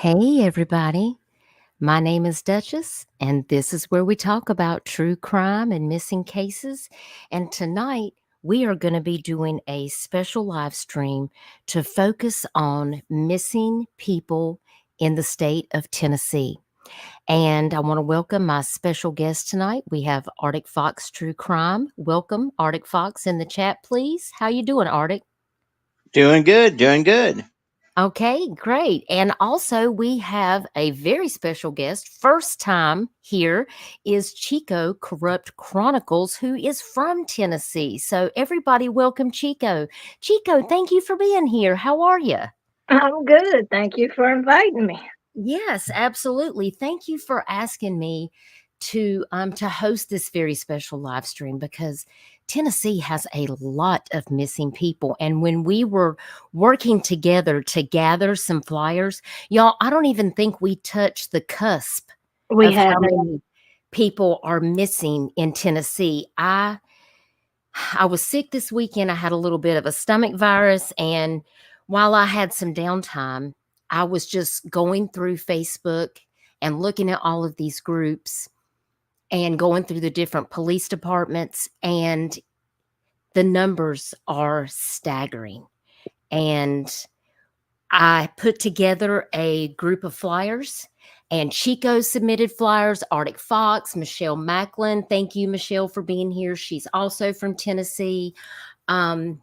Hey, everybody. My name is Duchess, and this is where we talk about true crime and missing cases. And tonight, we are going to be doing a special live stream to focus on missing people in the state of Tennessee. And I want to welcome my special guest tonight. We have Arctic Fox True Crime. Welcome, Arctic Fox, in the chat, please. How you doing, Arctic? Doing good, doing good. Okay, great. And also, we have a very special guest. First time here is Chico Corrupt Chronicles, who is from Tennessee. So, everybody, welcome Chico. Chico, thank you for being here. How are you? I'm good. Thank you for inviting me. Yes, absolutely. Thank you for asking me to host this very special live stream because Tennessee has a lot of missing people. And when we were working together to gather some flyers, y'all, I don't even think we touched the cusp We of how haven't. many people are missing in Tennessee. I was sick this weekend. I had a little bit of a stomach virus, and while I had some downtime, I was just going through Facebook and looking at all of these groups and going through the different police departments, and the numbers are staggering. And I put together a group of flyers, and Chico submitted flyers, Arctic Fox, Michelle Macklin. Thank you, Michelle, for being here. She's also from Tennessee. Um,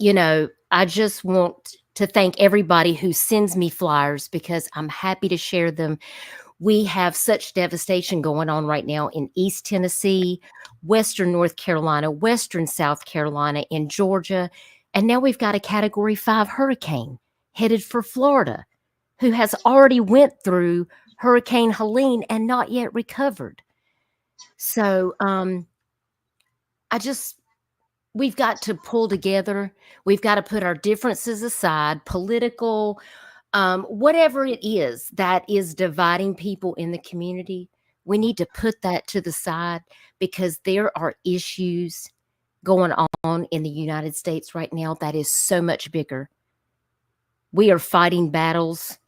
I just want to thank everybody who sends me flyers because I'm happy to share them. We have such devastation going on right now in East Tennessee, Western North Carolina, Western South Carolina, in Georgia. And now we've got a Category 5 hurricane headed for Florida who has already went through Hurricane Helene and not yet recovered. So I just we've got to pull together. We've got to put our differences aside, political, whatever it is that is dividing people in the community. We need to put that to the side because there are issues going on in the United States right now that is so much bigger. We are fighting battles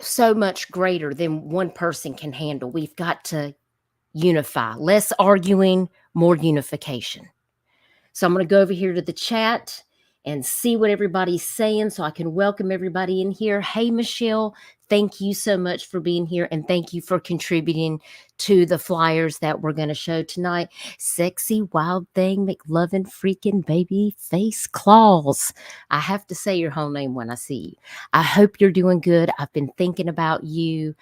so much greater than one person can handle. We've got to unify. Less arguing, more unification. So I'm going to go over here to the chat and see what everybody's saying so I can welcome everybody in here. Hey, Michelle, thank you so much for being here, and thank you for contributing to the flyers that we're going to show tonight. Sexy wild thing, McLovin freaking baby face claws. I have to say your whole name when I see you. I hope you're doing good. I've been thinking about you.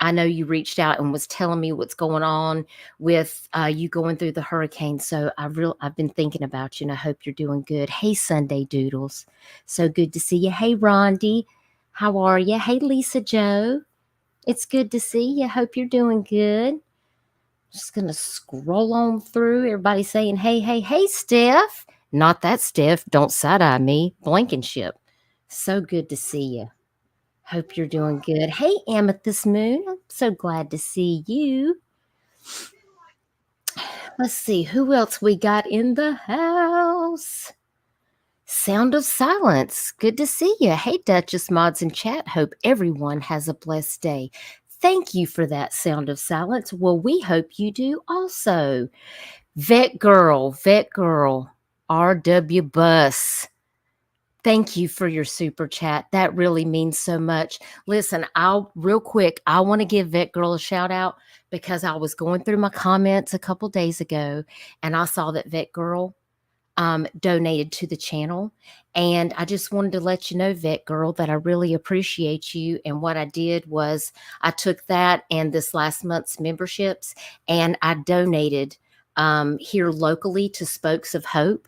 I know you reached out and was telling me what's going on with you going through the hurricane. So I've been thinking about you, and I hope you're doing good. Hey, Sunday Doodles, so good to see you. Hey, Rondi, how are you? Hey, Lisa Joe, it's good to see you. Hope you're doing good. Just gonna scroll on through. Everybody saying hey, hey, hey, Steph. Not that Steph. Don't side eye me. Blankenship. So good to see you. Hope you're doing good. Hey, Amethyst Moon. I'm so glad to see you. Let's see who else we got in the house. Sound of Silence. Good to see you. Hey, Duchess Mods in chat. Hope everyone has a blessed day. Thank you for that, Sound of Silence. Well, we hope you do also. Vet Girl, RW Bus. Thank you for your super chat. That really means so much. Listen, I want to give Vet Girl a shout out because I was going through my comments a couple days ago and I saw that Vet Girl donated to the channel. And I just wanted to let you know, Vet Girl, that I really appreciate you. And what I did was I took that and this last month's memberships and I donated here locally to Spokes of Hope.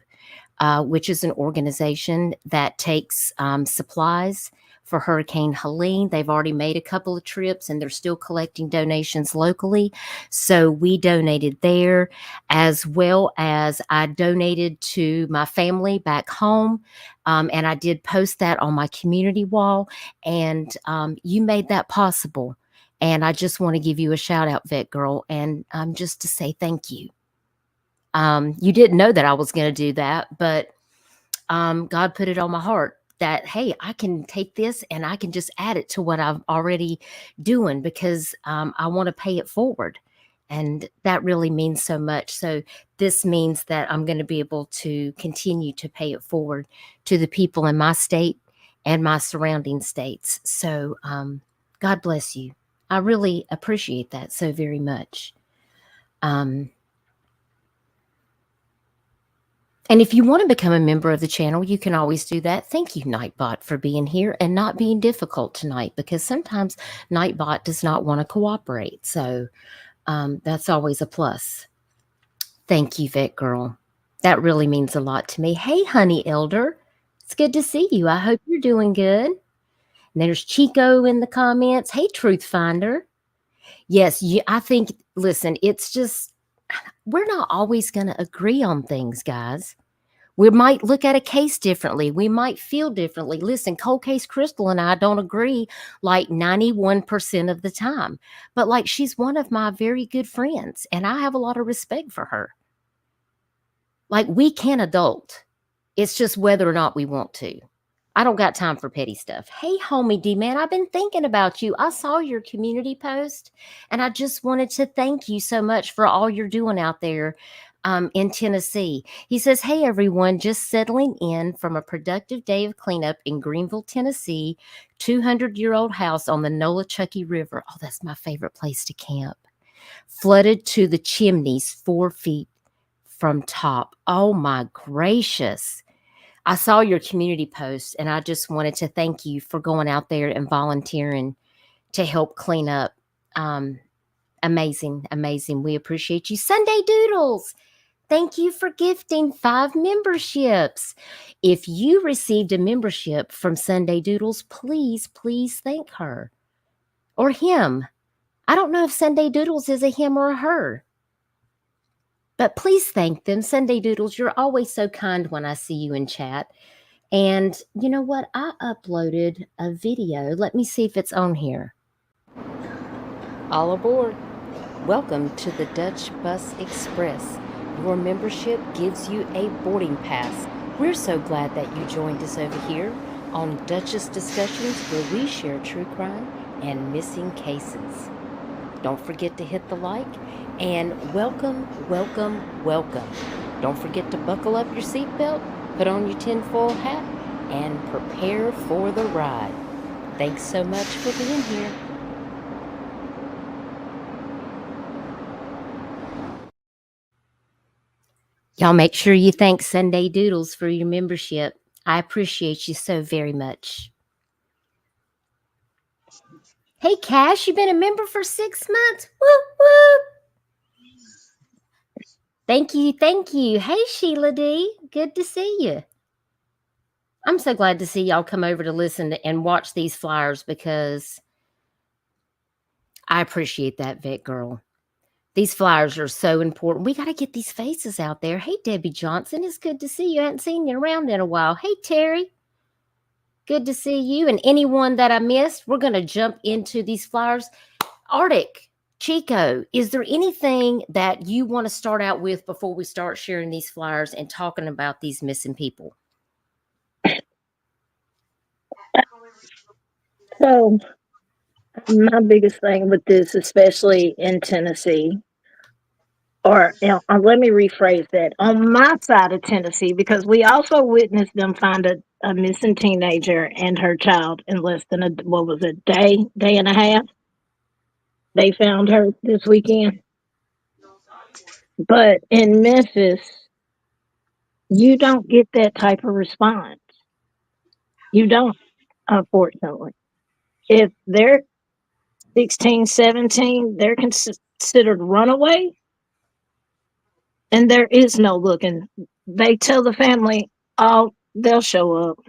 Which is an organization that takes supplies for Hurricane Helene. They've already made a couple of trips and they're still collecting donations locally. So we donated there, as well as I donated to my family back home. And I did post that on my community wall. And you made that possible. And I just want to give you a shout out, Vet Girl, and just to say thank you. You didn't know that I was going to do that, but God put it on my heart that, hey, I can take this and I can just add it to what I'm already doing because I want to pay it forward. And that really means so much. So this means that I'm going to be able to continue to pay it forward to the people in my state and my surrounding states. So God bless you. I really appreciate that so very much. And if you want to become a member of the channel, you can always do that. Thank you, Nightbot, for being here and not being difficult tonight, because sometimes Nightbot does not want to cooperate. So that's always a plus. Thank you, Vet Girl. That really means a lot to me. Hey, Honey Elder. It's good to see you. I hope you're doing good. And there's Chico in the comments. Hey, Truth Finder. Yes, I think, listen, it's just, we're not always going to agree on things, guys. We might look at a case differently. We might feel differently. Listen, Cold Case Crystal and I don't agree like 91% of the time. But like, she's one of my very good friends, and I have a lot of respect for her. Like, we can adult. It's just whether or not we want to. I don't got time for petty stuff. Hey, homie D man, I've been thinking about you. I saw your community post, and I just wanted to thank you so much for all you're doing out there in Tennessee. He says, hey, everyone, just settling in from a productive day of cleanup in Greenville, Tennessee, 200-year-old house on the Nolichucky River. Oh, that's my favorite place to camp. Flooded to the chimneys 4 feet from top. Oh, my gracious. I saw your community post, and I just wanted to thank you for going out there and volunteering to help clean up. Amazing, amazing. We appreciate you. Sunday Doodles, thank you for gifting 5 memberships. If you received a membership from Sunday Doodles, please, please thank her or him. I don't know if Sunday Doodles is a him or a her, but please thank them. Sunday Doodles, you're always so kind when I see you in chat. And you know what? I uploaded a video. Let me see if it's on here. All aboard. Welcome to the Dutch Bus Express. Your membership gives you a boarding pass. We're so glad that you joined us over here on Duchess Discussions, where we share true crime and missing cases. Don't forget to hit the like, and welcome, welcome, welcome. Don't forget to buckle up your seatbelt, put on your tinfoil hat, and prepare for the ride. Thanks so much for being here. Y'all make sure you thank Sunday Doodles for your membership. I appreciate you so very much. Hey, Cash, you've been a member for 6 months. Woo, woo. Thank you, thank you. Hey, Sheila D, good to see you. I'm so glad to see y'all come over to listen to and watch these flyers, because I appreciate that, Vet Girl. These flyers are so important. We got to get these faces out there. Hey, Debbie Johnson, it's good to see you. I haven't seen you around in a while. Hey, Terry, good to see you. And anyone that I missed, we're going to jump into these flyers. Arctic, Chico, is there anything that you want to start out with before we start sharing these flyers and talking about these missing people? So, my biggest thing with this, especially in Tennessee, or let me rephrase that, on my side of Tennessee, because we also witnessed them find a missing teenager and her child in less than day and a half. They found her this weekend. But in Memphis, you don't get that type of response. You don't, unfortunately. If they're 16, 17, they're considered runaway, and there is no looking. They tell the family, oh, they'll show up.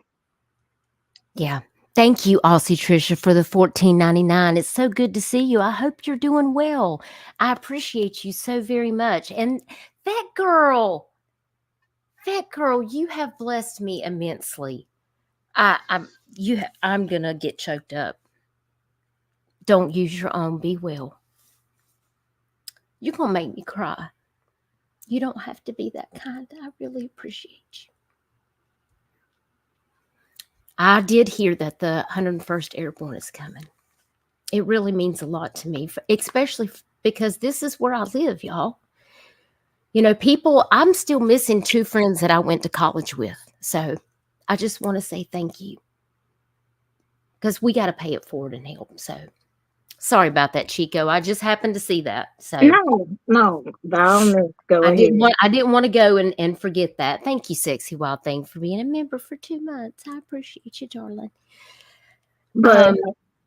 Yeah. Thank you, Aussie Trisha, for the $14.99. It's so good to see you. I hope you're doing well. I appreciate you so very much. And Vet Girl, you have blessed me immensely. I'm gonna get choked up. Don't use your own. Be well. You're gonna make me cry. You don't have to be that kind. I really appreciate you. I did hear that the 101st Airborne is coming. It really means a lot to me, especially because this is where I live, y'all. People, I'm still missing 2 friends that I went to college with. So I just want to say thank you because we got to pay it forward and help. So sorry about that, Chico. I just happened to see that. So No, by all means, go I ahead. didn't want to go and forget that. Thank you, Sexy Wild Thing, for being a member for 2 months. I appreciate you, darling. But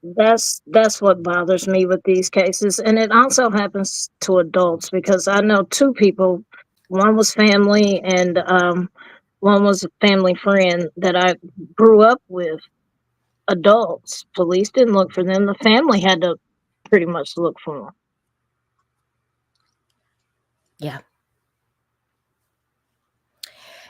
that's what bothers me with these cases, and it also happens to adults because I know 2 people. One was family, and one was a family friend that I grew up with. Adults, police didn't look for them. The family had to pretty much look for them. Yeah.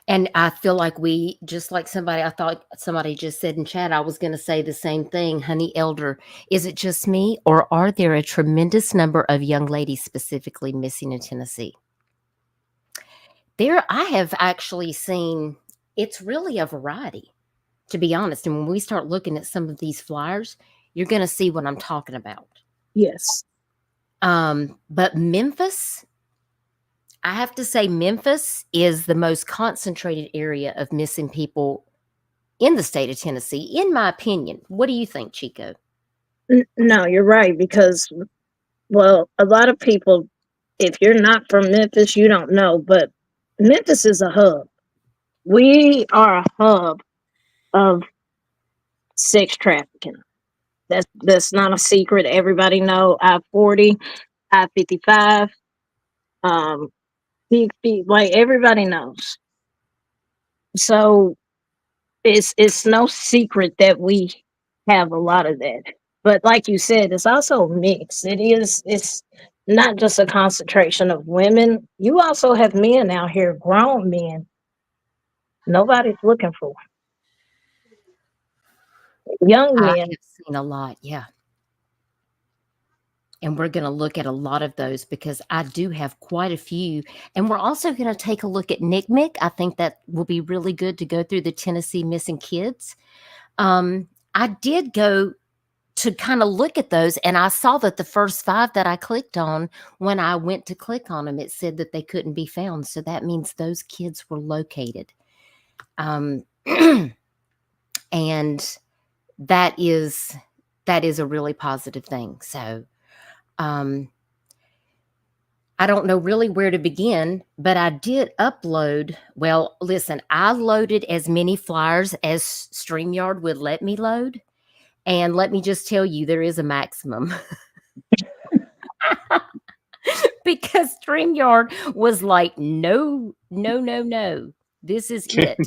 And I feel like just like I thought somebody just said in chat, I was going to say the same thing. Honey Elder, is it just me, or are there a tremendous number of young ladies specifically missing in Tennessee? I have actually seen, it's really a variety, to be honest. And when we start looking at some of these flyers, you're going to see what I'm talking about. Yes. But Memphis, I have to say Memphis is the most concentrated area of missing people in the state of Tennessee, in my opinion. What do you think, Chico? No, you're right, because, well, a lot of people, if you're not from Memphis, you don't know, but Memphis is a hub. We are a hub of sex trafficking. That's not a secret. Everybody know I-40, I-55, 60, like everybody knows. So it's no secret that we have a lot of that. But like you said, it's also mixed. It's not just a concentration of women. You also have men out here, grown men. Nobody's looking for young I men. have seen a lot, yeah. And we're going to look at a lot of those because I do have quite a few. And we're also going to take a look at NCMEC. I think that will be really good to go through the Tennessee missing kids. I did go to kind of look at those, and I saw that the first 5 that I clicked on, when I went to click on them, it said that they couldn't be found. So that means those kids were located. And that is a really positive thing. So I don't know really where to begin, but I did upload. Well, listen, I loaded as many flyers as StreamYard would let me load. And let me just tell you, there is a maximum. Because StreamYard was like, no, no, no, no. This is it.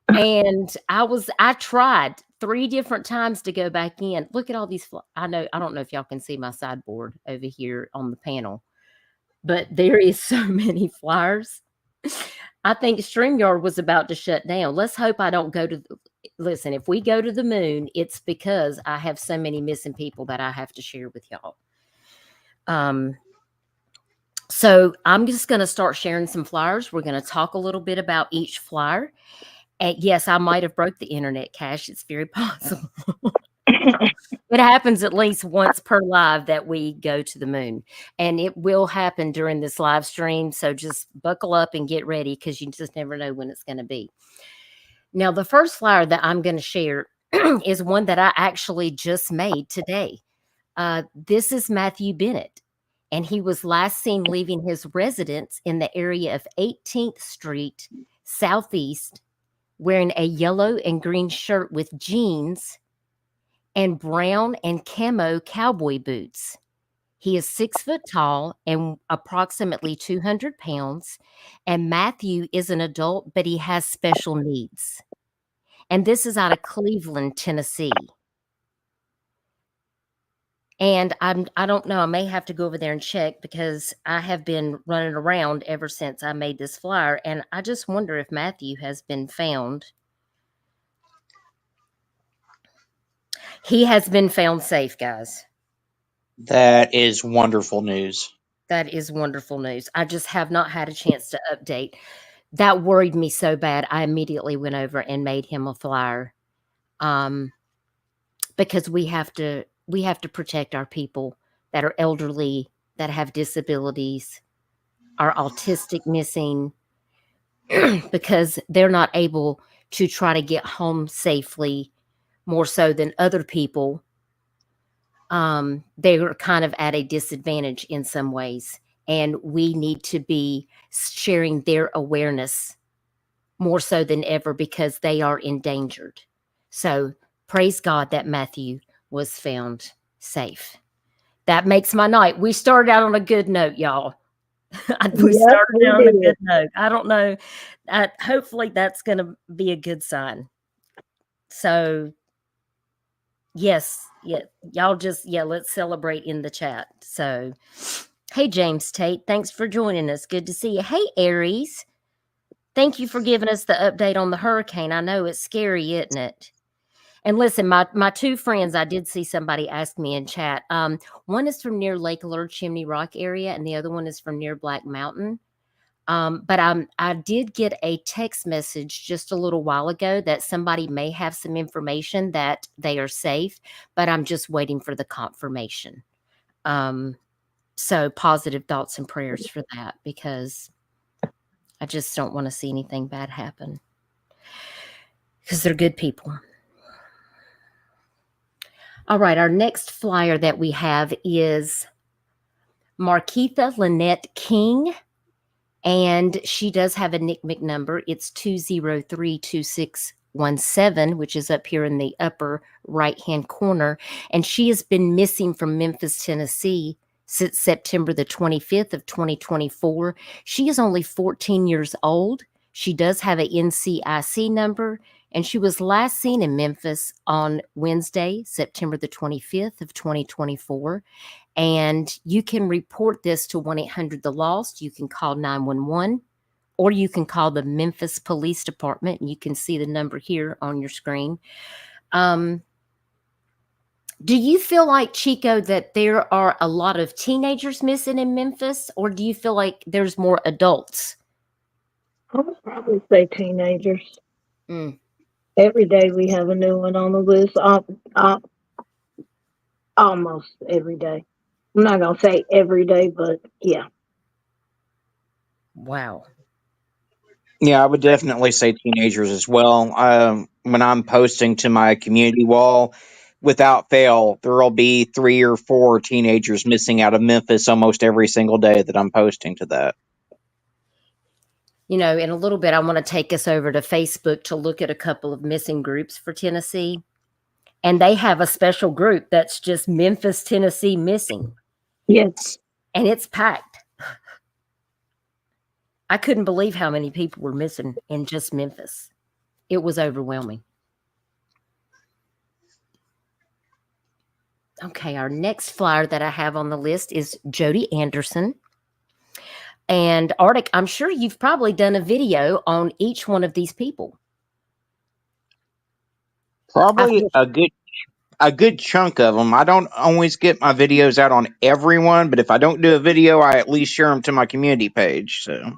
And I tried 3 different times to go back in. Look at all these. I don't know if y'all can see my sideboard over here on the panel, but there is so many flyers. I think StreamYard was about to shut down. Let's hope I don't listen, if we go to the moon, it's because I have so many missing people that I have to share with y'all. So I'm just going to start sharing some flyers. We're going to talk a little bit about each flyer. And yes, I might have broke the internet, Cash. It's very possible. It happens at least once per live that we go to the moon. And it will happen during this live stream. So just buckle up and get ready because you just never know when it's going to be. Now, the first flyer that I'm going to share is one that I actually just made today. This is Matthew Bennett. And he was last seen leaving his residence in the area of 18th Street Southeast, wearing a yellow and green shirt with jeans and brown and camo cowboy boots. He is 6 foot tall and approximately 200 pounds. And Matthew is an adult, but he has special needs. And this is out of Cleveland, Tennessee. And I don't know, I may have to go over there and check because I have been running around ever since I made this flyer. And I just wonder if Matthew has been found. He has been found safe, guys. That is wonderful news. That is wonderful news. I just have not had a chance to update. That worried me so bad. I immediately went over and made him a flyer. because we have to protect our people that are elderly, that have disabilities, are autistic missing, because they're not able to try to get home safely more so than other people. They are kind of at a disadvantage in some ways, and we need to be sharing their awareness more so than ever because they are endangered. So praise God that Matthew was found safe. That makes my night. We started out on a good note, y'all. We Yep, started we out on a did. good note. I don't know. Hopefully that's going to be a good sign. So yes, yeah, y'all just, let's celebrate in the chat. So, hey, James Tate, thanks for joining us. Good to see you. Hey, Aries, thank you for giving us the update on the hurricane. I know it's scary, isn't it? And listen, my two friends, I did see somebody ask me in chat. One is from near Lake Alert, Chimney Rock area, and the other one is from near Black Mountain. But I did get a text message just a little while ago that somebody may have some information that they are safe, but I'm just waiting for the confirmation. So positive thoughts and prayers for that, because I just don't want to see anything bad happen, because they're good people. All right, our next flyer that we have is Marquitha Lynette King. And she does have a NCMEC number. It's 2032617, which is up here in the upper right-hand corner. And she has been missing from Memphis, Tennessee since September the 25th of 2024. She is only 14 years old. She does have an NCIC number, and she was last seen in Memphis on Wednesday, September the 25th of 2024. And you can report this to 1-800-THE-LOST. You can call 911, or you can call the Memphis Police Department, and you can see the number here on your screen. Do you feel like, Chico, that there are a lot of teenagers missing in Memphis, or do you feel like there's more adults? I would probably say teenagers. Mm. Every day we have a new one on the list. Almost every day. I'm not going to say every day, but yeah. Wow. Yeah, I would definitely say teenagers as well. When I'm posting to my community wall, without fail, there'll be 3 or 4 teenagers missing out of Memphis almost every single day that I'm posting to that. You know, in a little bit, I want to take us over to Facebook to look at a couple of missing groups for Tennessee. And they have a special group that's just Memphis, Tennessee missing. Yes. And it's packed. I couldn't believe how many people were missing in just Memphis. It was overwhelming. Okay, our next flyer that I have on the list is Jody Anderson. And Arctic, I'm sure you've probably done a video on each one of these people. Probably a good chunk of them. I don't always get my videos out on everyone, but if I don't do a video, I at least share them to my community page. So,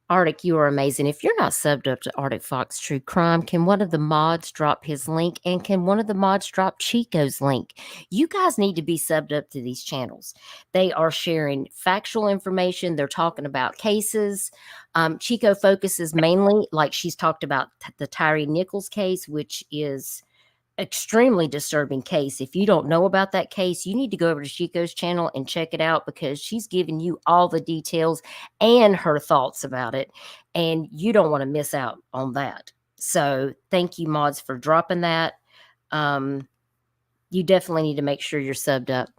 Arctic, you are amazing. If you're not subbed up to Arctic Fox True Crime, can one of the mods drop his link? And can one of the mods drop Chico's link? You guys need to be subbed up to these channels. They are sharing factual information. They're talking about cases. Chico focuses mainly, like she's talked about, the Tyree Nichols case, which is extremely disturbing case. If you don't know about that case, you need to go over to Chico's channel and check it out, because she's giving you all the details and her thoughts about it, and you don't want to miss out on that. So thank you, mods, for dropping that. You definitely need to make sure you're subbed up.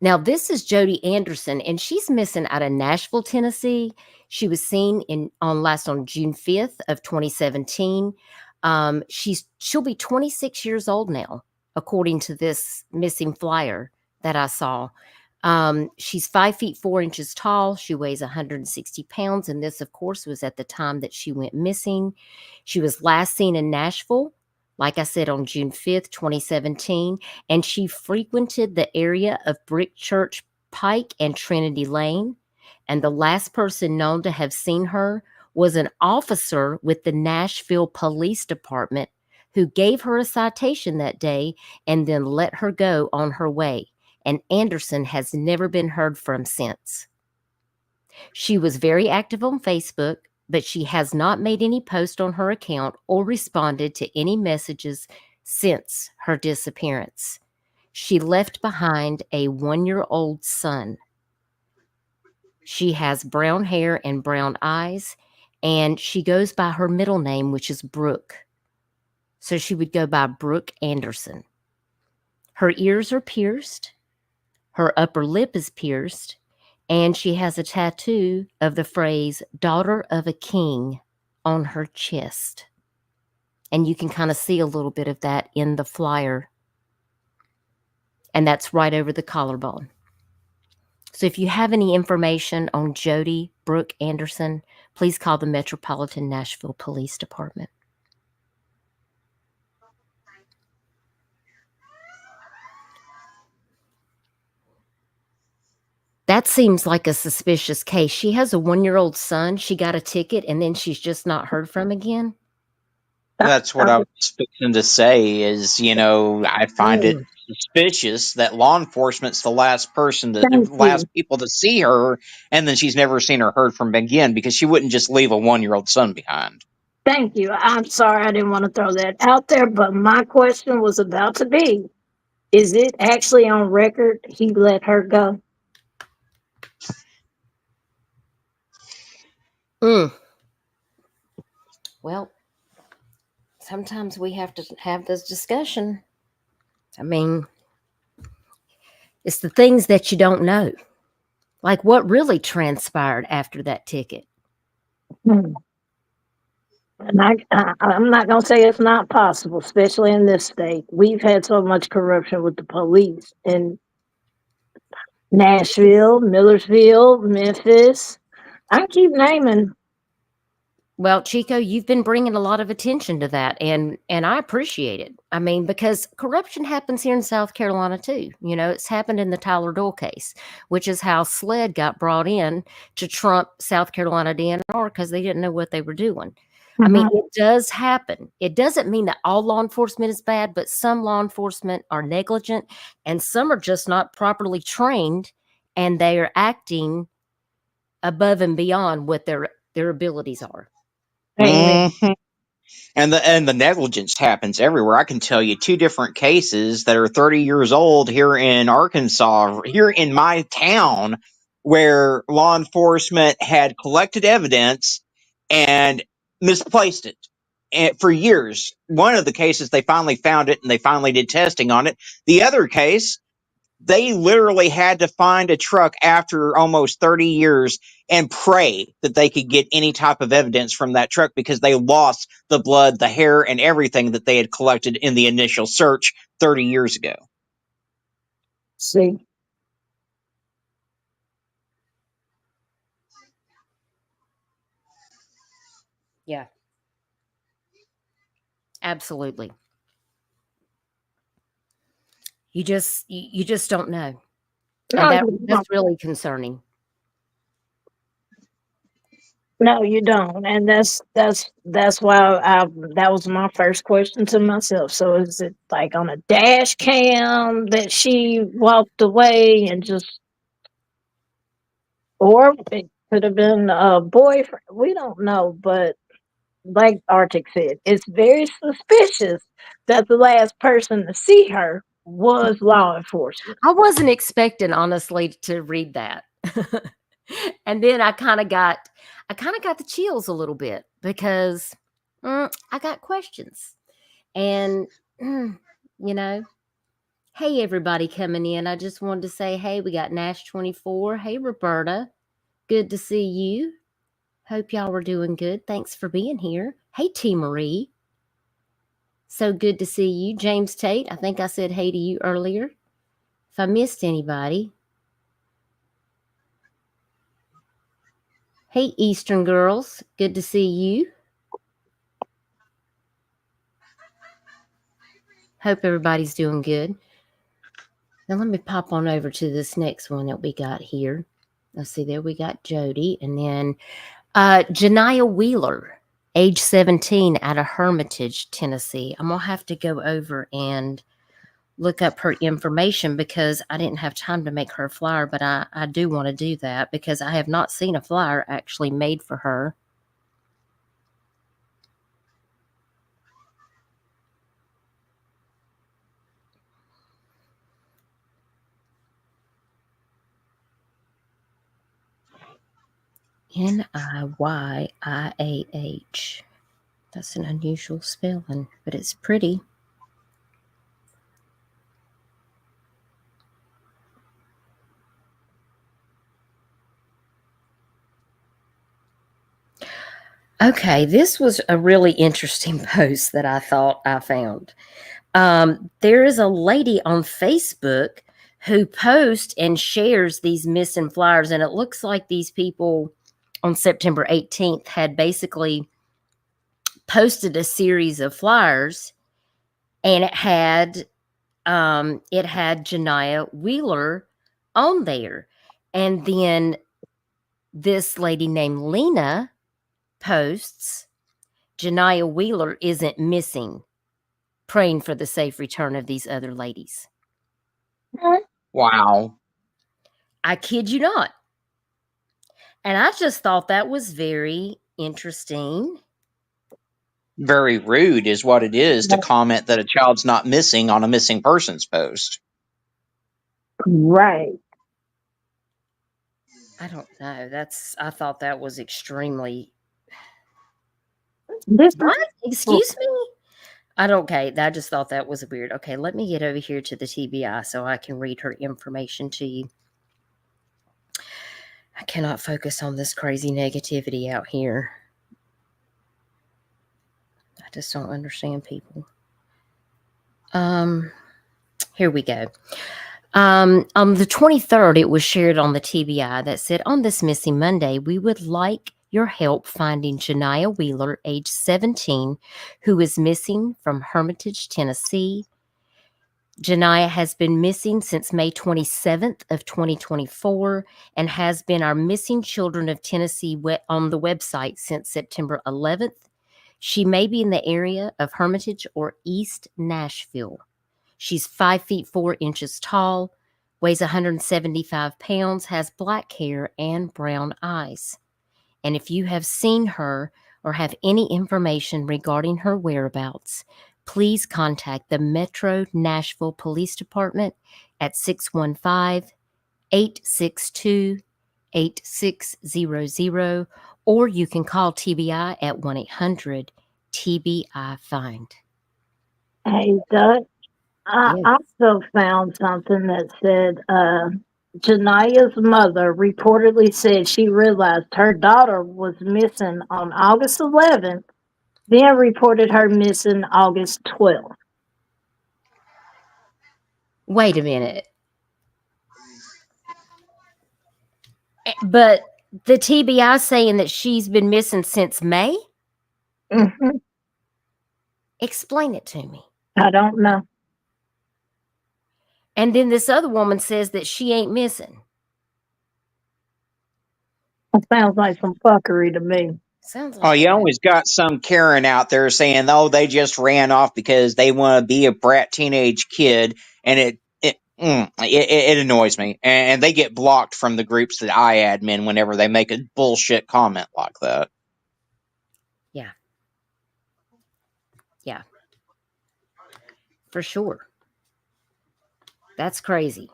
Now, this is Jody Anderson, and she's missing out of Nashville, Tennessee. She was seen on June 5th of 2017. She'll be 26 years old now, according to this missing flyer that I saw. She's 5 feet 4 inches tall. She weighs 160 pounds. And this, of course, was at the time that she went missing. She was last seen in Nashville, like I said, on June 5th, 2017. And she frequented the area of Brick Church Pike and Trinity Lane. And the last person known to have seen her was an officer with the Nashville Police Department who gave her a citation that day and then let her go on her way. And Anderson has never been heard from since. She was very active on Facebook, but she has not made any post on her account or responded to any messages since her disappearance. She left behind a 1-year-old son. She has brown hair and brown eyes, and she goes by her middle name, which is Brooke. So she would go by Brooke Anderson. Her ears are pierced. Her upper lip is pierced. And she has a tattoo of the phrase "daughter of a king" on her chest. And you can kind of see a little bit of that in the flyer. And that's right over the collarbone. So if you have any information on Jody Brooke Anderson, please call the Metropolitan Nashville Police Department. That seems like a suspicious case. She has a 1-year-old son. She got a ticket and then she's just not heard from again. That's what I was expecting to say is, I find it suspicious that law enforcement's the last people to see her, and then she's never seen or heard from again, because she wouldn't just leave a 1-year-old son behind. Thank you. I'm sorry I didn't want to throw that out there, but my question was about to be, is it actually on record he let her go? Well, sometimes we have to have this discussion. I mean, it's the things that you don't know. Like what really transpired after that ticket. And I'm not going to say it's not possible, especially in this state. We've had so much corruption with the police in Nashville, Millersville, Memphis. I keep naming. Well, Chico, you've been bringing a lot of attention to that, and I appreciate it. I mean, because corruption happens here in South Carolina too. It's happened in the Tyler Doyle case, which is how SLED got brought in to trump South Carolina DNR because they didn't know what they were doing. I mean, it does happen. It doesn't mean that all law enforcement is bad, but some law enforcement are negligent, and some are just not properly trained, and they are acting above and beyond what their abilities are. Mm-hmm. And the negligence happens everywhere. I can tell you 2 different cases that are 30 years old here in Arkansas, here in my town, where law enforcement had collected evidence and misplaced it for years. One of the cases, they finally found it and they finally did testing on it. The other case, they literally had to find a truck after almost 30 years and pray that they could get any type of evidence from that truck, because they lost the blood, the hair, and everything that they had collected in the initial search 30 years ago. See? Yeah. Absolutely. You just don't know. No, and that's really concerning. No, you don't, and that's why that was my first question to myself. So is it like on a dash cam that she walked away and just, or it could have been a boyfriend? We don't know, but like Arctic said, it's very suspicious that the last person to see her was law enforcement. I wasn't expecting, honestly, to read that. And then I kind of got the chills a little bit because I got questions. And hey, everybody coming in. I just wanted to say, hey, we got Nash 24. Hey, Roberta. Good to see you. Hope y'all were doing good. Thanks for being here. Hey, T. Marie. So good to see you. James Tate, I think I said hey to you earlier. If I missed anybody. Hey, Eastern girls. Good to see you. Hope everybody's doing good. Now let me pop on over to this next one that we got here. Let's see, there we got Jody. And then Janiyah Wheeler age 17, out of Hermitage, Tennessee. I'm going to have to go over and look up her information because I didn't have time to make her a flyer, but I do want to do that because I have not seen a flyer actually made for her. Niyiah. That's an unusual spelling, but it's pretty. Okay, this was a really interesting post that I thought I found. There is a lady on Facebook who posts and shares these missing flyers, and it looks like these people on September 18th had basically posted a series of flyers, and it had Janiah Wheeler on there, and then this lady named Lena posts, Janiah Wheeler isn't missing, praying for the safe return of these other ladies. Wow. I kid you not. And I just thought that was very interesting. Very rude is what it is to comment that a child's not missing on a missing persons post. Right. I don't know. I thought that was extremely. What? Excuse me? Okay, I just thought that was weird. Okay, let me get over here to the TBI so I can read her information to you. I cannot focus on this crazy negativity out here. I just don't understand people. Here we go. On the 23rd, it was shared on the TBI that said, on this missing Monday, we would like your help finding Janiah Wheeler, age 17, who is missing from Hermitage, Tennessee. Janiah has been missing since May 27th of 2024 and has been our Missing Children of Tennessee on the website since September 11th. She may be in the area of Hermitage or East Nashville. She's 5 feet 4 inches tall, weighs 175 pounds, has black hair and brown eyes. And if you have seen her or have any information regarding her whereabouts, please contact the Metro Nashville Police Department at 615-862-8600, or you can call TBI at 1-800-TBI-FIND. Hey, Doug, I Yes. also found something that said Janiah's mother reportedly said she realized her daughter was missing on August 11th, then reported her missing August 12th. Wait a minute. But the TBI saying that she's been missing since May? Mm-hmm. Explain it to me. I don't know. And then this other woman says that she ain't missing. It sounds like some fuckery to me. Sounds Oh, like you that. always got some Karen out there saying, "Oh, they just ran off because they want to be a brat teenage kid," and it annoys me. And they get blocked from the groups that I admin whenever they make a bullshit comment like that. Yeah. Yeah. For sure. That's crazy.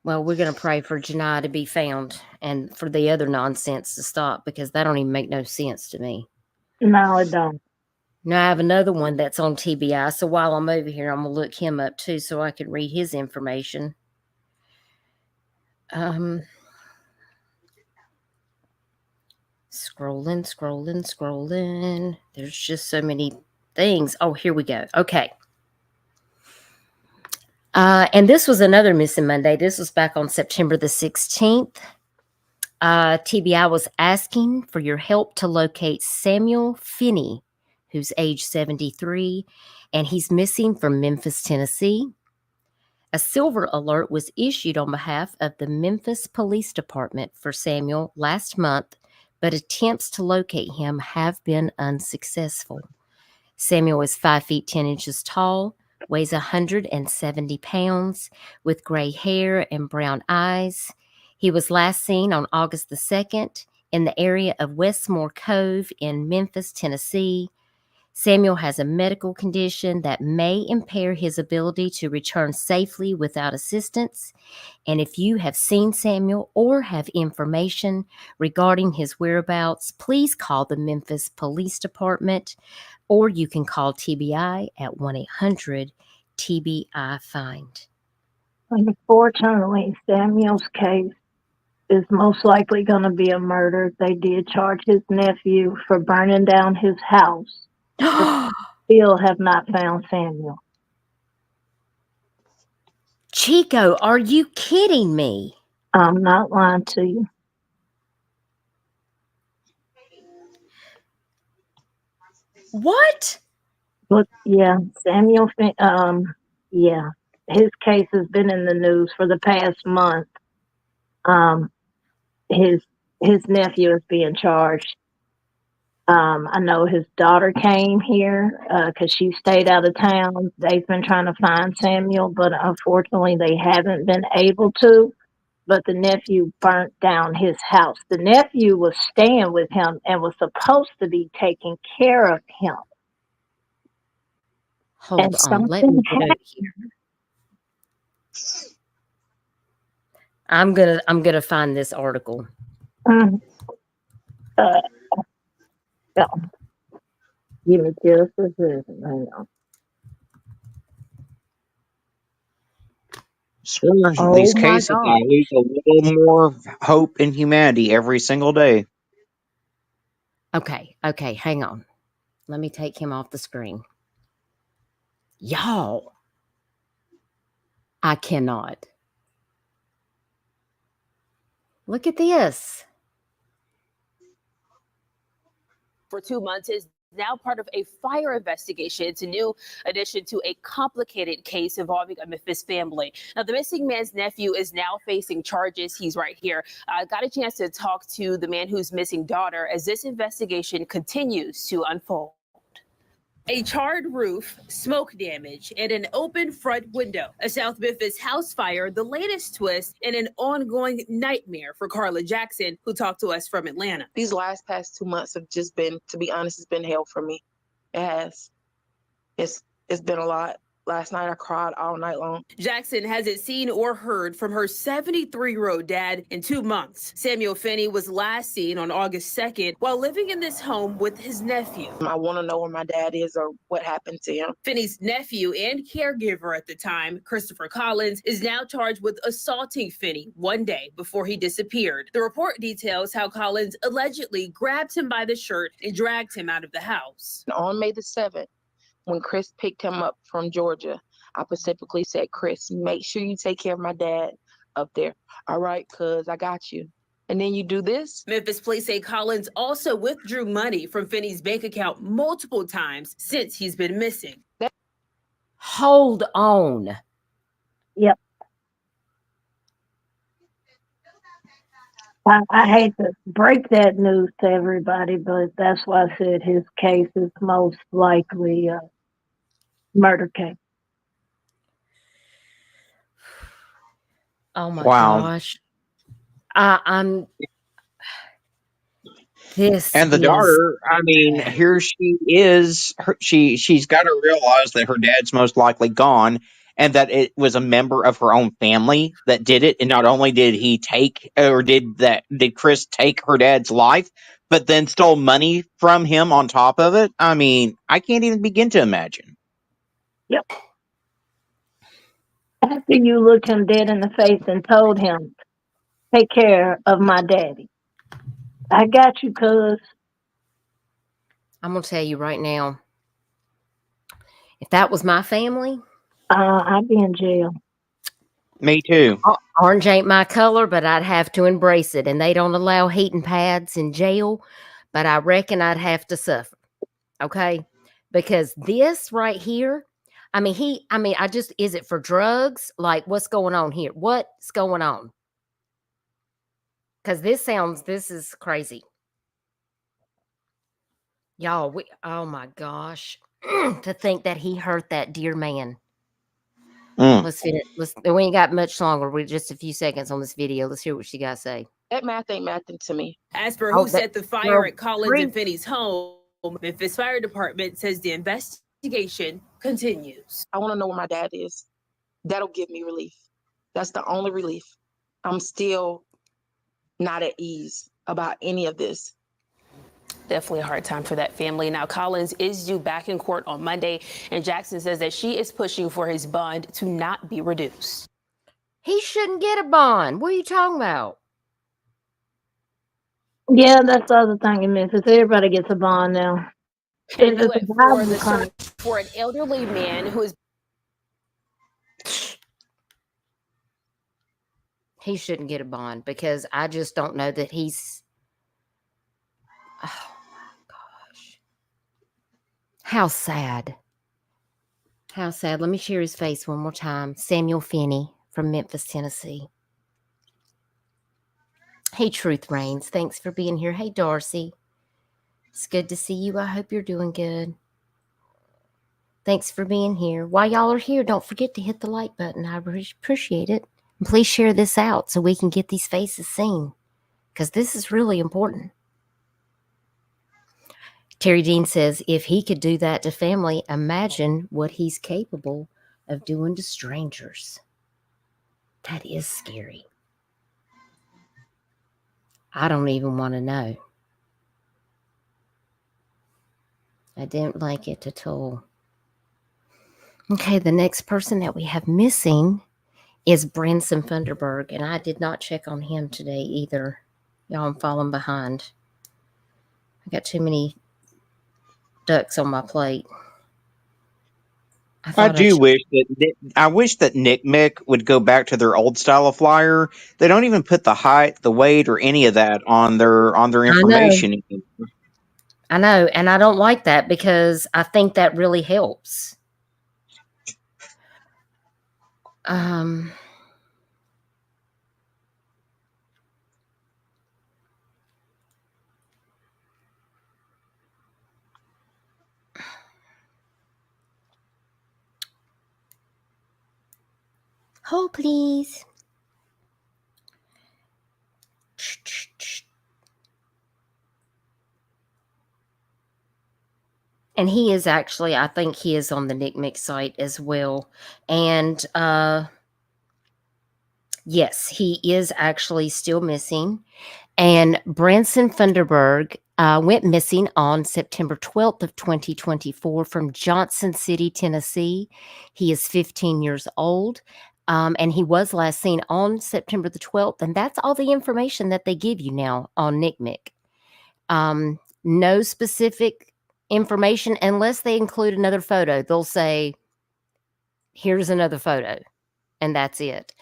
Well, we're going to pray for Janiah to be found and for the other nonsense to stop because that don't even make no sense to me. No, it don't. Now, I have another one that's on TBI, so while I'm over here, I'm going to look him up too so I can read his information. Scrolling. There's just so many things. Oh, here we go. Okay. And this was another missing Monday. This was back on September the 16th. TBI was asking for your help to locate Samuel Finney, who's age 73, and he's missing from Memphis, Tennessee. A silver alert was issued on behalf of the Memphis Police Department for Samuel last month, but attempts to locate him have been unsuccessful. Samuel is 5 feet 10 inches tall, weighs 170 pounds, with gray hair and brown eyes. He was last seen on August the 2nd in the area of Westmore Cove in Memphis, Tennessee. Samuel has a medical condition that may impair his ability to return safely without assistance. And if you have seen Samuel or have information regarding his whereabouts, please call the Memphis Police Department, or you can call TBI at 1-800-TBI-FIND. Unfortunately, Samuel's case is most likely going to be a murder. They did charge his nephew for burning down his house. Still have not found Samuel. Chico, are you kidding me? I'm not lying to you. What? But yeah, Samuel, yeah, his case has been in the news for the past month. His nephew is being charged. I know his daughter came here because she stayed out of town. They've been trying to find Samuel, but unfortunately they haven't been able to. But the nephew burnt down his house. The nephew was staying with him and was supposed to be taking care of him. Hold on, let me get over here. I'm gonna find this article. Give me just a second. Hang on. These cases lead a little more hope in humanity every single day. Okay, hang on. Let me take him off the screen. Y'all, I cannot. Look at this. For 2 months is now part of a fire investigation. It's a new addition to a complicated case involving a Memphis family. Now, the missing man's nephew is now facing charges. He's right here. I got a chance to talk to the man whose missing daughter as this investigation continues to unfold. A charred roof, smoke damage, and an open front window. A South Memphis house fire, the latest twist in an ongoing nightmare for Carla Jackson, who talked to us from Atlanta. These past 2 months have just been, to be honest, it's been hell for me. It has. It's been a lot. Last night I cried all night long. Jackson hasn't seen or heard from her 73-year-old dad in 2 months. Samuel Finney was last seen on August 2nd while living in this home with his nephew. I want to know where my dad is or what happened to him. Finney's nephew and caregiver at the time, Christopher Collins, is now charged with assaulting Finney one day before he disappeared. The report details how Collins allegedly grabbed him by the shirt and dragged him out of the house. On May the 7th, when Chris picked him up from Georgia, I specifically said, Chris, make sure you take care of my dad up there. All right, cuz I got you. And then you do this? Memphis police say Collins also withdrew money from Finney's bank account multiple times since he's been missing. Hold on. Yep. I hate to break that news to everybody, but that's why I said his case is most likely a murder case. Oh my gosh. I'm this and the daughter, I mean, here she is. She's got to realize that her dad's most likely gone, and that it was a member of her own family that did it. And not only did he did Chris take her dad's life, but then stole money from him on top of it. I mean, I can't even begin to imagine. Yep. After you looked him dead in the face and told him, take care of my daddy. I got you, cuz. I'm going to tell you right now, if that was my family, I'd be in jail. Me too. Orange ain't my color, but I'd have to embrace it. And they don't allow heating pads in jail, but I reckon I'd have to suffer. Okay? Because this right here, I mean, is it for drugs? Like, what's going on here? What's going on? Because this is crazy. Y'all, oh my gosh. To think that he hurt that dear man. Mm. We ain't got much longer. We're just a few seconds on this video. Let's hear what she got to say. That math ain't mathing to me. As for who set the fire at Collins and Finney's home, Memphis Fire Department says the investigation continues. I want to know where my dad is. That'll give me relief. That's the only relief. I'm still not at ease about any of this. Definitely a hard time for that family. Now, Collins is due back in court on Monday, and Jackson says that she is pushing for his bond to not be reduced. He shouldn't get a bond. What are you talking about? Yeah, that's the other thing in Memphis. Everybody gets a bond now. And for the search for an elderly man who is... He shouldn't get a bond because I just don't know that he's... Oh, my gosh. How sad. How sad. Let me share his face one more time. Samuel Finney from Memphis, Tennessee. Hey, Truth Reigns. Thanks for being here. Hey, Darcy. It's good to see you. I hope you're doing good. Thanks for being here. While y'all are here, don't forget to hit the like button. I appreciate it. And please share this out so we can get these faces seen, because this is really important. Terry Dean says, if he could do that to family, imagine what he's capable of doing to strangers. That is scary. I don't even want to know. I didn't like it at all. Okay, the next person that we have missing is Branson Funderburg, and I did not check on him today either. Y'all, I'm falling behind. I got too many ducks on my plate. I wish that Nick Mick would go back to their old style of flyer. They don't even put the height, the weight, or any of that on their information. I know, and I don't like that because I think that really helps. Hold, please. And he is actually, I think he is on the Nick Mick site as well. And yes, he is actually still missing. And Branson Funderburg went missing on September 12th of 2024 from Johnson City, Tennessee. He is 15 years old. And he was last seen on September the 12th. And that's all the information that they give you now on Nick Mick. No specific information unless they include another photo. They'll say, here's another photo. And that's it.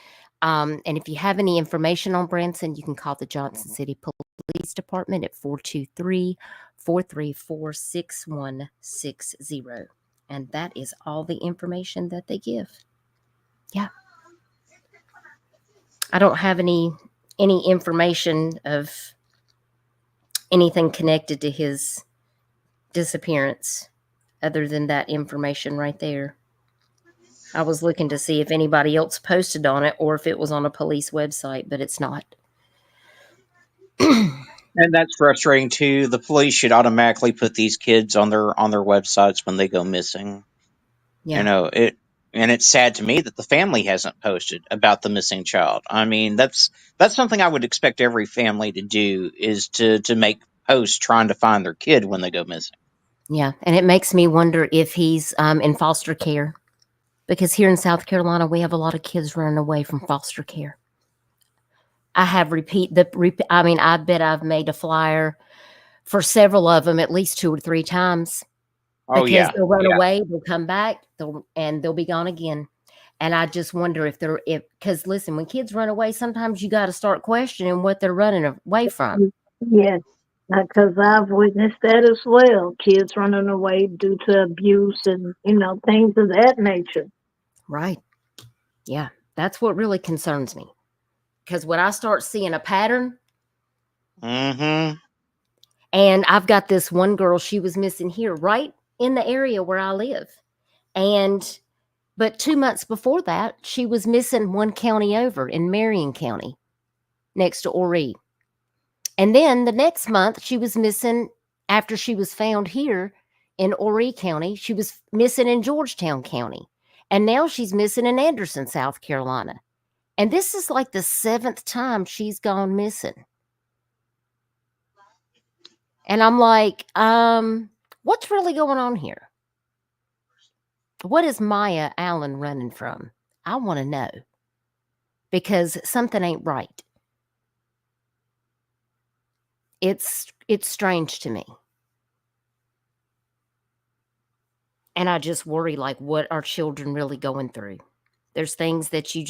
And if you have any information on Branson, you can call the Johnson City Police Department at 423-434-6160. And that is all the information that they give. Yeah. I don't have any information of anything connected to his disappearance other than that information right there. I was looking to see if anybody else posted on it or if it was on a police website, but it's not. And that's frustrating too. The police should automatically put these kids on their websites when they go missing. Yeah. You know, and it's sad to me that the family hasn't posted about the missing child. I mean, that's something I would expect every family to do, is to make posts trying to find their kid when they go missing. Yeah, and it makes me wonder if he's in foster care, because here in South Carolina, we have a lot of kids running away from foster care. I have I bet I've made a flyer for several of them at least 2 or 3 times. Oh, because yeah. They'll run away, they'll come back, they'll be gone again. And I just wonder because listen, when kids run away, sometimes you got to start questioning what they're running away from. Yes. Because I've witnessed that as well. Kids running away due to abuse and, things of that nature. Right. Yeah. That's what really concerns me. Because when I start seeing a pattern, Mm-hmm. and I've got this one girl, she was missing here, right in the area where I live. But 2 months before that, she was missing one county over in Marion County next to Horry. And then the next month, she was missing after she was found here in Horry County. She was missing in Georgetown County. And now she's missing in Anderson, South Carolina. And this is like the 7th time she's gone missing. And I'm like, what's really going on here? What is Maya Allen running from? I want to know. Because something ain't right. It's strange to me. And I just worry, like, what are children really going through? There's things that you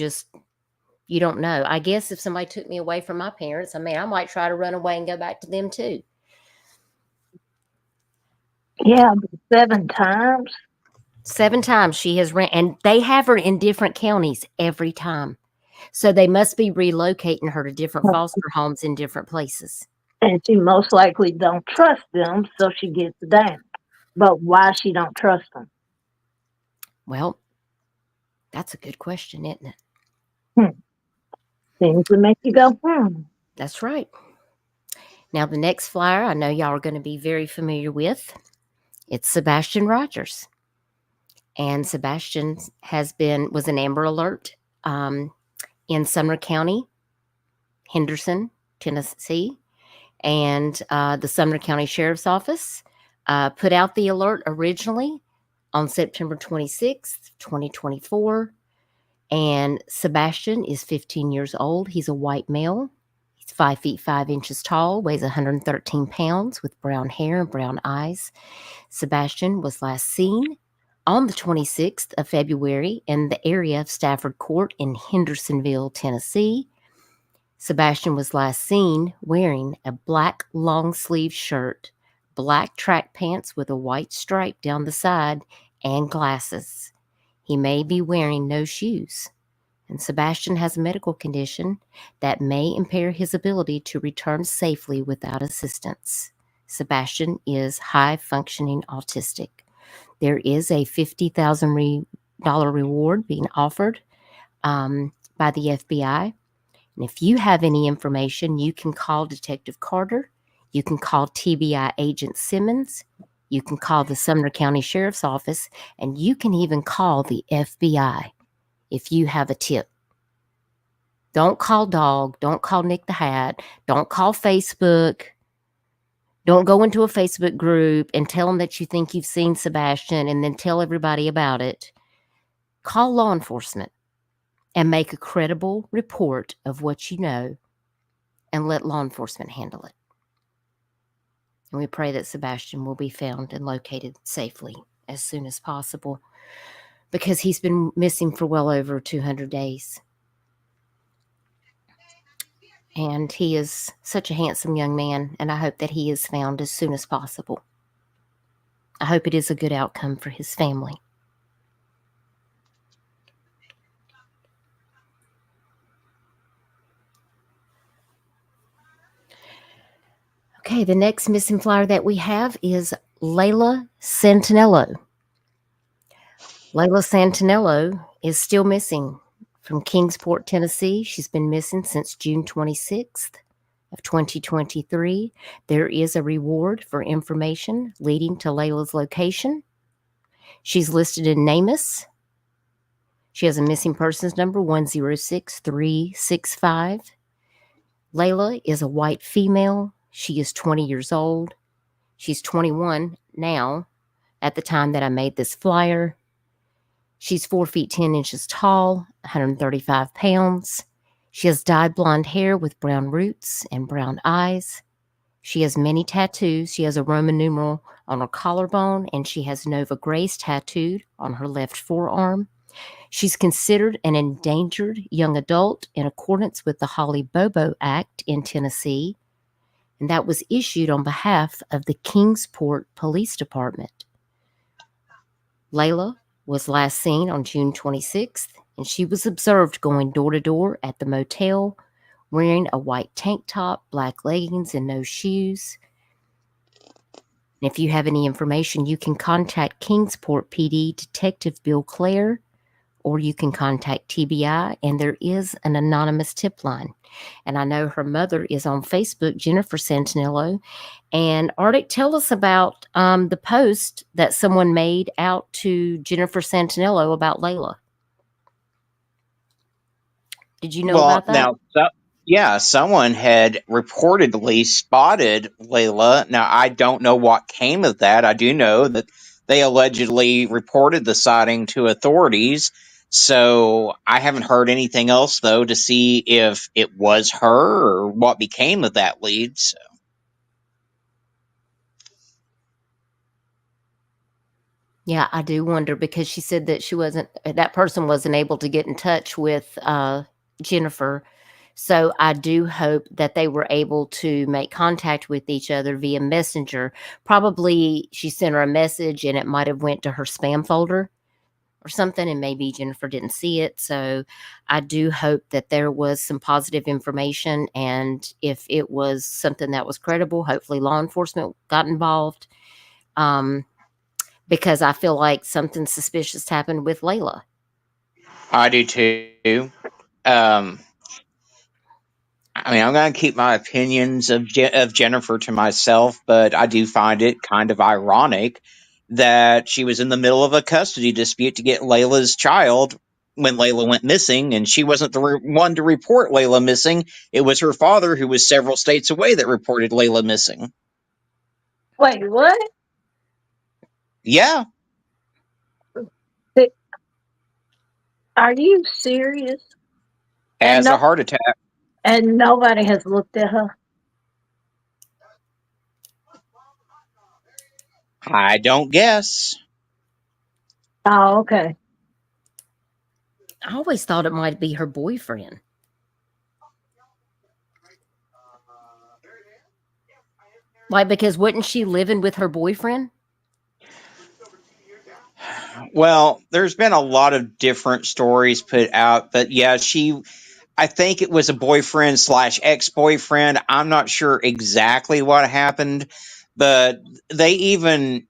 don't know. I guess if somebody took me away from my parents, I might try to run away and go back to them too. Yeah, but 7 times. 7 times she has ran, and they have her in different counties every time. So they must be relocating her to different foster homes in different places. And she most likely don't trust them, so she gets down. But why she don't trust them? Well, that's a good question, isn't it? Things that make you go, That's right. Now, the next flyer I know y'all are going to be very familiar with. It's Sebastian Rogers. And Sebastian was an Amber Alert in Sumner County, Henderson, Tennessee. And the Sumner County Sheriff's Office put out the alert originally on September 26th, 2024. And Sebastian is 15 years old. He's a white male. He's 5 feet 5 inches tall, weighs 113 pounds with brown hair and brown eyes. Sebastian was last seen on the 26th of February in the area of Stafford Court in Hendersonville, Tennessee. Sebastian was last seen wearing a black long-sleeve shirt, black track pants with a white stripe down the side, and glasses. He may be wearing no shoes. And Sebastian has a medical condition that may impair his ability to return safely without assistance. Sebastian is high-functioning autistic. There is a $50,000 reward being offered by the FBI. And if you have any information, you can call Detective Carter. You can call TBI Agent Simmons. You can call the Sumner County Sheriff's Office. And you can even call the FBI if you have a tip. Don't call Dog. Don't call Nick the Hat. Don't call Facebook. Don't go into a Facebook group and tell them that you think you've seen Sebastian and then tell everybody about it. Call law enforcement and make a credible report of what you know and let law enforcement handle it. And we pray that Sebastian will be found and located safely as soon as possible because he's been missing for well over 200 days. And he is such a handsome young man, and I hope that he is found as soon as possible. I hope it is a good outcome for his family. Okay, the next missing flyer that we have is Layla Santinello. Layla Santinello is still missing from Kingsport, Tennessee. She's been missing since June 26th of 2023. There is a reward for information leading to Layla's location. She's listed in NamUs. She has a missing persons number 106365. Layla is a white female. She is 20 years old. She's 21 now at the time that I made this flyer. She's 4 feet 10 inches tall, 135 pounds. She has dyed blonde hair with brown roots and brown eyes. She has many tattoos. She has a Roman numeral on her collarbone, and she has Nova Grace tattooed on her left forearm. She's considered an endangered young adult in accordance with the Holly Bobo Act in Tennessee. and that was issued on behalf of the Kingsport Police Department. Layla was last seen on June 26th, and she was observed going door to door at the motel wearing a white tank top, black leggings, and no shoes. And if you have any information, you can contact Kingsport PD Detective Bill Clare, or you can contact TBI, and there is an anonymous tip line. And I know her mother is on Facebook, Jennifer Santinello. And Arctic, tell us about the post that someone made out to Jennifer Santinello about Layla. Did you know about that? Yeah, someone had reportedly spotted Layla. Now, I don't know what came of that. I do know that they allegedly reported the sighting to authorities. So I haven't heard anything else, though, to see if it was her or what became of that lead. So. Yeah, I do wonder, because she said that that person wasn't able to get in touch with Jennifer. So I do hope that they were able to make contact with each other via messenger. Probably she sent her a message and it might have went to her spam folder or something, and maybe Jennifer didn't see it. So I do hope that there was some positive information, and if it was something that was credible, hopefully law enforcement got involved. Because I feel like something suspicious happened with Layla. I do too. I mean, I'm going to keep my opinions of Jennifer to myself, but I do find it kind of ironic that she was in the middle of a custody dispute to get Layla's child when Layla went missing, and she wasn't the one to report Layla missing. It was her father, who was several states away, that reported Layla missing. Wait, what? Yeah. Are you serious? Has a heart attack. And nobody has looked at her? I don't guess. Oh, okay. I always thought it might be her boyfriend. Like, because wasn't she living with her boyfriend? Well, there's been a lot of different stories put out, but yeah, I think it was a boyfriend / ex-boyfriend. I'm not sure exactly what happened, but they even,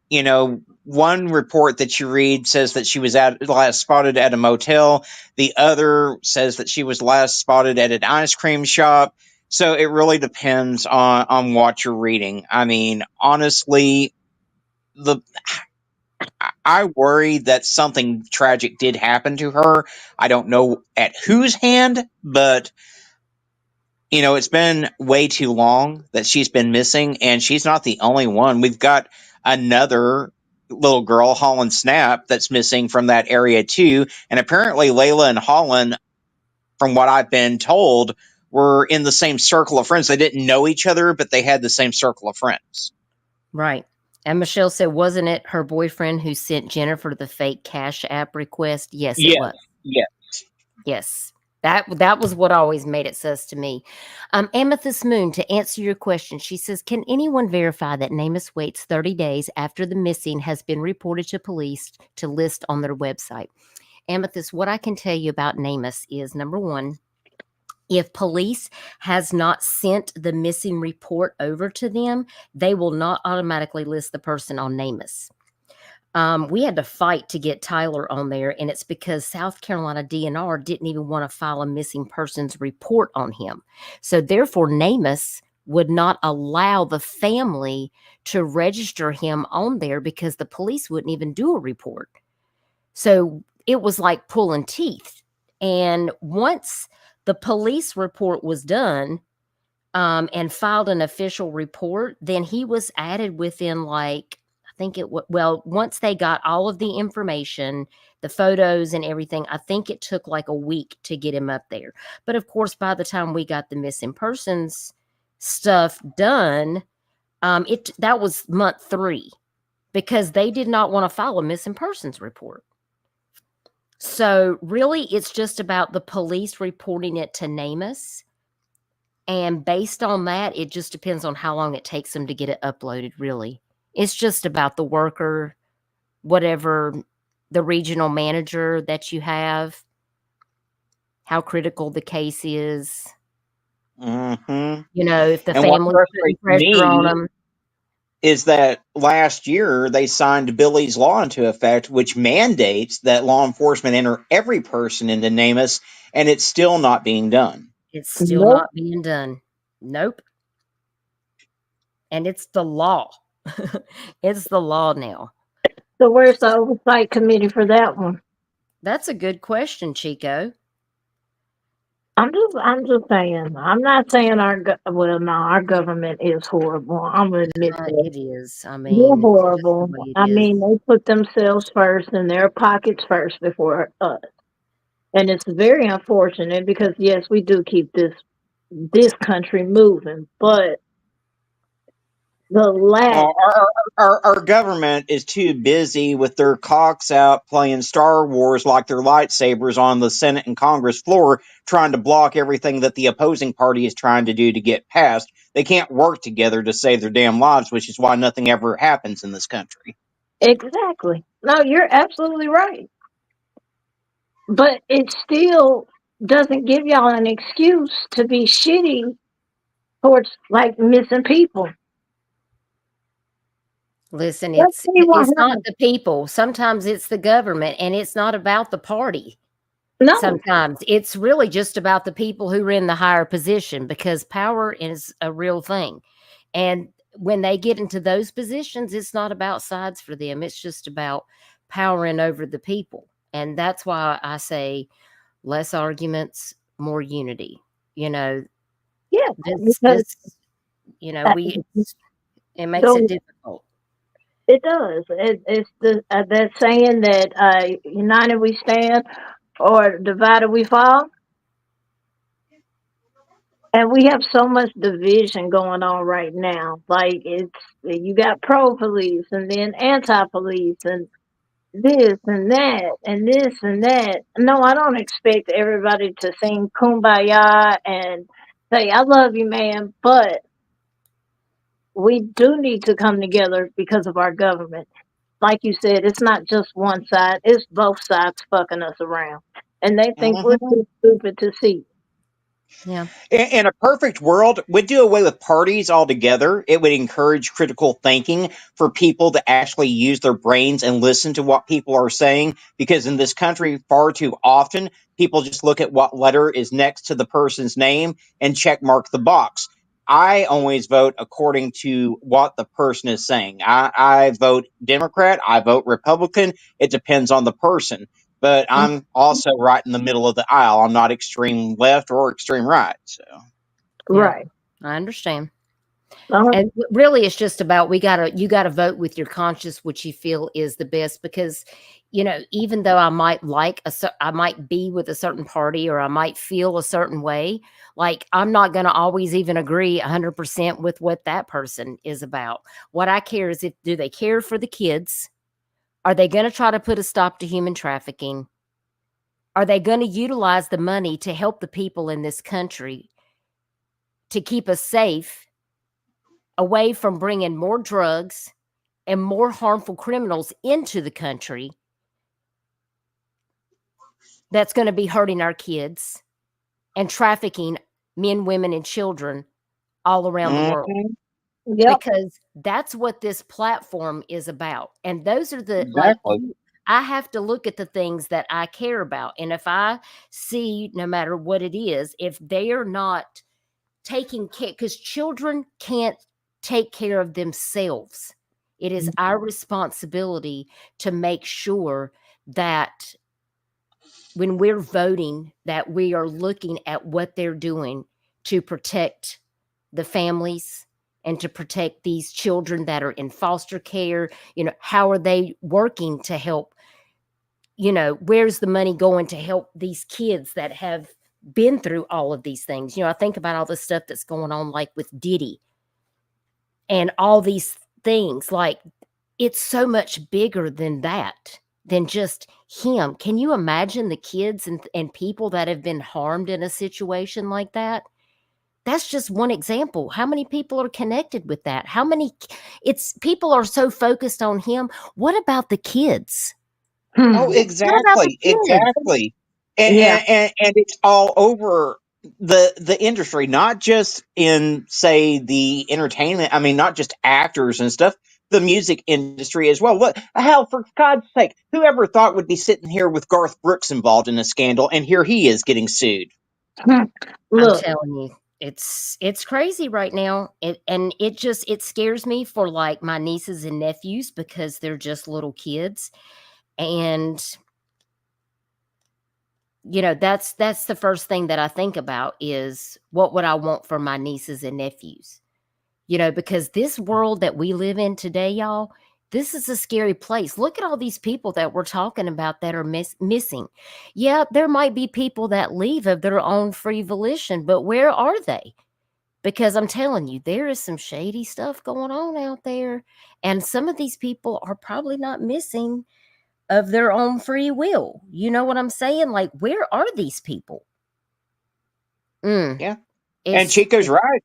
one report that you read says that she was last spotted at a motel. The other says that she was last spotted at an ice cream shop. So it really depends on what you're reading. I mean, honestly, I worry that something tragic did happen to her. I don't know at whose hand, but it's been way too long that she's been missing, and she's not the only one. We've got another little girl, Holland Snap, that's missing from that area too. And apparently Layla and Holland, from what I've been told, were in the same circle of friends. They didn't know each other, but they had the same circle of friends. Right. And Michelle said, wasn't it her boyfriend who sent Jennifer the fake Cash App request? Yes, it was. Yes. That was what always made it sus to me. Amethyst Moon, to answer your question, she says, can anyone verify that NamUs waits 30 days after the missing has been reported to police to list on their website? Amethyst, what I can tell you about NamUs is, number one, if police has not sent the missing report over to them, they will not automatically list the person on NamUs. We had to fight to get Tyler on there, and it's because South Carolina DNR didn't even want to file a missing persons report on him. So therefore, NamUs would not allow the family to register him on there because the police wouldn't even do a report. So it was like pulling teeth. And once the police report was done and filed an official report, then he was added within once they got all of the information, the photos and everything, I think it took like a week to get him up there. But of course, by the time we got the missing persons stuff done, that was month 3 because they did not want to file a missing persons report. So really, it's just about the police reporting it to NamUs. And based on that, it just depends on how long it takes them to get it uploaded, really. It's just about the worker, whatever the regional manager that you have, how critical the case is. Mm-hmm. You know, if the And what family's putting frustrates pressure on me them. is that last year they signed Billy's Law into effect, which mandates that law enforcement enter every person into NamUs, and it's still not being done. It's still Nope. not being done. Nope. And it's the law. It's the law now. So where's the oversight committee for that one? That's a good question, Chico. I'm just saying. I'm not saying our government is horrible. I'm gonna admit that. It is. I They're mean, it's just the horrible. way it I is. mean, they put themselves first and their pockets first before us. And it's very unfortunate because yes, we do keep this country moving, but the lack. Well, our government is too busy with their cocks out playing Star Wars like their lightsabers on the Senate and Congress floor, trying to block everything that the opposing party is trying to do to get passed. They can't work together to save their damn lives, which is why nothing ever happens in this country. Exactly. No, you're absolutely right. But it still doesn't give y'all an excuse to be shitty towards like missing people. Listen, Let's see what it's not happens. the people. Sometimes it's the government, and it's not about the party. No, Sometimes it's really just about the people who are in the higher position, because power is a real thing. And when they get into those positions, it's not about sides for them. It's just about powering over the people. And that's why I say less arguments, more unity. You know, yeah, because this, you know, uh, it makes it so difficult. it does. It's that saying that united we stand or divided we fall. And we have so much division going on right now. Like it's you got pro police and then anti police and this and that and this and that. No, I don't expect everybody to sing kumbaya and say, I love you, man, but we do need to come together because of our government. Like you said, it's not just one side, it's both sides fucking us around. And they think we're Mhm. too stupid to see. Yeah. In a perfect world, we'd do away with parties altogether. It would encourage critical thinking for people to actually use their brains and listen to what people are saying. Because in this country, far too often, people just look at what letter is next to the person's name and check mark the box. I always vote according to what the person is saying. I vote Democrat, I vote Republican. It depends on the person, but Mm, I'm also right in the middle of the aisle. I'm not extreme left or extreme right. So, yeah. Right. I understand. Uh, And really, it's just about you gotta vote with your conscience, which you feel is the best. Because, you know, even though I might I might be with a certain party, or I might feel a certain way, like I'm not gonna always even agree 100% with what that person is about. What I care is, if do they care for the kids? Are they gonna try to put a stop to human trafficking? Are they gonna utilize the money to help the people in this country to keep us safe, away from bringing more drugs and more harmful criminals into the country that's going to be hurting our kids and trafficking men, women, and children all around the world? mhm, yep. Because that's what this platform is about. And those are the, like, exactly. I have to look at the things that I care about. And if I see, no matter what it is, if they are not taking care, because children can't take care of themselves. It is our responsibility to make sure that when we're voting, that we are looking at what they're doing to protect the families and to protect these children that are in foster care. You know, how are they working to help? You know, where's the money going to help these kids that have been through all of these things? You know, I think about all the stuff that's going on, like with Diddy and all these things. Like, it's so much bigger than that, than just him. Can you imagine the kids and people that have been harmed in a situation like that? that's just one example. How many people are connected with that? How many it's people are so focused on him. What about the kids? Oh, What about the exactly, kids? exactly, and Yeah. and it's all over the industry, not just in, say, the entertainment. I mean, not just actors and stuff. The music industry as well. What hell, for God's sake, whoever thought would be sitting here with Garth Brooks involved in a scandal, and here he is getting sued. I'm Look, telling you, it's crazy right now. It scares me for like my nieces and nephews because they're just little kids. And that's the first thing that I think about is what would I want for my nieces and nephews? Because this world that we live in today, y'all, this is a scary place. Look at all these people that we're talking about that are missing. Yeah, there might be people that leave of their own free volition, but where are they? Because I'm telling you, there is some shady stuff going on out there. And some of these people are probably not missing of their own free will. You know what I'm saying? Like, where are these people? Mm, Yeah. And it's Chico's right,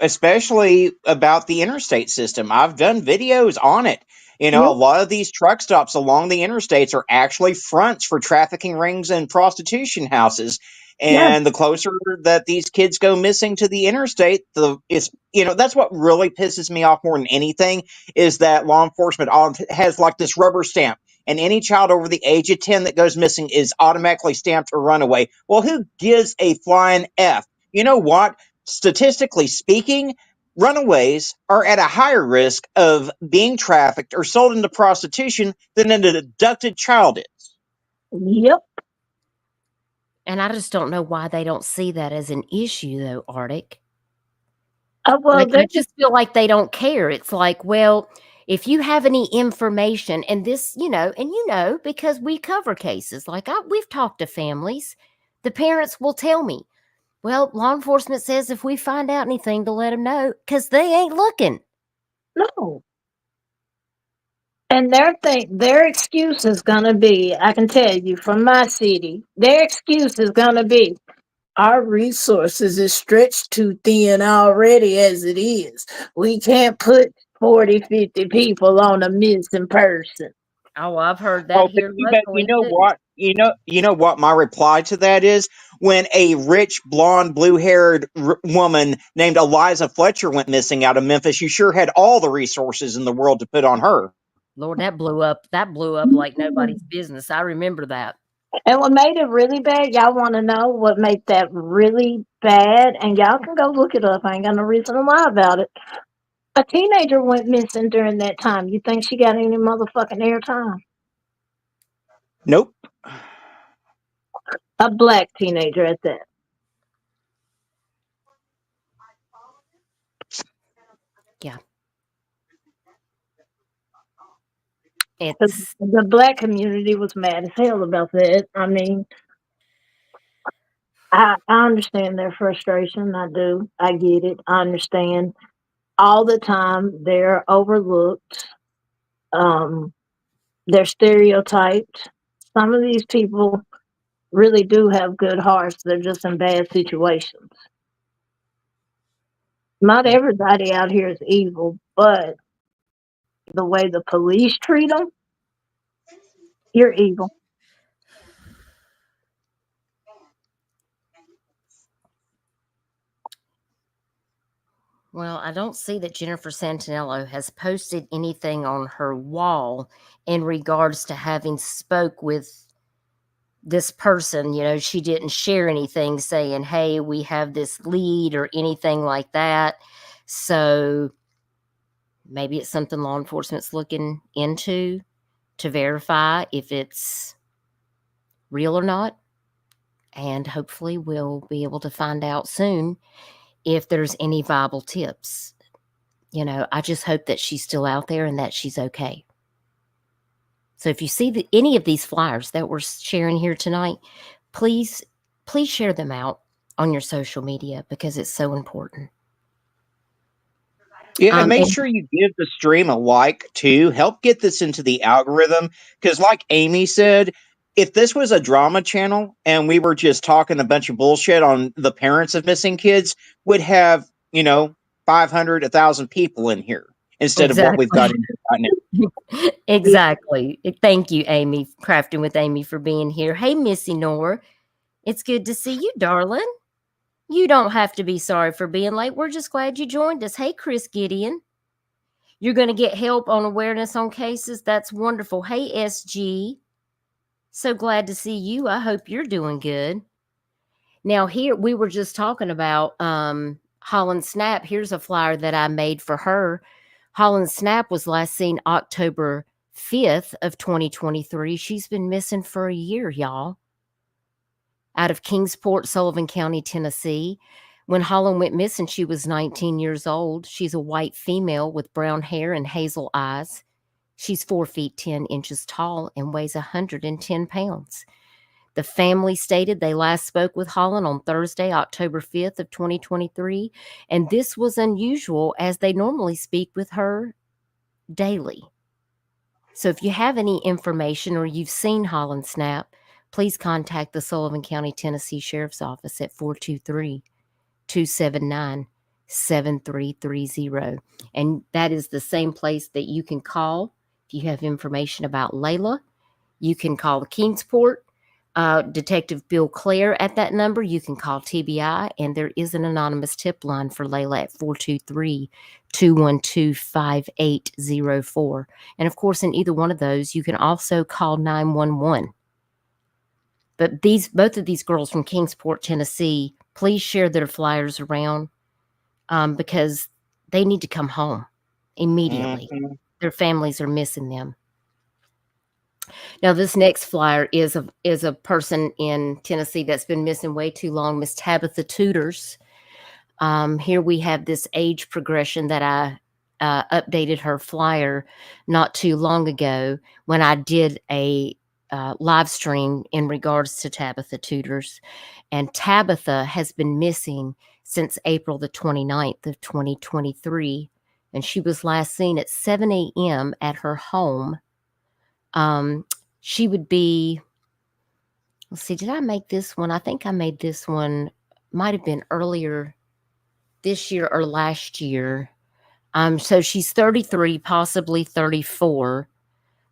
especially about the interstate system. I've done videos on it. A yep, lot of these truck stops along the interstates are actually fronts for trafficking rings and prostitution houses. yeah, And the closer that these kids go missing to the interstate, that's what really pisses me off more than anything is that law enforcement has like this rubber stamp. And any child over the age of 10 that goes missing is automatically stamped a runaway. Well, who gives a flying F? You know what? Statistically speaking, runaways are at a higher risk of being trafficked or sold into prostitution than an abducted child is. yep. and I just don't know why they don't see that as an issue though, Arctic. Well, Like, they I just feel like they don't care. It's like, well, if you have any information and this, because we cover cases, like we've talked to families, the parents will tell me, well, law enforcement says if we find out anything to let them know because they ain't looking. no. And their excuse is gonna be, I can tell you from my city, their excuse is gonna be, our resources is stretched too thin already as it is. We can't put 40, 50 people on a missing person. Oh, I've heard that Oh, but here you locally know too. what? You know what my reply to that is when a rich blonde blue-haired woman named Eliza Fletcher went missing out of Memphis. You sure had all the resources in the world to put on her. Lord, that blew up. That blew up like nobody's business. I remember that. And what made it really bad, y'all want to know what made that really bad? And y'all can go look it up. I ain't got no reason to lie about it. A teenager went missing during that time. You think she got any motherfucking airtime? Nope. A black teenager at that. Yeah. 'Cause It's the black community was mad as hell about that. I mean, I understand their frustration. I do. I get it. I understand. All the time, they're overlooked. Um, they're stereotyped. Some of these people really do have good hearts. They're just in bad situations. Not everybody out here is evil, but the way the police treat them, you're evil. Well, I don't see that Jennifer Santinello has posted anything on her wall in regards to having spoke with this person. She didn't share anything saying, "Hey, we have this lead" or anything like that. So maybe it's something law enforcement's looking into to verify if it's real or not. And hopefully we'll be able to find out soon if there's any viable tips. I just hope that she's still out there and that she's okay. So if you see any of these flyers that we're sharing here tonight, please share them out on your social media because it's so important. Yeah, and make And sure you give the stream a like too. Help get this into the algorithm because, like Amy said, if this was a drama channel and we were just talking a bunch of bullshit on the parents of missing kids, would have, 500, 1,000 people in here instead of what we've got Exactly. in here right now. Exactly. Thank you, Amy, Crafting with Amy, for being here. Hey, Missy Nora. It's good to see you, darling. You don't have to be sorry for being late. We're just glad you joined us. Hey, Chris Gideon. You're going to get help on awareness on cases. That's wonderful. Hey, SG. So glad to see you. I hope you're doing good. Now, here we were just talking about Holland Snap. Here's a flyer that I made for her. Holland Snap was last seen October 5th of 2023. She's been missing for a year, y'all. Out of Kingsport, Sullivan County, Tennessee. When Holland went missing, she was 19 years old. She's a white female with brown hair and hazel eyes. She's 4 feet 10 inches tall and weighs 110 pounds. The family stated they last spoke with Holland on Thursday, October 5th of 2023, and this was unusual as they normally speak with her daily. So if you have any information or you've seen Holland Snap, please contact the Sullivan County, Tennessee Sheriff's Office at 423-279-7330. And that is the same place that you can call if you have information about Layla. You can call the Kingsport Detective Bill Clare at that number. You can call TBI, and there is an anonymous tip line for Layla at 423-212-5804. And of course, in either one of those, you can also call 911. But both of these girls from Kingsport, Tennessee, please share their flyers around because they need to come home immediately. Mm-hmm. Their families are missing them. Now, this next flyer is a person in Tennessee that's been missing way too long, Miss Tabitha Tutors. Here we have this age progression that I updated her flyer not too long ago when I did a live stream in regards to Tabitha Tutors. And Tabitha has been missing since April the 29th of 2023. And she was last seen at 7 a.m. at her home. She would be, let's see, did I make this one? I think I made this one, might have been earlier this year or last year. So she's 33, possibly 34,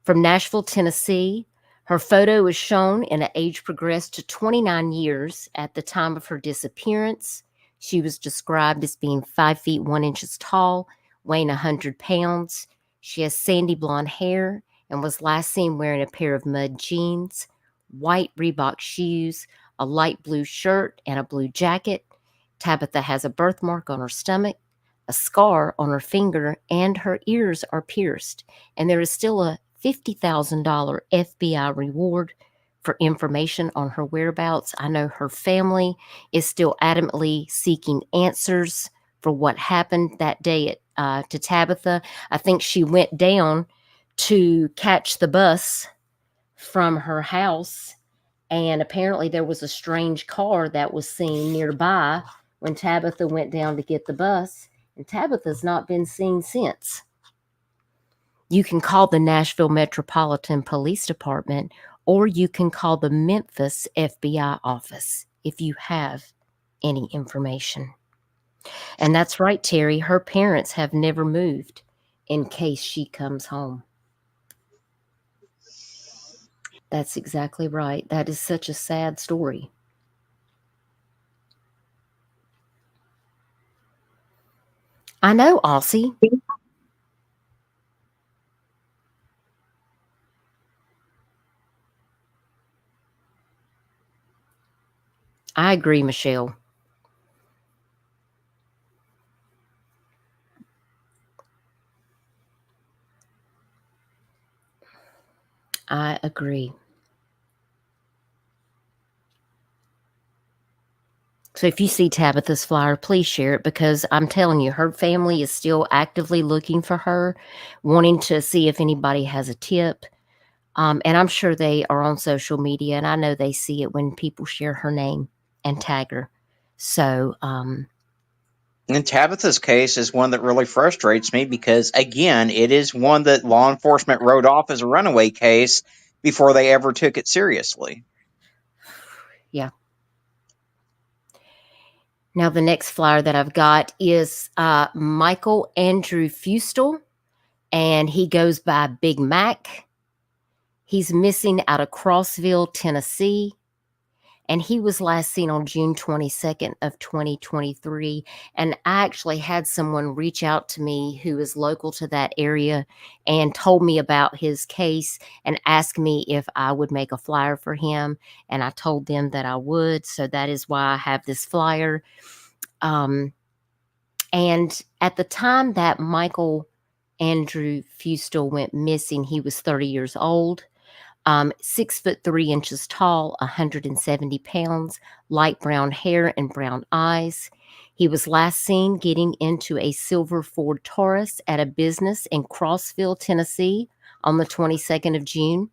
from Nashville, Tennessee. Her photo is shown in an age progressed to 29 years at the time of her disappearance. She was described as being 5 feet 1 inches tall, weighing 100 pounds. She has sandy blonde hair and was last seen wearing a pair of mud jeans, white Reebok shoes, a light blue shirt, and a blue jacket. Tabitha has a birthmark on her stomach, a scar on her finger, and her ears are pierced. And there is still a $50,000 FBI reward for information on her whereabouts. I know her family is still adamantly seeking answers for what happened that day to Tabitha. I think she went down to catch the bus from her house, and apparently there was a strange car that was seen nearby when Tabitha went down to get the bus, and Tabitha's not been seen since. You can call the Nashville Metropolitan Police Department, or you can call the Memphis FBI office if you have any information. And that's right, Terry, her parents have never moved in case she comes home. That's exactly right. That is such a sad story. I know, Aussie. I agree, Michelle. I agree. So if you see Tabitha's flyer, please share it because I'm telling you, her family is still actively looking for her, wanting to see if anybody has a tip. And I'm sure they are on social media, and I know they see it when people share her name and tag her. So, And Tabitha's case is one that really frustrates me because, again, it is one that law enforcement wrote off as a runaway case, before they ever took it seriously. Yeah. Now, the next flyer that I've got is Michael Andrew Fustel, and he goes by Big Mac. He's missing out of Crossville, Tennessee, and he was last seen on June 22nd of 2023. And I actually had someone reach out to me who is local to that area and told me about his case and asked me if I would make a flyer for him. And I told them that I would. So that is why I have this flyer. And at the time that Michael Andrew Fustel went missing, he was 30 years old. 6'3" tall, 170 pounds, light brown hair and brown eyes. He was last seen getting into a silver Ford Taurus at a business in Crossville, Tennessee on the 22nd of June.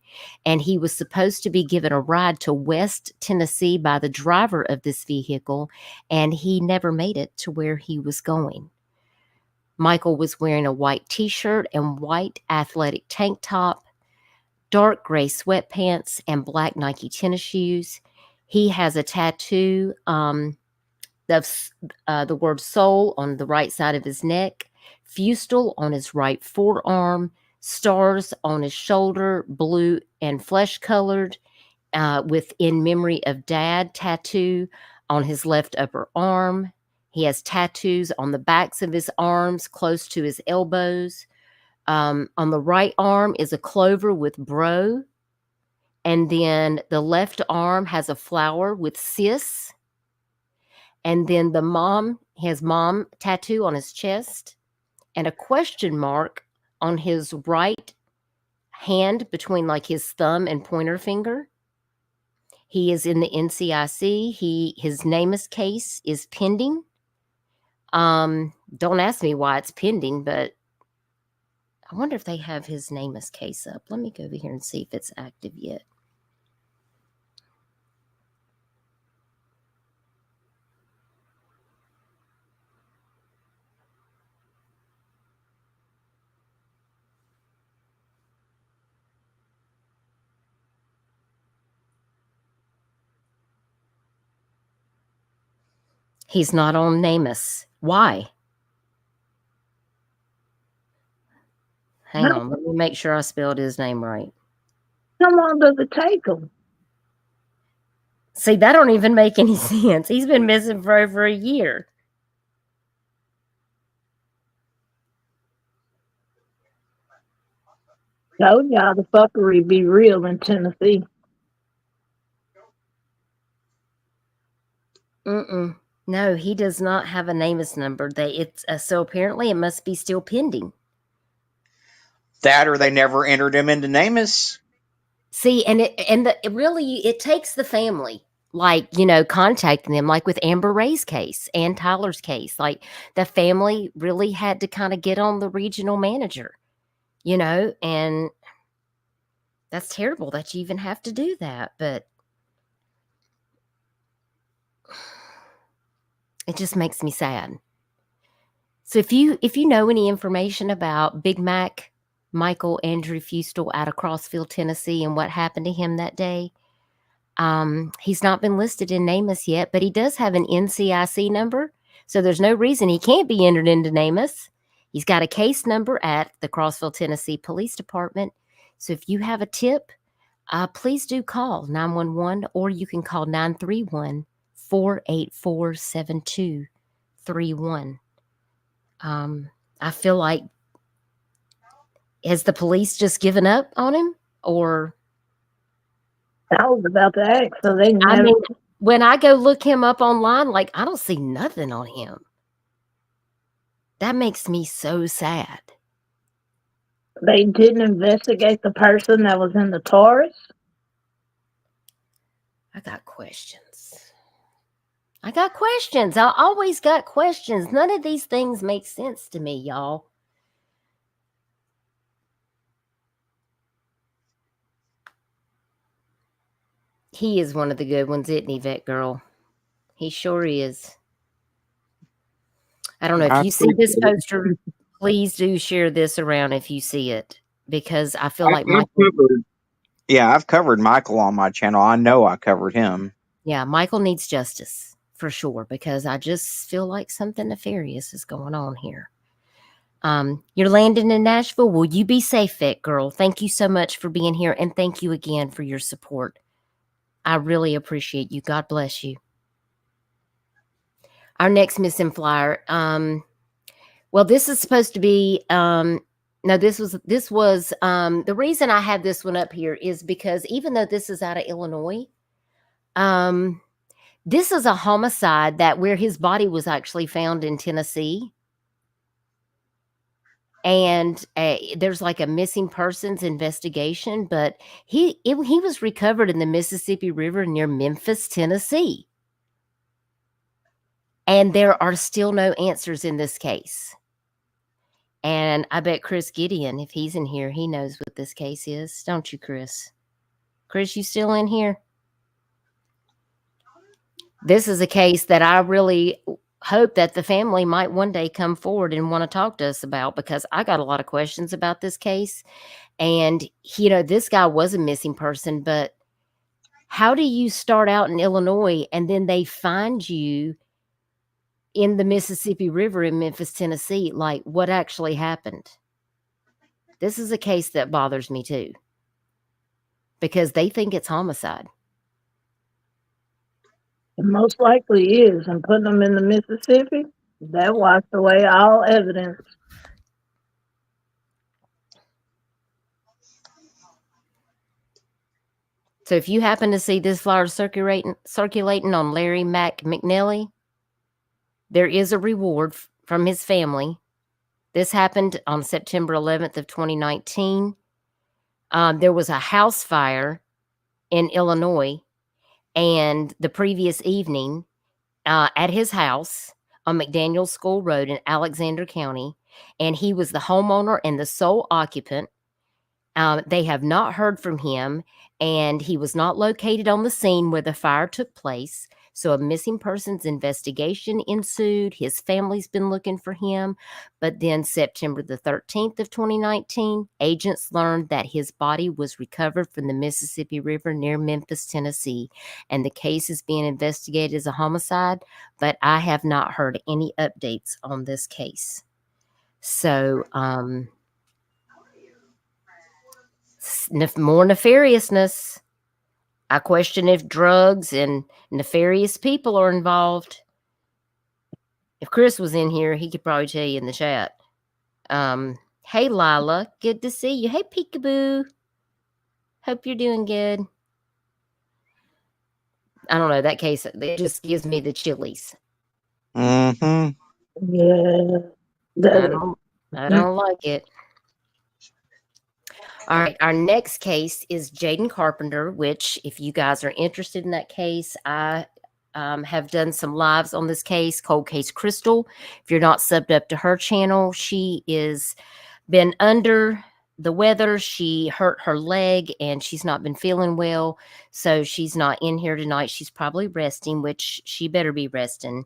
And he was supposed to be given a ride to West Tennessee by the driver of this vehicle, and he never made it to where he was going. Michael was wearing a white t-shirt and white athletic tank top, dark gray sweatpants, and black Nike tennis shoes. He has a tattoo of the word soul on the right side of his neck, Fustel on his right forearm, stars on his shoulder, blue and flesh colored, with In Memory of Dad tattoo on his left upper arm. He has tattoos on the backs of his arms close to his elbows. On the right arm is a clover with bro. And then the left arm has a flower with sis. And then his mom tattoo on his chest and a question mark on his right hand between like his thumb and pointer finger. He is in the NCIC. His NamUs case is pending. Don't ask me why it's pending, but I wonder if they have his NamUs case up. Let me go over here and see if it's active yet. He's not on NamUs. Why? Hang on. Let me make sure I spelled his name right. How long does it take them? See, that don't even make any sense. He's been missing for over a year. Told y'all the fuckery be real in Tennessee. No, he does not have a NamUs number. So apparently it must be still pending. That or they never entered him into NamUs. See, it takes the family, like, contacting them, like with Amber Ray's case and Tyler's case. Like, the family really had to kind of get on the regional manager, and that's terrible that you even have to do that, but it just makes me sad. So if you know any information about Big Mac Michael Andrew Fustel out of Crossville, Tennessee, and what happened to him that day, he's not been listed in NamUs yet, but he does have an NCIC number, so there's no reason he can't be entered into NamUs. He's got a case number at the Crossville, Tennessee Police Department. So if you have a tip, please do call 911, or you can call 931-484-7231. I feel like, has the police just given up on him? Or I was about to ask, so they I never. mean, when I go look him up online, like, I don't see nothing on him. That makes me so sad. They didn't investigate the person that was in the Taurus? I got questions. I always got questions. None of these things make sense to me, y'all. He is one of the good ones, isn't he, Vet Girl? He sure is. I don't know. If you see this poster, please do share this around if you see it, because I feel like Yeah, I've covered Michael on my channel. I know I covered him. Yeah, Michael needs justice for sure, because I just feel like something nefarious is going on here. You're landing in Nashville. Will you be safe, Vic, girl? Thank you so much for being here, and thank you again for your support. I really appreciate you. God bless you. Our next missing flyer. Well, this is supposed to be. No, this was the reason I have this one up here is because even though this is out of Illinois, this is a homicide that where his body was actually found in Tennessee. And there's like a missing persons investigation, but he was recovered in the Mississippi River near Memphis, Tennessee. And there are still no answers in this case. And I bet Chris Gideon, if he's in here, he knows what this case is. Don't you, Chris? Chris, you still in here? This is a case that I really hope that the family might one day come forward and want to talk to us about, because I got a lot of questions about this case. And, you know, this guy was a missing person, but how do you start out in Illinois and then they find you in the Mississippi River in Memphis, Tennessee? Like, what actually happened? This is a case that bothers me too, because they think it's homicide. It most likely is, and putting them in the Mississippi, that washed away all evidence. So if you happen to see this flyer circulating on Larry McNelly, there is a reward from his family. This happened on September 11th of 2019. There was a house fire in Illinois, and the previous evening at his house on McDaniel School Road in Alexander County, and he was the homeowner and the sole occupant. They have not heard from him, and he was not located on the scene where the fire took place. So a missing persons investigation ensued. His family's been looking for him. But then September the 13th of 2019, agents learned that his body was recovered from the Mississippi River near Memphis, Tennessee. And the case is being investigated as a homicide, but I have not heard any updates on this case. So, more nefariousness. I question if drugs and nefarious people are involved. If Chris was in here, he could probably tell you in the chat. Hey, Lila. Good to see you. Hey, Peekaboo. Hope you're doing good. I don't know. That case, it just gives me the chillies. Mm-hmm. Yeah. I don't like it. All right, our next case is Jaden Carpenter, which if you guys are interested in that case, I have done some lives on this case, Cold Case Crystal. If you're not subbed up to her channel, she is been under the weather. She hurt her leg and she's not been feeling well. So she's not in here tonight. She's probably resting, which she better be resting,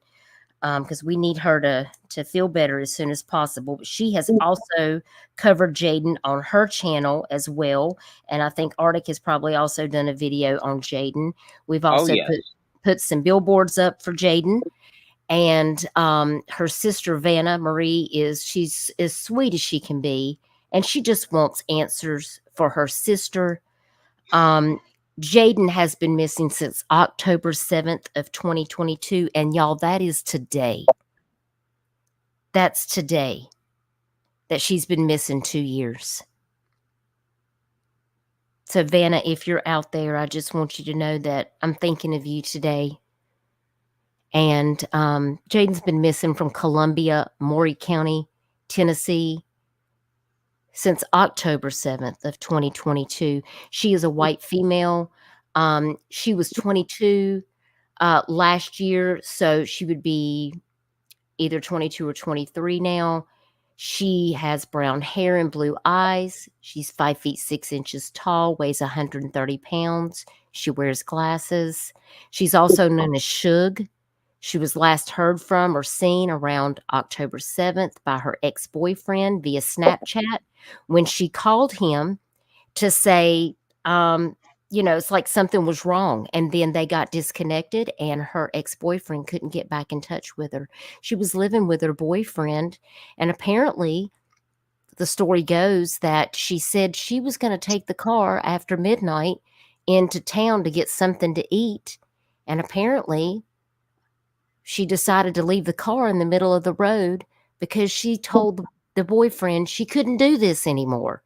because we need her to feel better as soon as possible. But she has also covered Jaden on her channel as well. And I think Arctic has probably also done a video on Jaden. We've also put some billboards up for Jaden. And her sister, Vanna Marie, she's as sweet as she can be. And she just wants answers for her sister. Jaden has been missing since October 7th of 2022. And y'all, that is today. That's today that she's been missing 2 years. So Vanna, if you're out there, I just want you to know that I'm thinking of you today. And Jaden's been missing from Columbia, Maury County, Tennessee, since October 7th of 2022. She is a white female. She was 22 last year, so she would be either 22 or 23 now. She has brown hair and blue eyes. She's 5 feet 6 inches tall, weighs 130 pounds. She wears glasses. She's also known as Shug. She was last heard from or seen around October 7th by her ex-boyfriend via Snapchat when she called him to say it's like something was wrong. And then they got disconnected, and her ex-boyfriend couldn't get back in touch with her. She was living with her boyfriend, and apparently the story goes that she said she was going to take the car after midnight into town to get something to eat. And apparently she decided to leave the car in the middle of the road because she told the boyfriend she couldn't do this anymore.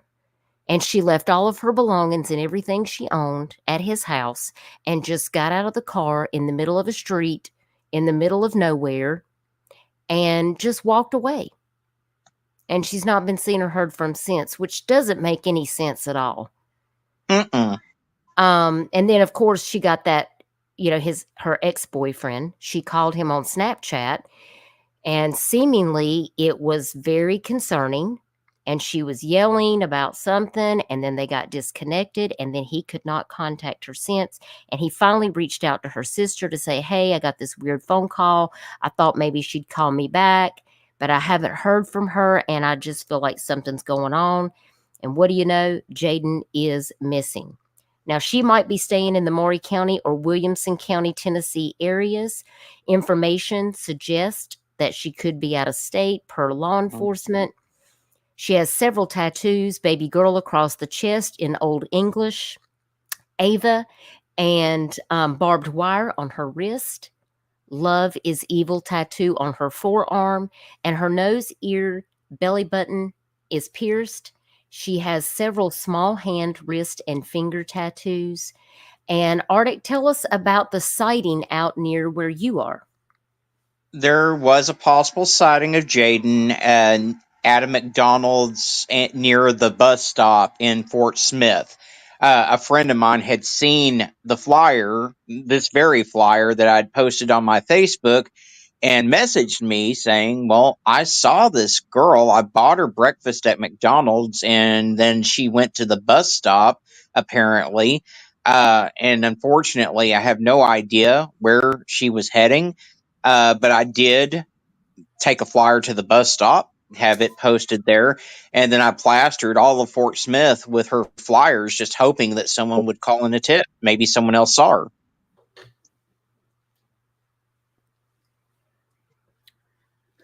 And she left all of her belongings and everything she owned at his house and just got out of the car in the middle of a street in the middle of nowhere and just walked away. And she's not been seen or heard from since, which doesn't make any sense at all. Mm-mm. And then of course she got that, her ex-boyfriend. She called him on Snapchat, and seemingly it was very concerning. And she was yelling about something, and then they got disconnected, and then he could not contact her since. And he finally reached out to her sister to say, hey, I got this weird phone call. I thought maybe she'd call me back, but I haven't heard from her, and I just feel like something's going on. And what do you know? Jaden is missing. Now, she might be staying in the Maury County or Williamson County, Tennessee areas. Information suggests that she could be out of state per law enforcement. She has several tattoos: baby girl across the chest in Old English, Ava, and barbed wire on her wrist, love is evil tattoo on her forearm, and her nose, ear, belly button is pierced. She has several small hand, wrist, and finger tattoos. And Arctic, tell us about the sighting out near where you are. There was a possible sighting of Jaden at a McDonald's near the bus stop in Fort Smith. A friend of mine had seen the flyer, this very flyer that I'd posted on my Facebook, and messaged me saying, well, I saw this girl. I bought her breakfast at McDonald's, and then she went to the bus stop, apparently. And unfortunately, I have no idea where she was heading. But I did take a flyer to the bus stop, have it posted there, and then I plastered all of Fort Smith with her flyers, just hoping that someone would call in a tip. Maybe someone else saw her.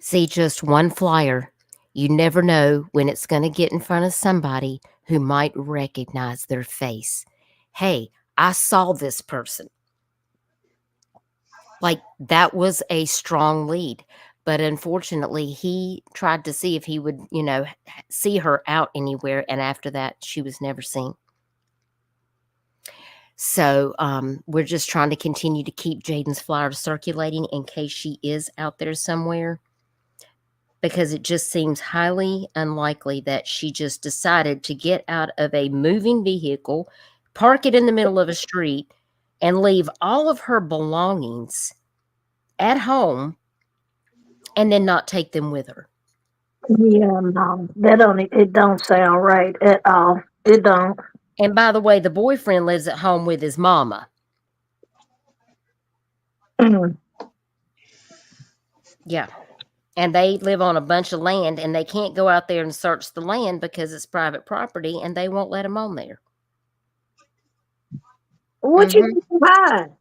See, just one flyer. You never know when it's going to get in front of somebody who might recognize their face. Hey, I saw this person. Like, that was a strong lead. But unfortunately, he tried to see if he would, see her out anywhere. And after that, she was never seen. So we're just trying to continue to keep Jaden's flyer circulating in case she is out there somewhere, because it just seems highly unlikely that she just decided to get out of a moving vehicle, park it in the middle of a street, and leave all of her belongings at home and then not take them with her. Yeah, no, it don't sound right at all. It don't. And by the way, the boyfriend lives at home with his mama. Yeah. And they live on a bunch of land, and they can't go out there and search the land because it's private property, and they won't let them on there. What you hide?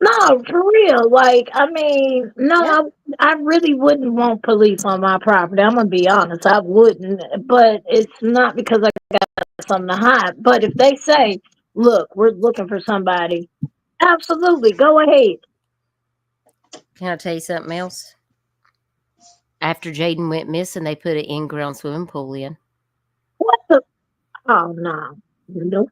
No, for real. Like, I mean, no, Yeah. I really wouldn't want police on my property. I'm gonna be honest, I wouldn't. But it's not because I got something to hide. But if they say, "Look, we're looking for somebody," absolutely, go ahead. Can I tell you something else? After Jaden went missing, they put an in-ground swimming pool in. What the? Oh no, nope.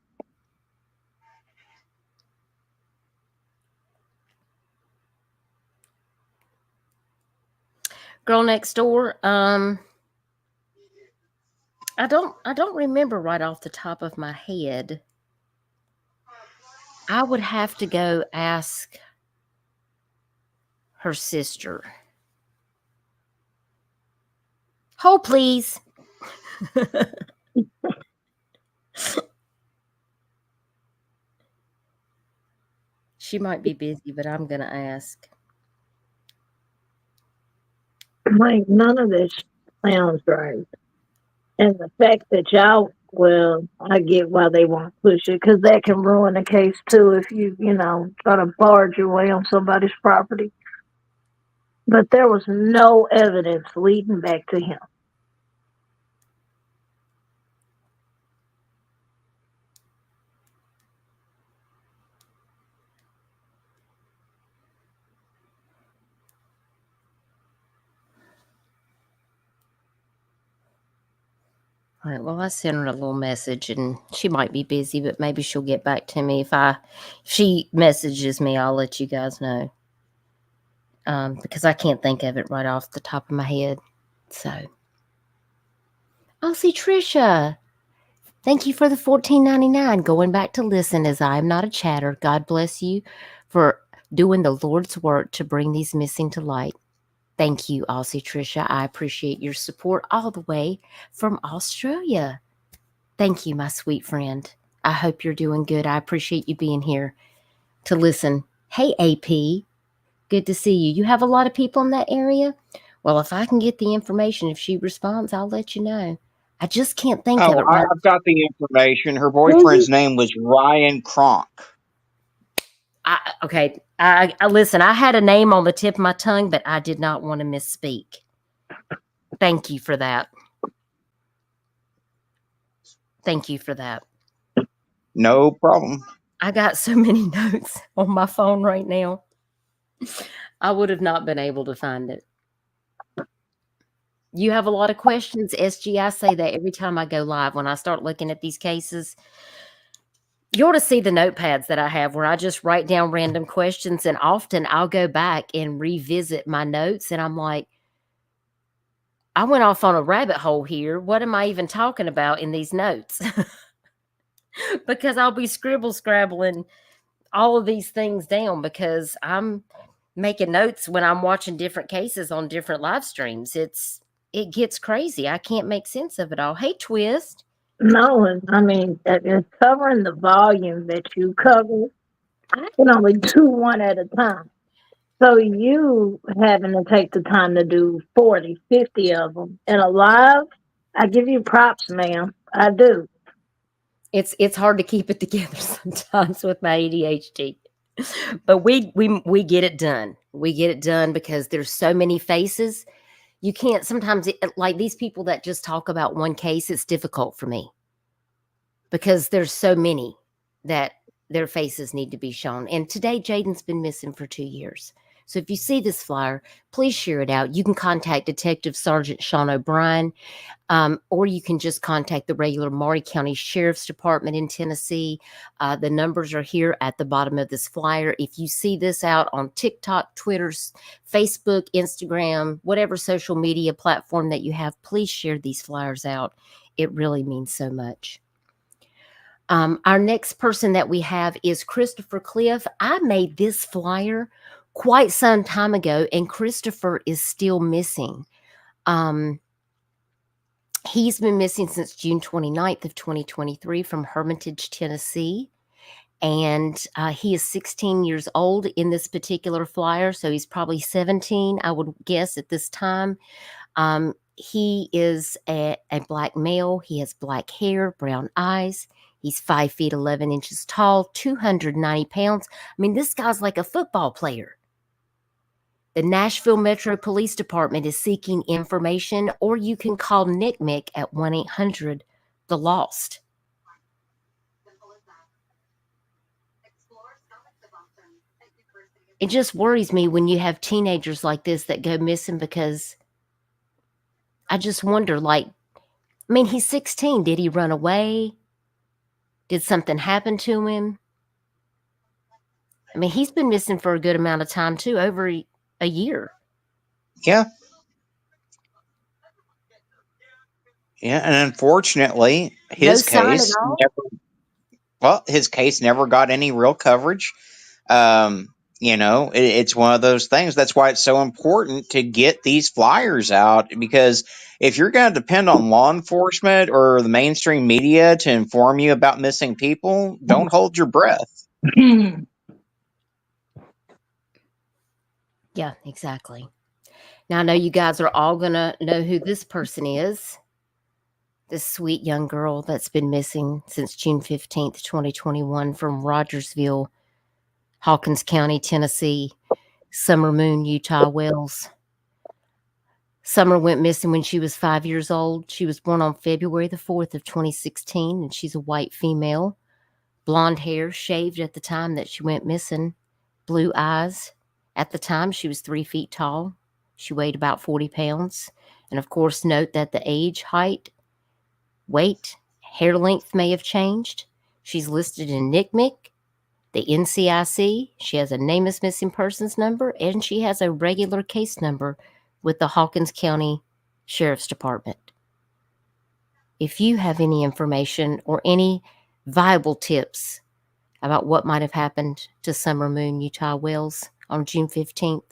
Girl next door. I don't remember right off the top of my head. I would have to go ask her sister. Hold, please. She might be busy, but I'm going to ask. Like, none of this sounds right. And the fact that y'all Well, I get why they won't push it, because that can ruin the case too if you try to barge your way on somebody's property. But there was no evidence leading back to him. All right, well, I sent her a little message, and she might be busy, but maybe she'll get back to me. If she messages me, I'll let you guys know. Because I can't think of it right off the top of my head. So, I'll see Trisha. Thank you for the $14.99. Going back to listen, as I am not a chatter. God bless you for doing the Lord's work to bring these missing to light. Thank you, Aussie Trisha. I appreciate your support all the way from Australia. Thank you, my sweet friend. I hope you're doing good. I appreciate you being here to listen. Hey, AP. Good to see you. You have a lot of people in that area? Well, if I can get the information, if she responds, I'll let you know. I just can't think of Oh, it right. I've got the information. Her boyfriend's name was Ryan Kronk. Okay. I listen, I had a name on the tip of my tongue, but I did not want to misspeak. Thank you for that. Thank you for that. No problem. I got so many notes on my phone right now. I would have not been able to find it. You have a lot of questions, SG. I say that every time I go live when I start looking at these cases. You ought to see the notepads that I have where I just write down random questions, and often I'll go back and revisit my notes, and I'm like, I went off on a rabbit hole here. What am I even talking about in these notes? Because I'll be scrabbling all of these things down because I'm making notes when I'm watching different cases on different live streams. It gets crazy. I can't make sense of it all. Hey, Twist. No, I mean, it's covering the volume that you cover. I can only do one at a time. So you having to take the time to do 40, 50 of them in a live, I give you props, ma'am. I do. It's hard to keep it together sometimes with my ADHD. But we get it done. We get it done because there's so many faces. You can't sometimes, like these people that just talk about one case, it's difficult for me because there's so many that their faces need to be shown. And today, Jaden's been missing for 2 years. So if you see this flyer, please share it out. You can contact Detective Sergeant Sean O'Brien, or you can just contact the regular Maury County Sheriff's Department in Tennessee. The numbers are here at the bottom of this flyer. If you see this out on TikTok, Twitter, Facebook, Instagram, whatever social media platform that you have, please share these flyers out. It really means so much. Our next person that we have is Christopher Cliff. I made this flyer quite some time ago, and Christopher is still missing. He's been missing since June 29th of 2023 from Hermitage, Tennessee. And he is 16 years old in this particular flyer, so he's probably 17, I would guess, at this time. He is a black male. He has black hair, brown eyes. He's 5 feet 11 inches tall, 290 pounds. I mean, this guy's like a football player. The Nashville Metro Police Department is seeking information, or you can call Nick Mick at 1-800-THE-LOST. It just worries me when you have teenagers like this that go missing, because I just wonder, like, I mean, he's 16. Did he run away? Did something happen to him? I mean, he's been missing for a good amount of time too, over a year. Yeah. Yeah, and unfortunately, his case never got any real coverage. It's one of those things. That's why it's so important to get these flyers out, because if you're going to depend on law enforcement or the mainstream media to inform you about missing people, don't hold your breath. Yeah, exactly. Now, I know you guys are all going to know who this person is. This sweet young girl that's been missing since June 15th, 2021 from Rogersville, Hawkins County, Tennessee, Summer Moon, Utah Wells. Summer went missing when she was 5 years old. She was born on February the 4th of 2016, and she's a white female. Blonde hair, shaved at the time that she went missing. Blue eyes. At the time, she was 3 feet tall. She weighed about 40 pounds. And of course, note that the age, height, weight, hair length may have changed. She's listed in NCMEC, the NCIC. She has a name as missing persons number, and she has a regular case number with the Hawkins County Sheriff's Department. If you have any information or any viable tips about what might have happened to Summer Moon, Utah Wells on June 15th,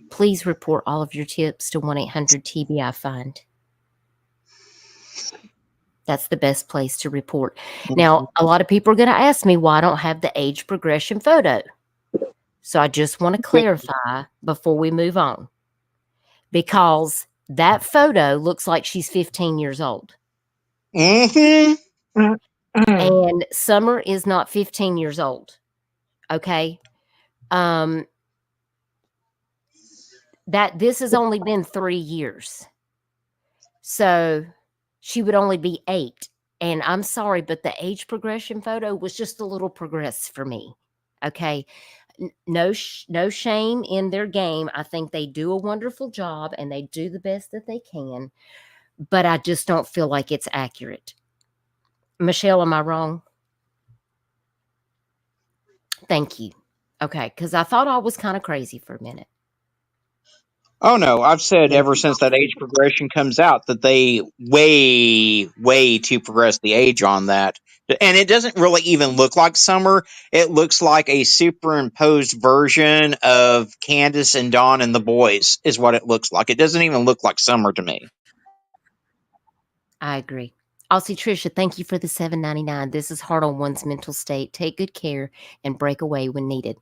please report all of your tips to 1-800-TBI-FIND. That's the best place to report. Now, a lot of people are going to ask me why I don't have the age progression photo. So I just want to clarify before we move on. Because that photo looks like she's 15 years old. Mm-hmm. And Summer is not 15 years old. Okay? That this has only been 3 years. So she would only be 8. And I'm sorry, but the age progression photo was just a little progressed for me. Okay? No shame in their game. I think they do a wonderful job and they do the best that they can. But I just don't feel like it's accurate. Michelle, am I wrong? Thank you. Okay, because I thought I was kind of crazy for a minute. Oh no, I've said ever since that age progression comes out that they way too progress the age on that. And it doesn't really even look like Summer. It looks like a superimposed version of Candace and Dawn and the boys is what it looks like. It doesn't even look like Summer to me. I agree. Aussie Trisha, thank you for the $7.99. This is hard on one's mental state. Take good care and break away when needed.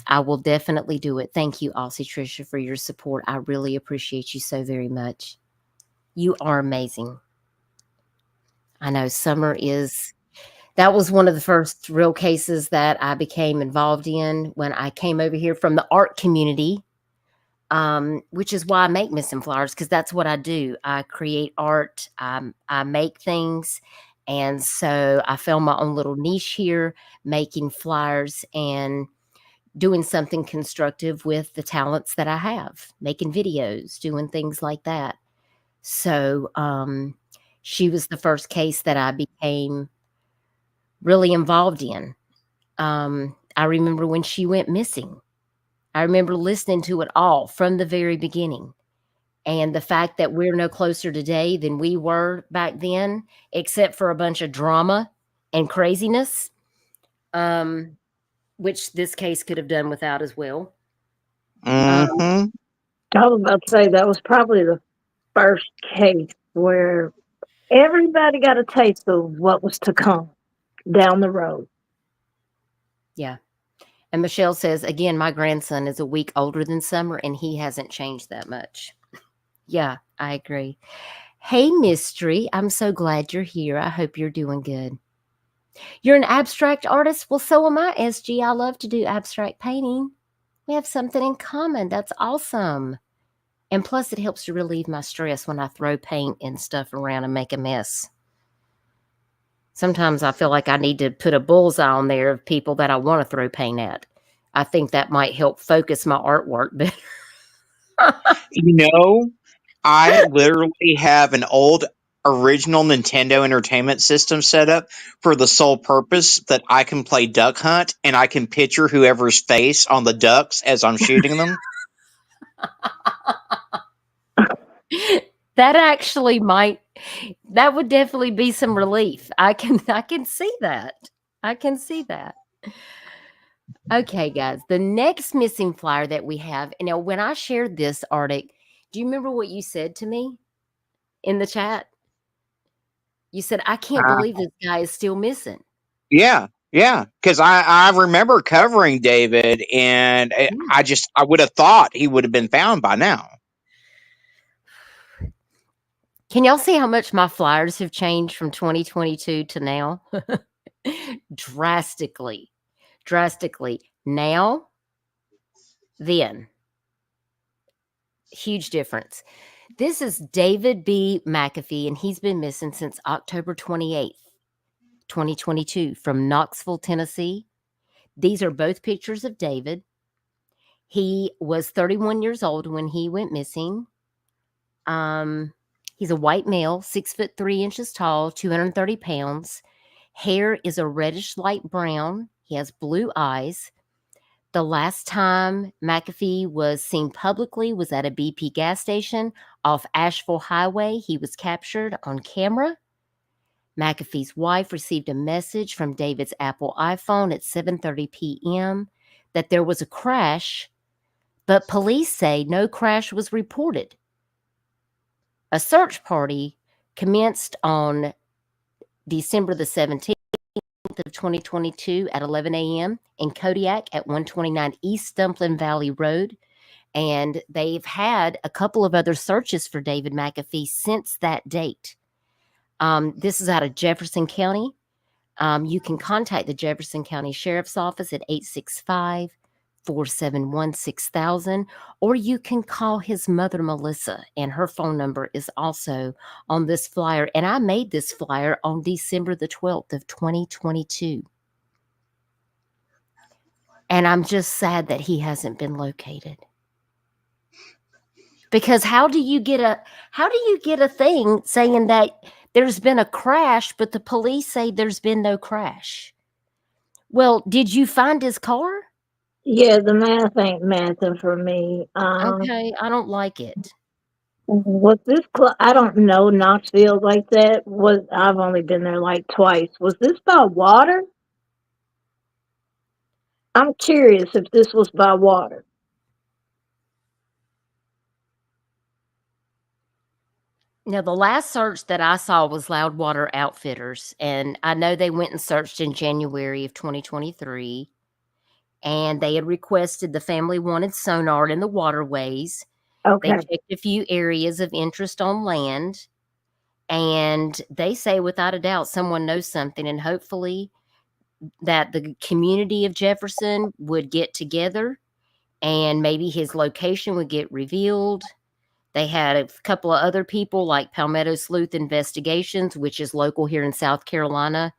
I will definitely do it. Thank you, Aussie Trisha, for your support. I really appreciate you so very much. You are amazing. I know Summer is, that was one of the first real cases that I became involved in when I came over here from the art community, which is why I make missing flyers, because that's what I do. I create art. I make things. And so I found my own little niche here, making flyers and doing something constructive with the talents that I have, making videos, doing things like that. So she was the first case that I became really involved in. I remember when she went missing. I remember listening to it all from the very beginning. And the fact that we're no closer today than we were back then, except for a bunch of drama and craziness, which this case could have done without as well. Mm-hmm. I was about to say that was probably the first case where everybody got a taste of what was to come down the road. Yeah. And Michelle says, again, my grandson is a week older than Summer, and he hasn't changed that much. Yeah, I agree. Hey, Mystery, I'm so glad you're here. I hope you're doing good. You're an abstract artist? Well, so am I, SG. I love to do abstract painting. We have something in common. That's awesome. And plus, it helps to relieve my stress when I throw paint and stuff around and make a mess. Sometimes I feel like I need to put a bullseye on there of people that I want to throw paint at. I think that might help focus my artwork better. You know, I literally have an old original Nintendo Entertainment System set up for the sole purpose that I can play Duck Hunt and I can picture whoever's face on the ducks as I'm shooting them. That actually might, that would definitely be some relief. I can see that. I can see that. Okay, guys, the next missing flyer that we have, you know, when I shared this article, do you remember what you said to me in the chat? You said, I can't believe this guy is still missing. Yeah, because I remember covering David, and I would have thought he would have been found by now. Can y'all see how much my flyers have changed from 2022 to now? Drastically. Now, then. Huge difference. This is David B. McAfee, and he's been missing since October 28th, 2022, from Knoxville, Tennessee. These are both pictures of David. He was 31 years old when he went missing. He's a white male, 6'3" tall, 230 pounds. Hair is a reddish light brown. He has blue eyes. The last time McAfee was seen publicly was at a BP gas station off Asheville Highway. He was captured on camera. McAfee's wife received a message from David's Apple iPhone at 7:30 p.m. that there was a crash, but police say no crash was reported. A search party commenced on December the 17th of 2022 at 11 a.m. in Kodiak at 129 East Dumplin Valley Road. And they've had a couple of other searches for David McAfee since that date. This is out of Jefferson County. You can contact the Jefferson County Sheriff's Office at 865-471-6000, or you can call his mother, Melissa, and her phone number is also on this flyer. And I made this flyer on December the 12th of 2022. And I'm just sad that he hasn't been located. Because how do you get a thing saying that there's been a crash, but the police say there's been no crash? Well, did you find his car? Yeah, the math ain't mathing for me. Okay, I don't like it. Was this I don't know Knoxville like that. I've only been there like twice. Was this by water? I'm curious if this was by water. Now, the last search that I saw was Loudwater Outfitters, and I know they went and searched in January of 2023, and they had requested the family wanted sonar in the waterways. They Okay. checked a few areas of interest on land, and they say without a doubt someone knows something, and hopefully that the community of Jefferson would get together and maybe his location would get revealed. They had a couple of other people like Palmetto Sleuth Investigations, which is local here in South Carolina,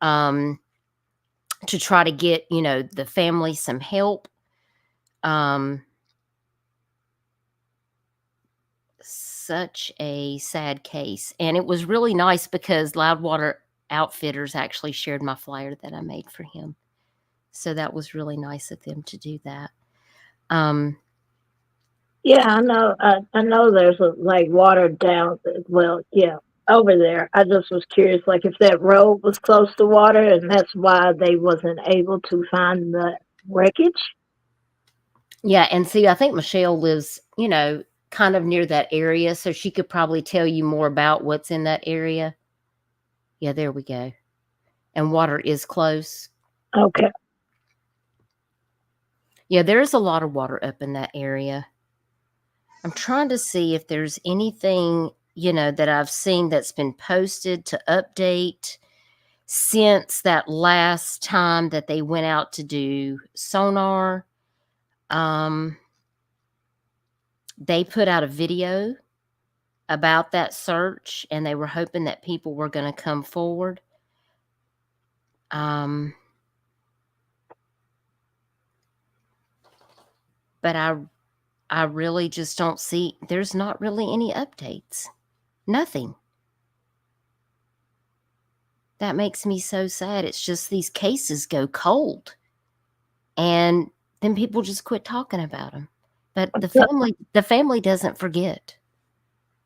to try to get, the family some help. Such a sad case. And it was really nice because Loudwater Outfitters actually shared my flyer that I made for him. So that was really nice of them to do that. Yeah, I know. I know there's water down. Well, yeah, over there. I just was curious, if that road was close to water, and that's why they wasn't able to find the wreckage. Yeah, and see, I think Michelle lives, kind of near that area, so she could probably tell you more about what's in that area. Yeah, there we go. And water is close. Okay. Yeah, there's a lot of water up in that area. I'm trying to see if there's anything, that I've seen that's been posted to update since that last time that they went out to do sonar. They put out a video about that search, and they were hoping that people were going to come forward. But I really just don't see, there's not really any updates. Nothing. That makes me so sad. It's just these cases go cold, and then people just quit talking about them. But the family doesn't forget.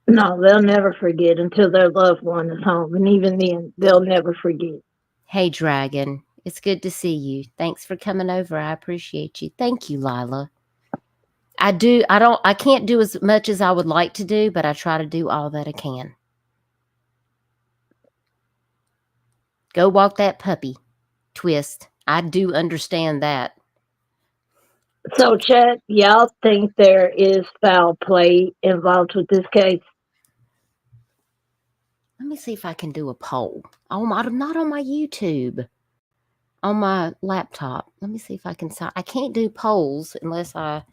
No, they'll never forget until their loved one is home, and even then, they'll never forget. Hey, Dragon, it's good to see you. Thanks for coming over. I appreciate you. Thank you, Lila. I can't do as much as I would like to do, but I try to do all that I can. Go walk that puppy, Twist. I do understand that. So, Chad, y'all think there is foul play involved with this case? Let me see if I can do a poll. Oh, not on my YouTube. On my laptop. Let me see if I can sign. I can't do polls unless I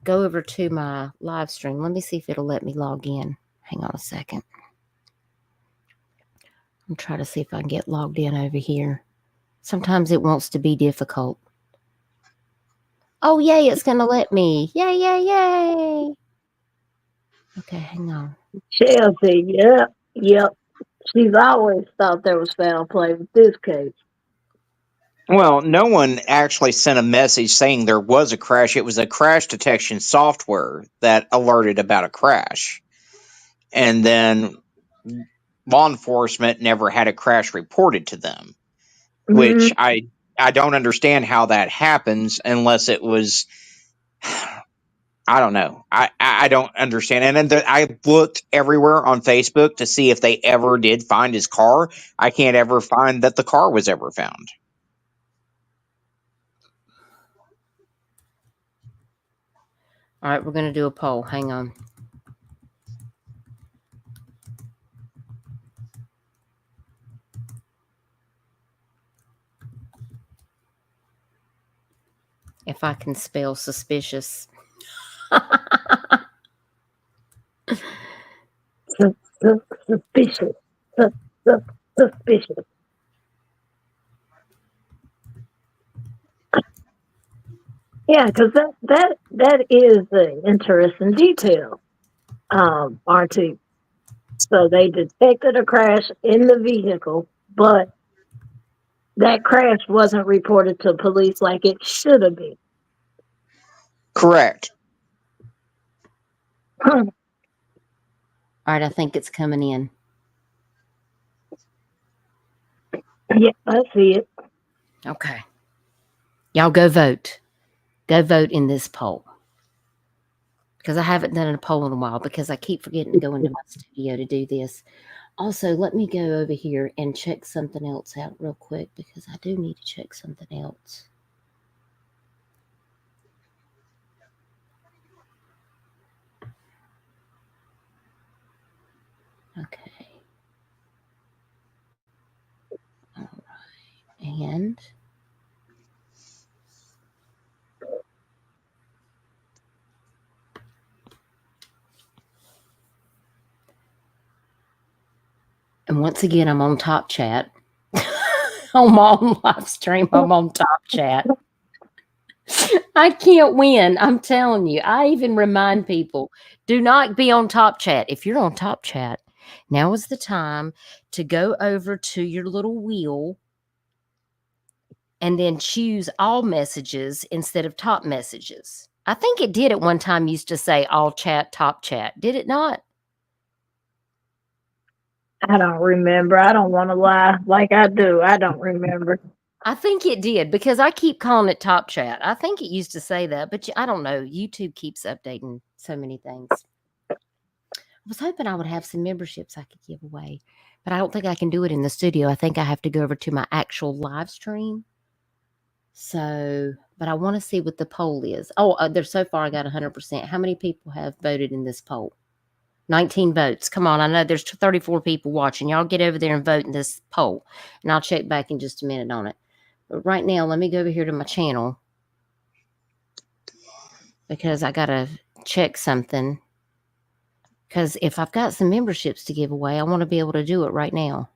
go over to my live stream. Let me see if it'll let me log in. Hang on a second. I'm trying to see if I can get logged in over here. Sometimes it wants to be difficult. Oh, yay, it's going to let me. Yay, yay, yay. Okay, hang on. Chelsea, yep. She's always thought there was foul play with this case. Well, no one actually sent a message saying there was a crash. It was a crash detection software that alerted about a crash. And then law enforcement never had a crash reported to them, which I don't understand how that happens unless it was, I don't know. I don't understand. And then I looked everywhere on Facebook to see if they ever did find his car. I can't ever find that the car was ever found. All right, we're going to do a poll. Hang on. If I can spell suspicious. Suspicious. Suspicious. Yeah, because that is an interesting detail, RT. So they detected a crash in the vehicle, but that crash wasn't reported to police like it should have been. Correct. All right, I think it's coming in. Yeah, I see it. Okay. Y'all go vote. Go vote in this poll. Because I haven't done a poll in a while because I keep forgetting to go into my studio to do this. Also, let me go over here and check something else out real quick because I do need to check something else. Okay. All right. And once again, I'm on Top Chat. On my own live stream, I'm on Top Chat. I can't win. I'm telling you. I even remind people, do not be on Top Chat. If you're on Top Chat, now is the time to go over to your little wheel and then choose all messages instead of top messages. I think it did at one time used to say all chat, top chat. Did it not? I don't remember. I don't want to lie like I do. I don't remember. I think it did because I keep calling it top chat. I think it used to say that, but I don't know. YouTube keeps updating so many things. I was hoping I would have some memberships I could give away, but I don't think I can do it in the studio. I think I have to go over to my actual live stream. So, but I want to see what the poll is. Oh, there's so far I got 100%. How many people have voted in this poll? 19 votes. Come on. I know there's 34 people watching. Y'all get over there and vote in this poll. And I'll check back in just a minute on it. But right now, let me go over here to my channel because I got to check something. Because if I've got some memberships to give away, I want to be able to do it right now.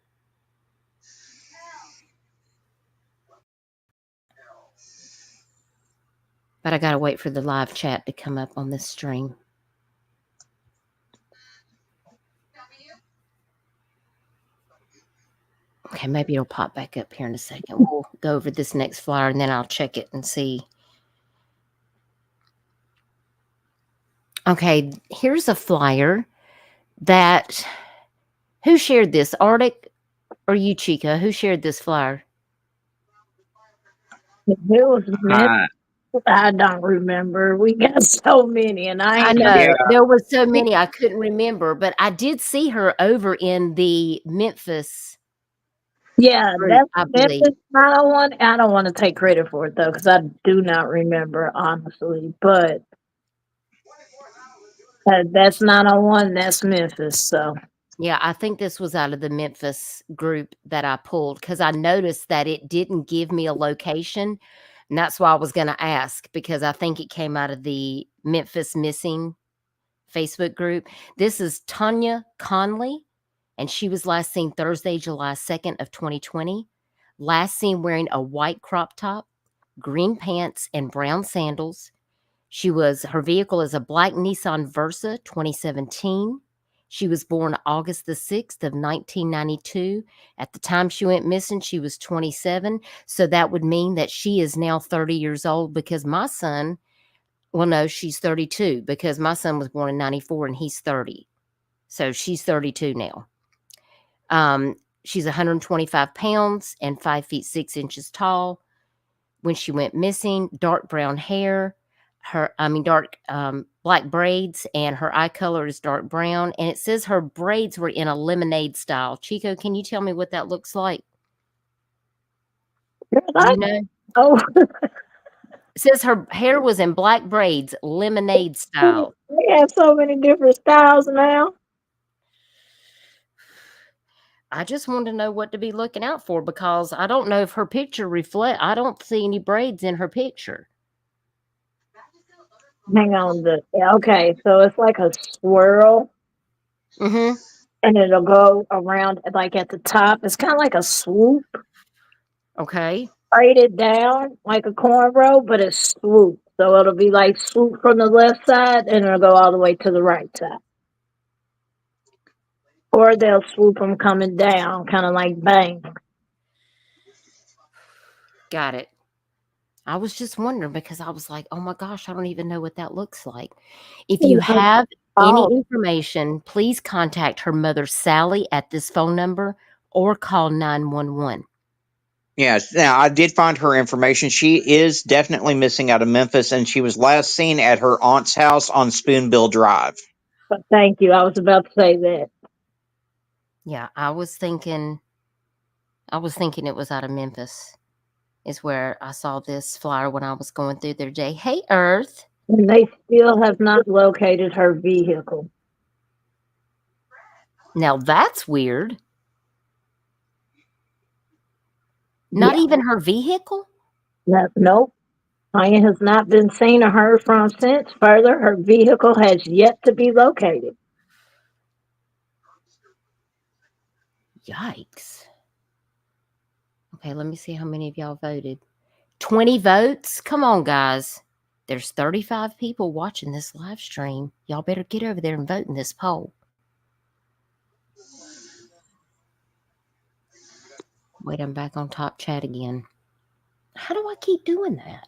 But I got to wait for the live chat to come up on this stream. Okay, maybe it'll pop back up here in a second. We'll go over this next flyer and then I'll check it and see. Okay, here's a flyer that, who shared this? Arctic or you, Chica? Who shared this flyer? It was I don't remember. We got so many, and I know there were so many I couldn't remember, but I did see her over in the Memphis. Yeah, group, that's not one. I don't want to take credit for it though, because I do not remember honestly. But that's 901. That's Memphis. So Yeah, I think this was out of the Memphis group that I pulled because I noticed that it didn't give me a location. And that's why I was going to ask because I think it came out of the Memphis Missing Facebook group. This is Tanya Conley, and she was last seen Thursday, July 2nd of 2020. Last seen wearing a white crop top, green pants, and brown sandals. Her vehicle is a black Nissan Versa 2017. She was born August the 6th of 1992. At the time she went missing, she was 27. So that would mean that she is now 30 years old because my son, well, no, she's 32 because my son was born in 94 and he's 30. So she's 32 now. She's 125 pounds and 5 feet 6 inches tall. When she went missing, dark brown hair, black braids, and her eye color is dark brown. And it says her braids were in a lemonade style. Chico, can you tell me what that looks like? You know? Oh, It says her hair was in black braids, lemonade style. they have so many different styles now. I just wanted to know what to be looking out for because I don't know if her picture I don't see any braids in her picture. Hang on, okay, so it's like a swirl, Mm-hmm. and it'll go around like at the top. It's kind of like a swoop, Okay. braided down like a cornrow, but it's swoop. So it'll be like swoop from the left side, and it'll go all the way to the right side. Or they'll swoop them coming down, kind of like bang. Got it. I was just wondering because I was like, oh my gosh, I don't even know what that looks like. If you have any information, please contact her mother, Sally, at this phone number or call 911. Yes. Now, I did find her information. She is definitely missing out of Memphis, and she was last seen at her aunt's house on Spoonbill Drive. But thank you. I was about to say that. Yeah, I was thinking it was out of Memphis. Is where I saw this flyer when I was going through their day. Hey, Earth. And they still have not located her vehicle. Now that's weird. Not even her vehicle? Nope. Tanya has not been seen or heard from since. Further, her vehicle has yet to be located. Yikes. Okay, let me see how many of y'all voted. 20 votes? Come on, guys. There's 35 people watching this live stream. Y'all better get over there and vote in this poll. Wait, I'm back on top chat again. How do I keep doing that?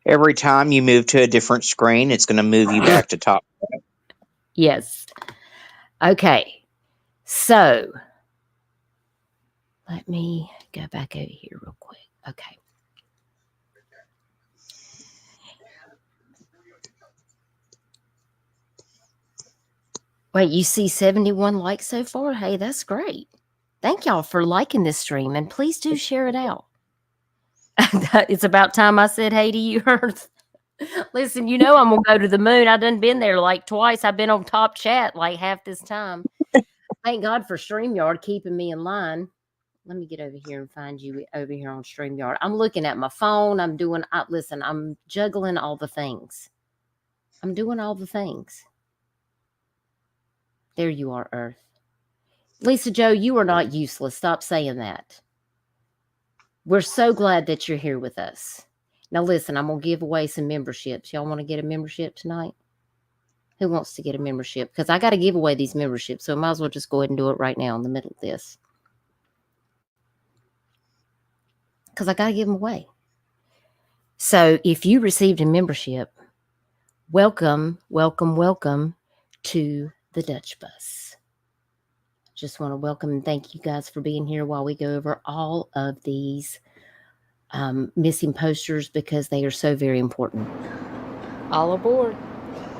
Every time you move to a different screen, it's going to move you back to top. Yes. Okay. So let me go back over here real quick. Okay. Wait, you see 71 likes so far? Hey, that's great. Thank y'all for liking this stream, and please do share it out. It's about time I said hey to you, Earth. Listen, you know I'm going to go to the moon. I done been there like twice. I've been on top chat like half this time. Thank God for StreamYard keeping me in line. Let me get over here and find you over here on StreamYard. I'm looking at my phone. Listen, I'm juggling all the things. I'm doing all the things. There you are, Earth. Lisa Joe, you are not useless. Stop saying that. We're so glad that you're here with us. Now, listen, I'm going to give away some memberships. Y'all want to get a membership tonight? Who wants to get a membership? Because I got to give away these memberships, so I might as well just go ahead and do it right now in the middle of this. Because I got to give them away. So if you received a membership, welcome, welcome, welcome to the Dutch Bus. Just want to welcome and thank you guys for being here while we go over all of these missing posters because they are so very important. All aboard.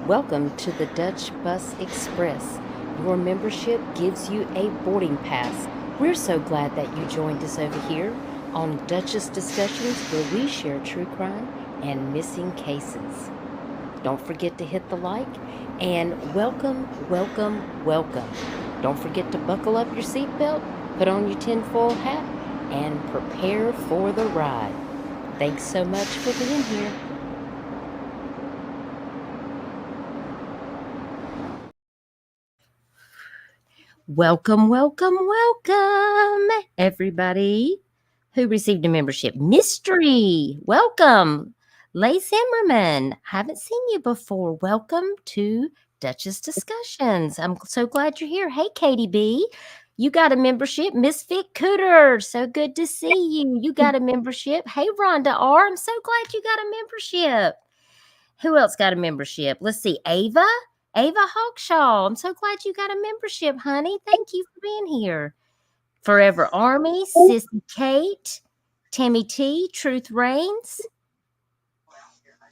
Welcome to the Dutch Bus Express. Your membership gives you a boarding pass. We're so glad that you joined us over here on Duchess Discussions, where we share true crime and missing cases. Don't forget to hit the like. And welcome, welcome, welcome. Don't forget to buckle up your seatbelt, put on your tinfoil hat, and prepare for the ride. Thanks so much for being here. Welcome, welcome, welcome, everybody who received a membership. Mystery, welcome. Lacy Zimmerman, haven't seen you before. Welcome to Duchess Discussions. I'm so glad you're here. Hey, Katie B, you got a membership. Misfit Cooter, so good to see you. You got a membership. Hey, Rhonda R, I'm so glad you got a membership. Who else got a membership? Let's see, Ava Hawkshaw. I'm so glad you got a membership, honey. Thank you for being here. Forever Army, Sissy Kate, Tammy T, Truth Reigns.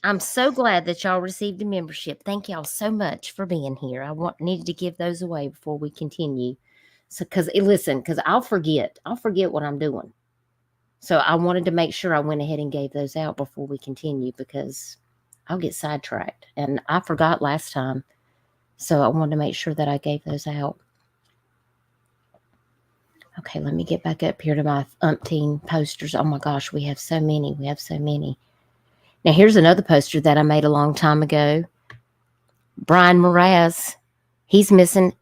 I'm so glad that y'all received a membership. Thank y'all so much for being here. Needed to give those away before we continue. So, because I'll forget what I'm doing. So I wanted to make sure I went ahead and gave those out before we continue, because I'll get sidetracked. And I forgot last time. So I wanted to make sure that I gave those out. Okay, let me get back up here to my umpteen posters. Oh my gosh, we have so many. Now here's another poster that I made a long time ago. Brian Mraz, he's missing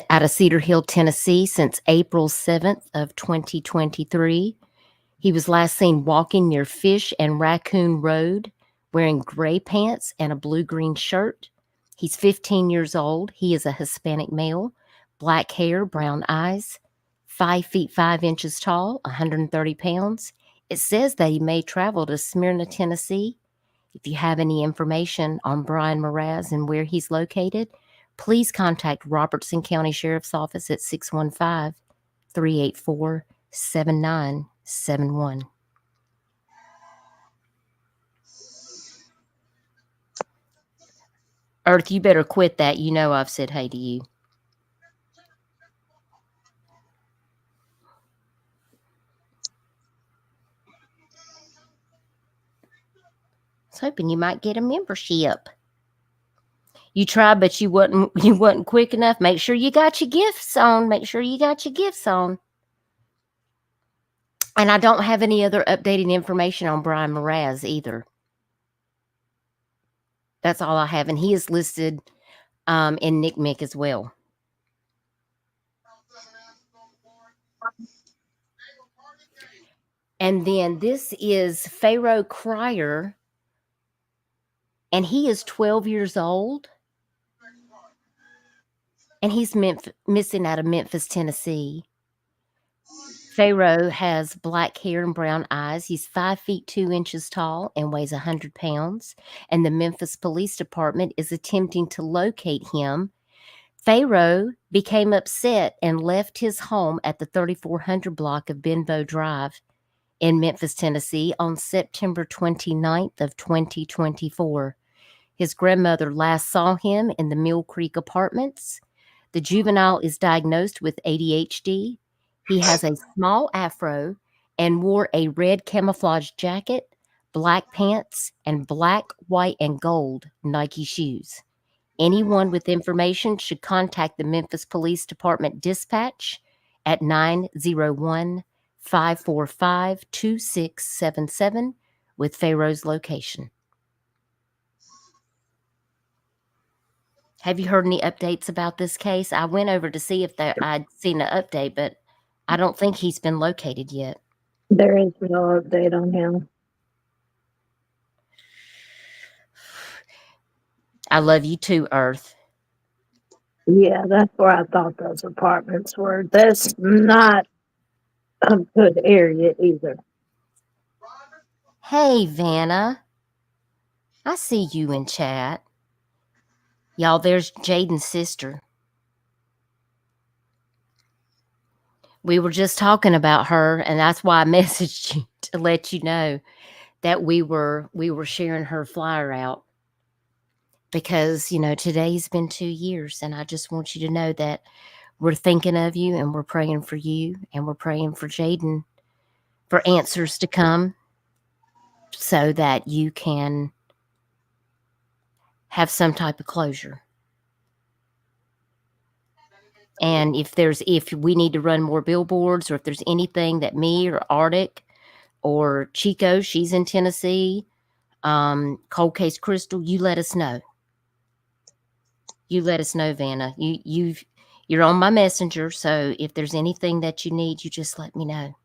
out of Cedar Hill, Tennessee since April 7th of 2023. He was last seen walking near Fish and Raccoon Road, wearing gray pants and a blue-green shirt. He's 15 years old. He is a Hispanic male, black hair, brown eyes, 5 feet 5 inches tall, 130 pounds. It says that he may travel to Smyrna, Tennessee. If you have any information on Brian Mraz and where he's located, please contact Robertson County Sheriff's Office at 615-384-7971. Earth, you better quit that. You know I've said hey to you. I was hoping you might get a membership. You tried, but you wasn't quick enough. Make sure you got your gifts on. And I don't have any other updated information on Brian Mraz either. That's all I have. And he is listed in NCMEC as well. And then this is Pharaoh Cryer, and he is 12 years old. And he's missing out of Memphis, Tennessee. Pharaoh has black hair and brown eyes. He's 5 feet 2 inches tall and weighs 100 pounds. And the Memphis Police Department is attempting to locate him. Pharaoh became upset and left his home at the 3400 block of Benbow Drive in Memphis, Tennessee on September 29th of 2024. His grandmother last saw him in the Mill Creek Apartments. The juvenile is diagnosed with ADHD. He has a small afro and wore a red camouflage jacket, black pants, and black, white, and gold Nike shoes. Anyone with information should contact the Memphis Police Department dispatch at 901-545-2677 with Pharaoh's location. Have you heard any updates about this case? I went over to see if I'd seen an update, but I don't think he's been located yet. There is no update on him. I love you too, Earth. Yeah, that's where I thought those apartments were. That's not a good area either. Hey, Vanna. I see you in chat. Y'all, there's Jaden's sister. We were just talking about her, and that's why I messaged you to let you know that we were sharing her flyer out, because, you know, today's been 2 years, and I just want you to know that we're thinking of you, and we're praying for you, and we're praying for Jaden for answers to come so that you can have some type of closure. And if we need to run more billboards, or if there's anything that me or Arctic or Chico, she's in Tennessee, Cold Case Crystal, you let us know. You let us know, Vanna. You're on my messenger, so if there's anything that you need, you just let me know.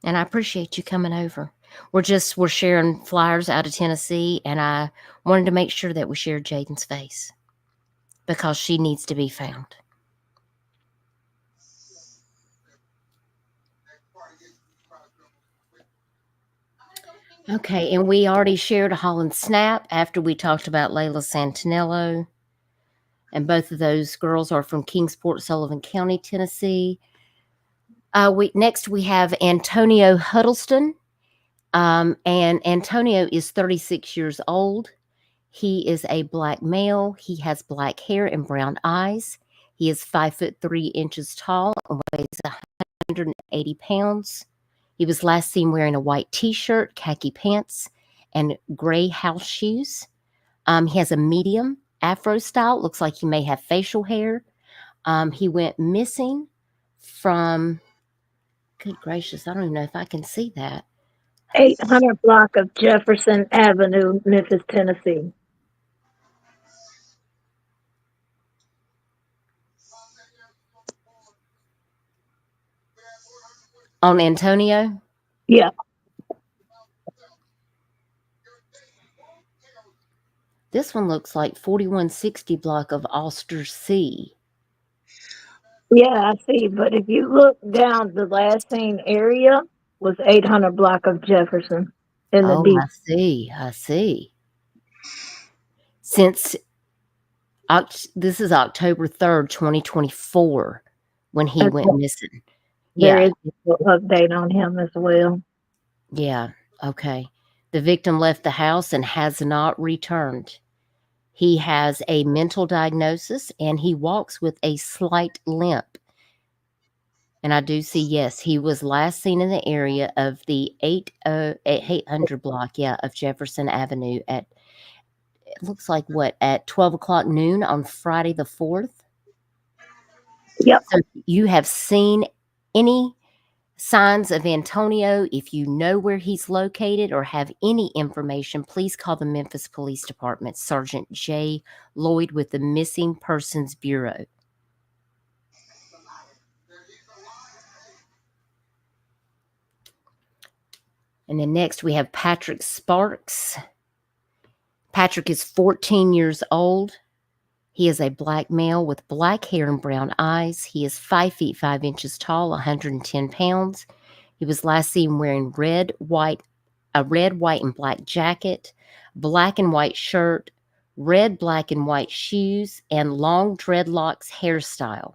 And I appreciate you coming over. We're sharing flyers out of Tennessee, and I wanted to make sure that we shared Jaden's face because she needs to be found. Okay, and we already shared a Holland Snap after we talked about Layla Santinello. And both of those girls are from Kingsport, Sullivan County, Tennessee. Next, we have Antonio Huddleston. And Antonio is 36 years old. He is a black male. He has black hair and brown eyes. He is 5'3" tall and weighs 180 pounds. He was last seen wearing a white t-shirt, khaki pants, and gray house shoes. He has a medium afro style. Looks like he may have facial hair. He went missing from, good gracious, I don't even know if I can see that. 800 block of Jefferson Avenue, Memphis, Tennessee. On Antonio? Yeah. This one looks like 4160 block of Alster C. Yeah, I see. But if you look down, the last seen area was 800 block of Jefferson in the deep. I see. Since this is October 3rd, 2024, when he went missing. There is an update on him as well. Yeah, okay. The victim left the house and has not returned. He has a mental diagnosis and he walks with a slight limp. And I do see, yes, he was last seen in the area of the 800 block, of Jefferson Avenue at, it looks like at 12 o'clock noon on Friday the 4th. Yep. So you have seen any signs of Antonio. If you know where he's located or have any information, please call the Memphis Police Department, Sergeant J. Lloyd with the Missing Persons Bureau. And then next we have Patrick Sparks. Patrick is 14 years old. He is a black male with black hair and brown eyes. He is 5 feet 5 inches tall, 110 pounds. He was last seen wearing a red, white, and black jacket, black and white shirt, red, black, and white shoes, and long dreadlocks hairstyle.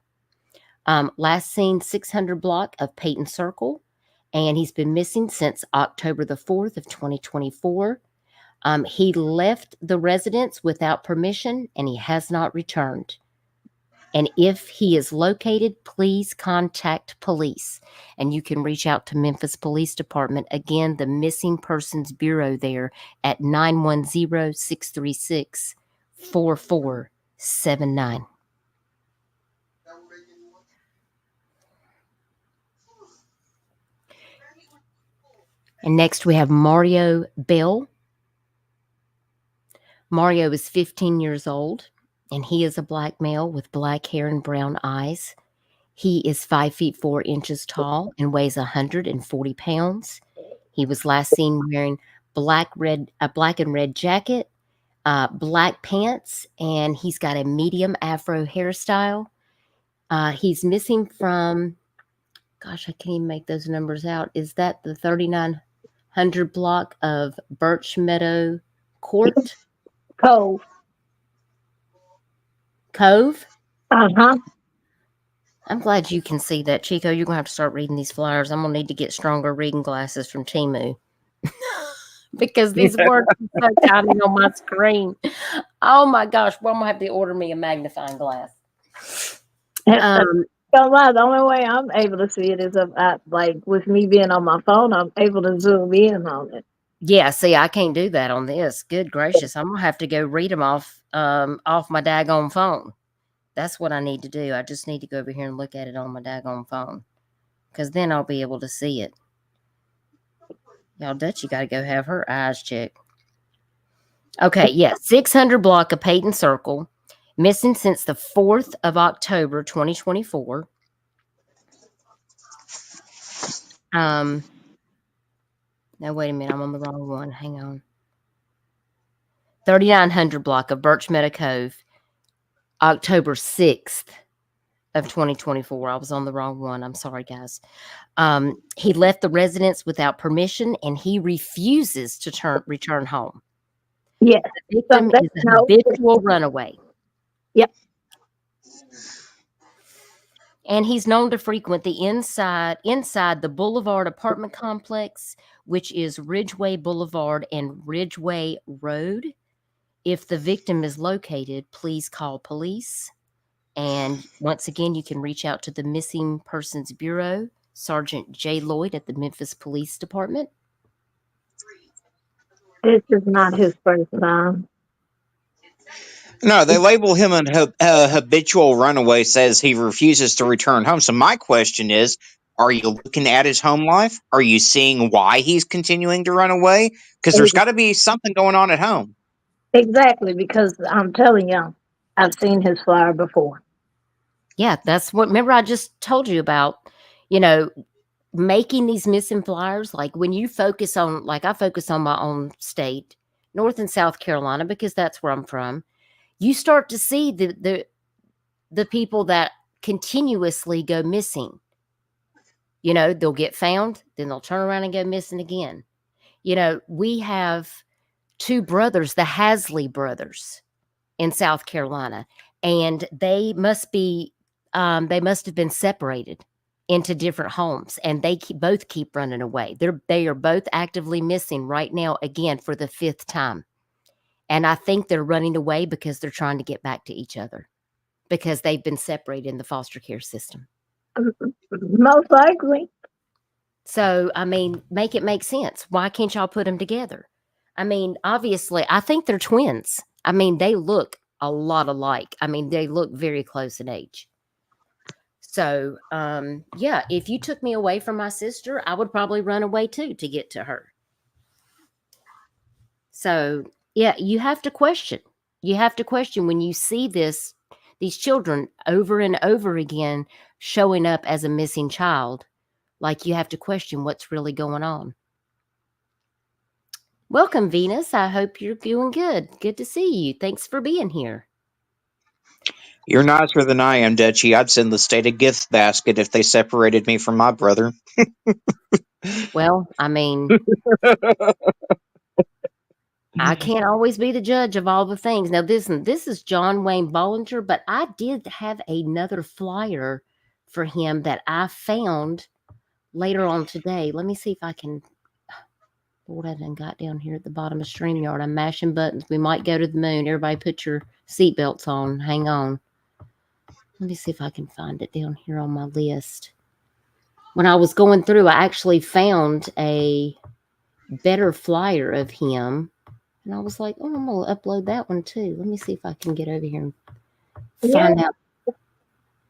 Last seen 600 block of Peyton Circle, and he's been missing since October the 4th of 2024. He left the residence without permission, and he has not returned. And if he is located, please contact police. And you can reach out to Memphis Police Department. Again, the Missing Persons Bureau there at 910-636-4479. And next we have Mario Bell. Mario is 15 years old, and he is a black male with black hair and brown eyes. He is 5 feet 4 inches tall and weighs 140 pounds. He was last seen wearing a black and red jacket, black pants, and he's got a medium afro hairstyle. He's missing from, gosh, I can't even make those numbers out. Is that the 3900 block of Birch Meadow Court? Cove. Uh-huh. I'm glad you can see that, Chico. You're going to have to start reading these flyers. I'm going to need to get stronger reading glasses from Temu because these words are so tiny on my screen. Oh, my gosh. Well, I'm going to have to order me a magnifying glass. Don't lie. The only way I'm able to see it is like with me being on my phone, I'm able to zoom in on it. Yeah, see, I can't do that on this. Good gracious, I'm gonna have to go read them off my daggone phone. That's what I need to do. I just need to go over here and look at it on my daggone phone, because then I'll be able to see it. Y'all, Dutchie got to go have her eyes checked. Okay, yeah, 600 block of Peyton Circle, missing since the 4th of October, 2024. No, wait a minute, I'm on the wrong one. Hang on. 3900 block of Birch Meadow Cove, October 6th of 2024. I was on the wrong one. I'm sorry, guys. He left the residence without permission, and he refuses to return home. Yes. The victim is a habitual runaway. Yep. And he's known to frequent the inside the Boulevard apartment complex, which is Ridgeway Boulevard and Ridgeway Road. If the victim is located, please call police. And once again, you can reach out to the Missing Persons Bureau, Sergeant J. Lloyd at the Memphis Police Department. This is not his first time. No, they label him a habitual runaway, says he refuses to return home. So my question is, are you looking at his home life? Are you seeing why he's continuing to run away? Because there's got to be something going on at home. Exactly, because I'm telling you, I've seen his flyer before. Yeah, that's what, remember I just told you about, making these missing flyers. Like when you focus on, like I focus on my own state, North and South Carolina, because that's where I'm from. You start to see the people that continuously go missing. They'll get found, then they'll turn around and go missing again. We have 2 brothers, the Hasley brothers in South Carolina, and they must have been separated into different homes, and they both keep running away. They are both actively missing right now, again, for the 5th time. And I think they're running away because they're trying to get back to each other, because they've been separated in the foster care system. Most likely. So, I mean, make it make sense. Why can't y'all put them together? I mean, obviously, I think they're twins. I mean, they look a lot alike. I mean, they look very close in age. So, yeah, if you took me away from my sister, I would probably run away too to get to her. So, yeah, you have to question. You have to question when you see these children over and over again showing up as a missing child. Like, you have to question what's really going on. Welcome, Venus. I hope you're doing good. Good to see you. Thanks for being here. You're nicer than I am, Dutchie. I'd send the state a gift basket if they separated me from my brother. Well, I mean, I can't always be the judge of all the things. Now, this is John Wayne Bollinger, but I did have another flyer for him that I found later on today. Let me see if I can. Lord, I done got down here at the bottom of StreamYard. I'm mashing buttons. We might go to the moon. Everybody put your seatbelts on. Hang on. Let me see if I can find it down here on my list. When I was going through, I actually found a better flyer of him. And I was like, oh, I'm going to upload that one too. Let me see if I can get over here and find out.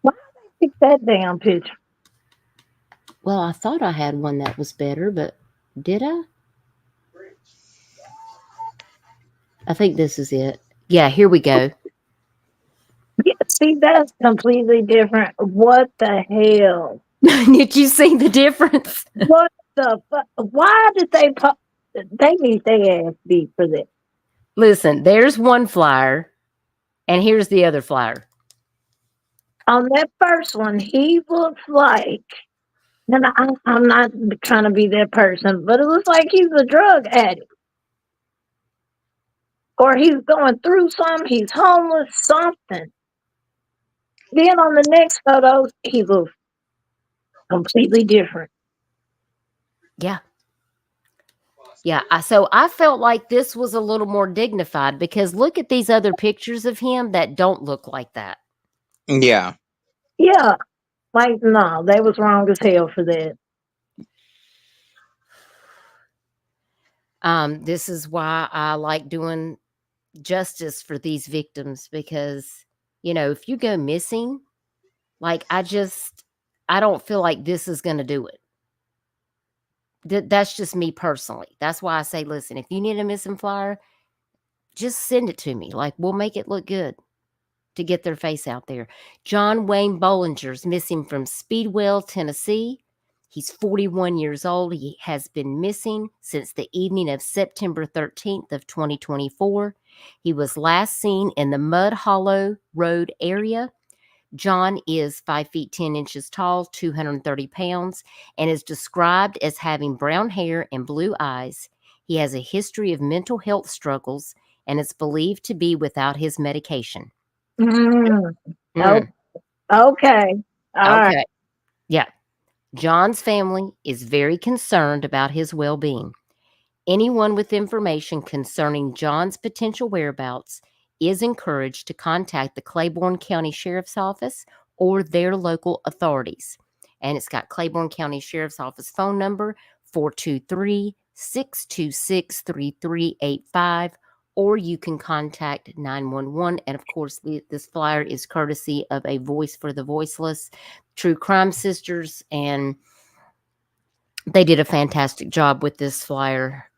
Why did they pick that damn picture? Well, I thought I had one that was better, but did I? I think this is it. Yeah, here we go. Yeah, see, that's completely different. What the hell? Did you see the difference? What the fuck? Why did they need their ass beat for this? Listen, there's one flyer, and here's the other flyer. On that first one, he looks like, and I'm not trying to be that person, but it looks like he's a drug addict. Or he's going through something, he's homeless, something. Then on the next photos, he looks completely different. Yeah. Yeah. So I felt like this was a little more dignified, because look at these other pictures of him that don't look like that. Yeah. Yeah. Like, no, they was wrong as hell for that. This is why I like doing justice for these victims, because, if you go missing, like, I don't feel like this is going to do it. That's just me personally. That's why I say, listen, if you need a missing flyer, just send it to me. Like, we'll make it look good to get their face out there. John Wayne Bollinger's missing from Speedwell, Tennessee. He's 41 years old. He has been missing since the evening of September 13th of 2024. He was last seen in the Mud Hollow Road area. John is 5 feet 10 inches tall, 230 pounds, and is described as having brown hair and blue eyes. He has a history of mental health struggles and is believed to be without his medication. Mm. Mm, Okay. All right. okay. Yeah. John's family is very concerned about his well-being. Anyone with information concerning John's potential whereabouts is encouraged to contact the Claiborne County Sheriff's Office or their local authorities. And it's got Claiborne County Sheriff's Office phone number 423-626-3385, or you can contact 911. And of course, this flyer is courtesy of A Voice for the Voiceless, True Crime Sisters, and they did a fantastic job with this flyer.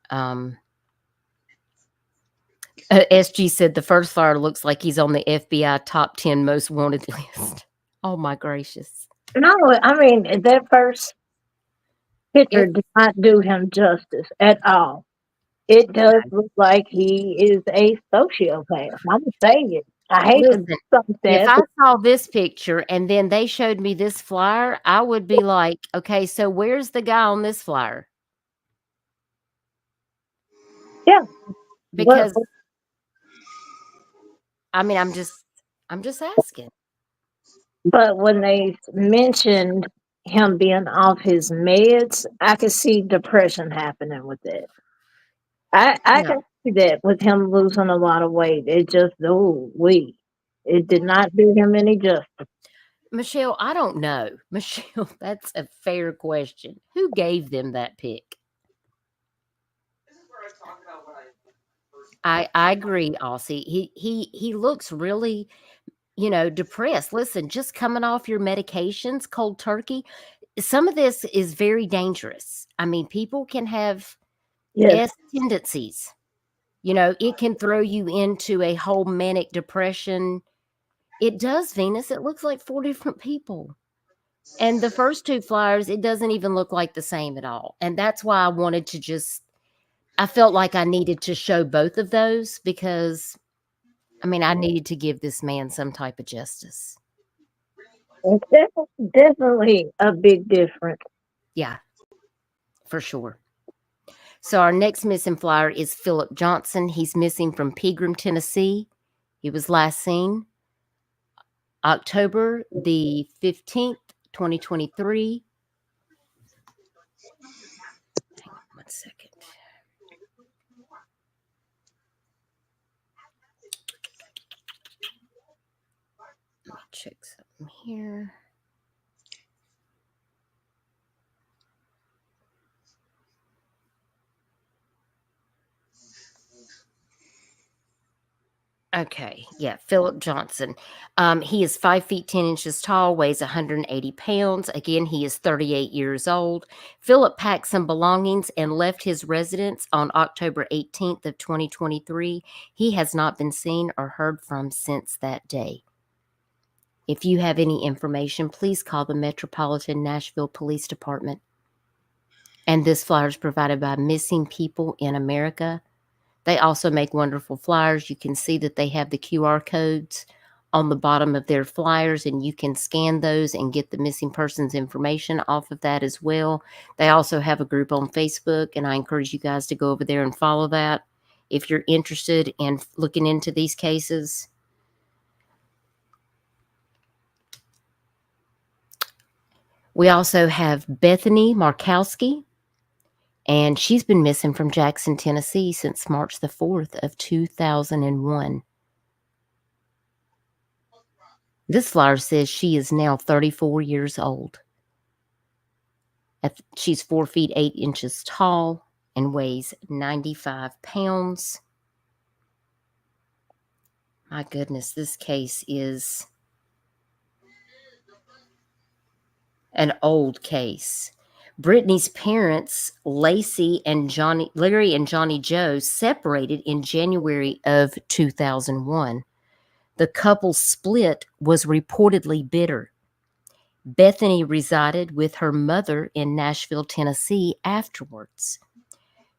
SG said the first flyer looks like he's on the FBI top 10 most wanted list. Oh my gracious. No, I mean, that first picture did not do him justice at all. It does look like he is a sociopath. I'm saying it. I hate to Listen, do something if sad, I but saw this picture and then they showed me this flyer, I would be like, okay, so where's the guy on this flyer? yeah. Because I mean, I'm just asking. But when they mentioned him being off his meds, I could see depression happening with it. I Yeah. can see that with him losing a lot of weight. It just, it did not do him any justice. Michelle, I don't know. Michelle, that's a fair question. Who gave them that pic? I agree, Aussie. He looks really, depressed. Listen, just coming off your medications, cold turkey. Some of this is very dangerous. I mean, people can have Yes. tendencies. It can throw you into a whole manic depression. It does, Venus. It looks like 4 different people. And the first 2 flyers, it doesn't even look like the same at all. And that's why I wanted to I felt like I needed to show both of those because, I mean, I needed to give this man some type of justice. It's definitely a big difference. Yeah, for sure. So our next missing flyer is Philip Johnson. He's missing from Pegram, Tennessee. He was last seen October the 15th, 2023. Hang on 1 second. Let me check something here. Okay, yeah, Philip Johnson. He is 5 feet 10 inches tall, weighs 180 pounds. Again, he is 38 years old. Philip packed some belongings and left his residence on October 18th of 2023. He has not been seen or heard from since that day. If you have any information, please call the Metropolitan Nashville Police Department. And this flyer is provided by Missing People in America. They also make wonderful flyers. You can see that they have the QR codes on the bottom of their flyers, and you can scan those and get the missing person's information off of that as well. They also have a group on Facebook, and I encourage you guys to go over there and follow that if you're interested in looking into these cases. We also have Bethany Markowski, and she's been missing from Jackson, Tennessee since March the 4th of 2001. This flyer says she is now 34 years old. She's 4 feet 8 inches tall. and weighs 95 pounds. My goodness, this case is an old case. Brittany's parents, Larry and Johnny Joe, separated in January of 2001. The couple's split was reportedly bitter. Bethany resided with her mother in Nashville, Tennessee afterwards.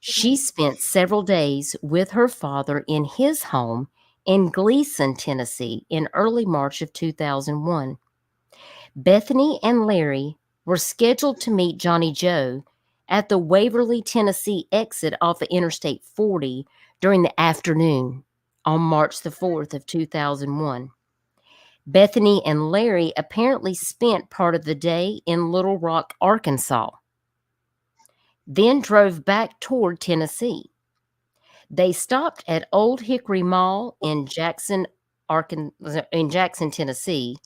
She spent several days with her father in his home in Gleason, Tennessee in early March of 2001. Bethany and Larry were scheduled to meet Johnny Joe at the Waverly, Tennessee exit off of Interstate 40 during the afternoon on March the 4th of 2001. Bethany and Larry apparently spent part of the day in Little Rock, Arkansas, then drove back toward Tennessee. They stopped at Old Hickory Mall in Jackson, Tennessee,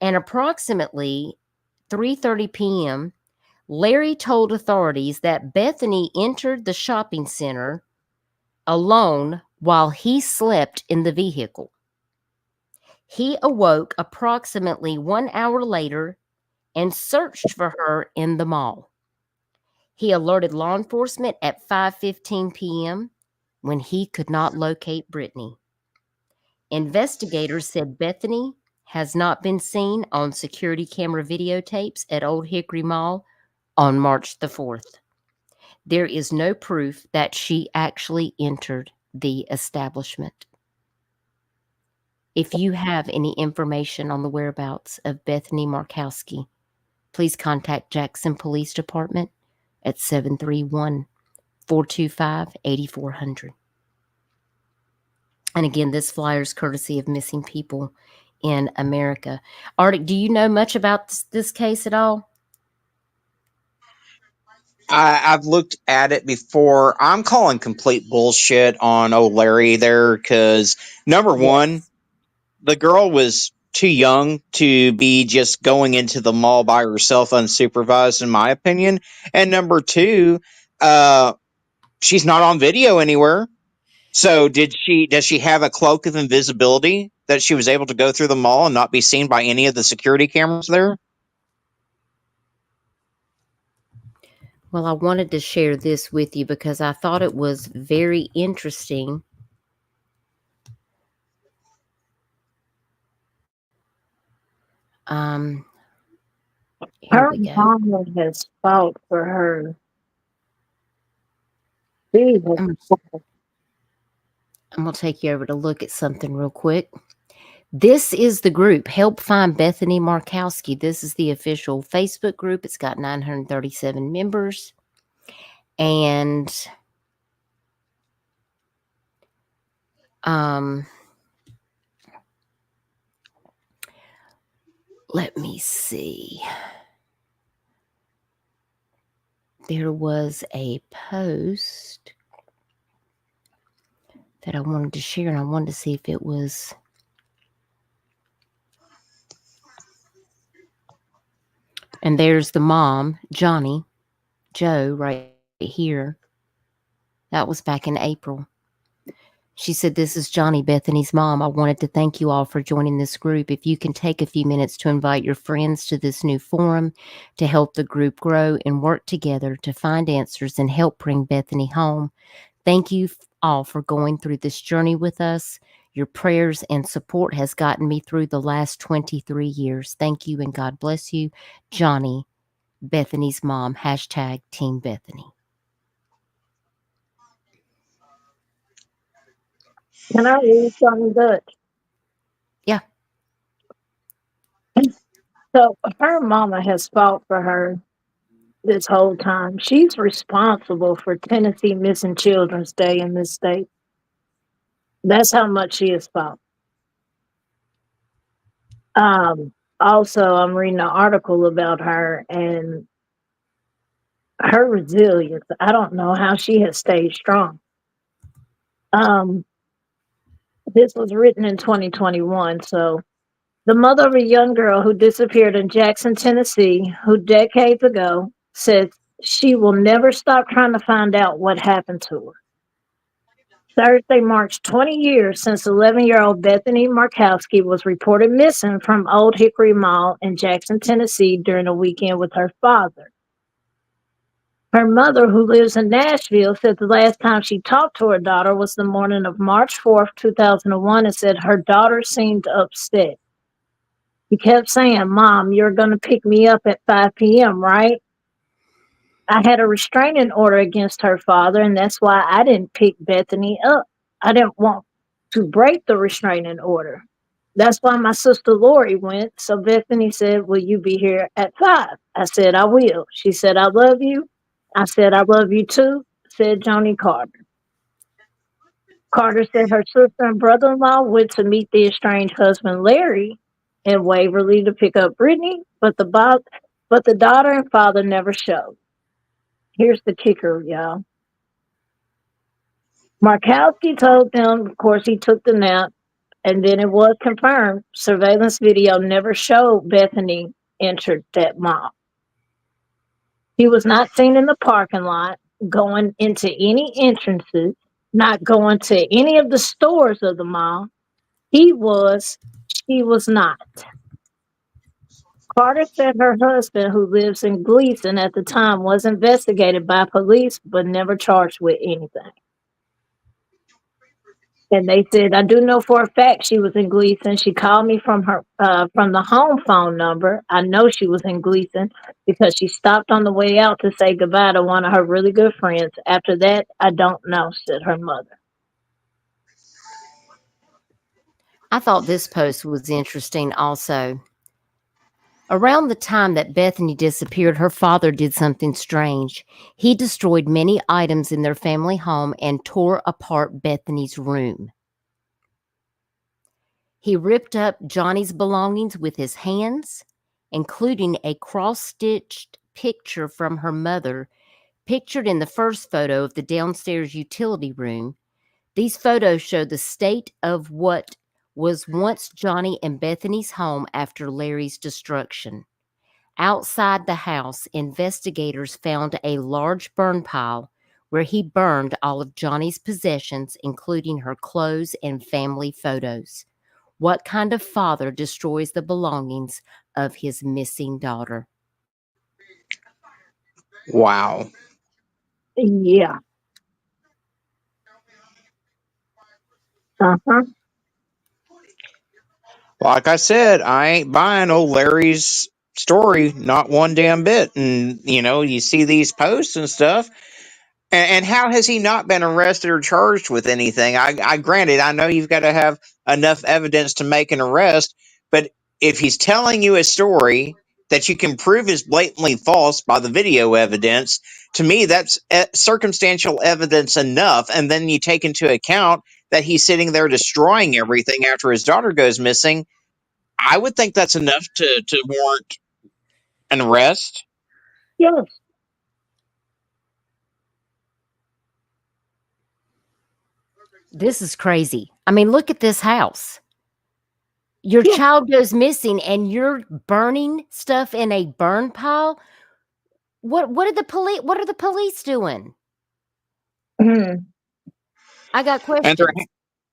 and approximately 3:30 p.m., Larry told authorities that Bethany entered the shopping center alone while he slept in the vehicle. He awoke approximately 1 hour later and searched for her in the mall. He alerted law enforcement at 5:15 p.m. when he could not locate Brittany. Investigators said Bethany has not been seen on security camera videotapes at Old Hickory Mall on March the 4th. There is no proof that she actually entered the establishment. If you have any information on the whereabouts of Bethany Markowski, please contact Jackson Police Department at 731-425-8400. And again, this flyer is courtesy of Missing People in America. Arctic, do you know much about this case at all? I've looked at it before. I'm calling complete bullshit on old Larry there because, number one, the girl was too young to be just going into the mall by herself unsupervised, in my opinion. And number two, she's not on video anywhere. So does she have a cloak of invisibility that she was able to go through the mall and not be seen by any of the security cameras there? Well, I wanted to share this with you because I thought it was very interesting. Here Her we go. mama has fought for her. She has I'm going to take you over to look at something real quick. This is the group, Help Find Bethany Markowski. This is the official Facebook group. It's got 937 members. And let me see. There was a post that I wanted to share, and I wanted to see if it was... And there's the mom, Johnny Joe, right here. That was back in April. She said, "This is Johnny, Bethany's mom. I wanted to thank you all for joining this group. If you can take a few minutes to invite your friends to this new forum to help the group grow and work together to find answers and help bring Bethany home. Thank you all for going through this journey with us. Your prayers and support has gotten me through the last 23 years. Thank you and God bless you. Johnny, Bethany's mom. Hashtag Team Bethany." Can I read some Dutch? Yeah. So her mama has fought for her this whole time. She's responsible for Tennessee Missing Children's Day in this state. That's how much she has fought. Also, I'm reading an article about her and her resilience. I don't know how she has stayed strong. This was written in 2021. So, the mother of a young girl who disappeared in Jackson, Tennessee, who decades ago said She will never stop trying to find out what happened to her. Thursday marks 20 years since 11-year-old Bethany Markowski was reported missing from Old Hickory Mall in Jackson, Tennessee during a weekend with her father. Her mother, who lives in Nashville, said the last time she talked to her daughter was the morning of March 4th, 2001, and said her daughter seemed upset. She kept saying, "Mom, you're going to pick me up at 5 p.m., right?" I had a restraining order against her father, and that's why I didn't pick Bethany up. I didn't want to break the restraining order. That's why my sister Lori went. So Bethany said, "Will you be here at 5?" I said, "I will." She said, "I love you." I said, "I love you too," said Joni Carter. Carter said her sister and brother-in-law went to meet the estranged husband Larry in Waverly to pick up Brittany, but the daughter and father never showed. Here's the kicker, y'all. Markowski told them, of course, he took the nap, and then it was confirmed. Surveillance video never showed Bethany entered that mall. He was not seen in the parking lot, going into any entrances, not going to any of the stores of the mall. He was, she was not. Carter said her husband, who lives in Gleason at the time, was investigated by police but never charged with anything. And they said, "I do know for a fact she was in Gleason. She called me from her from the home phone number. I know she was in Gleason because she stopped on the way out to say goodbye to one of her really good friends. After that, I don't know," said her mother. I thought this post was interesting also. Around the time that Bethany disappeared, her father did something strange. He destroyed many items in their family home and tore apart Bethany's room. He ripped up Johnny's belongings with his hands, including a cross-stitched picture from her mother, pictured in the first photo of the downstairs utility room. These photos show the state of what was once Johnny and Bethany's home after Larry's destruction. Outside the house, investigators found a large burn pile where he burned all of Johnny's possessions, including her clothes and family photos. What kind of father destroys the belongings of his missing daughter? Wow. Yeah. Uh-huh. Like I said, I ain't buying old Larry's story, not one damn bit. And, you see these posts and stuff. And how has he not been arrested or charged with anything? I granted, I know you've got to have enough evidence to make an arrest, but if he's telling you a story that you can prove is blatantly false by the video evidence, to me, that's circumstantial evidence enough. And then you take into account that he's sitting there destroying everything after his daughter goes missing. I would think that's enough to warrant an arrest. Yes. This is crazy. I mean, look at this house. Your Yeah. child goes missing and you're burning stuff in a burn pile. What are the police doing? Mm. I got And questions.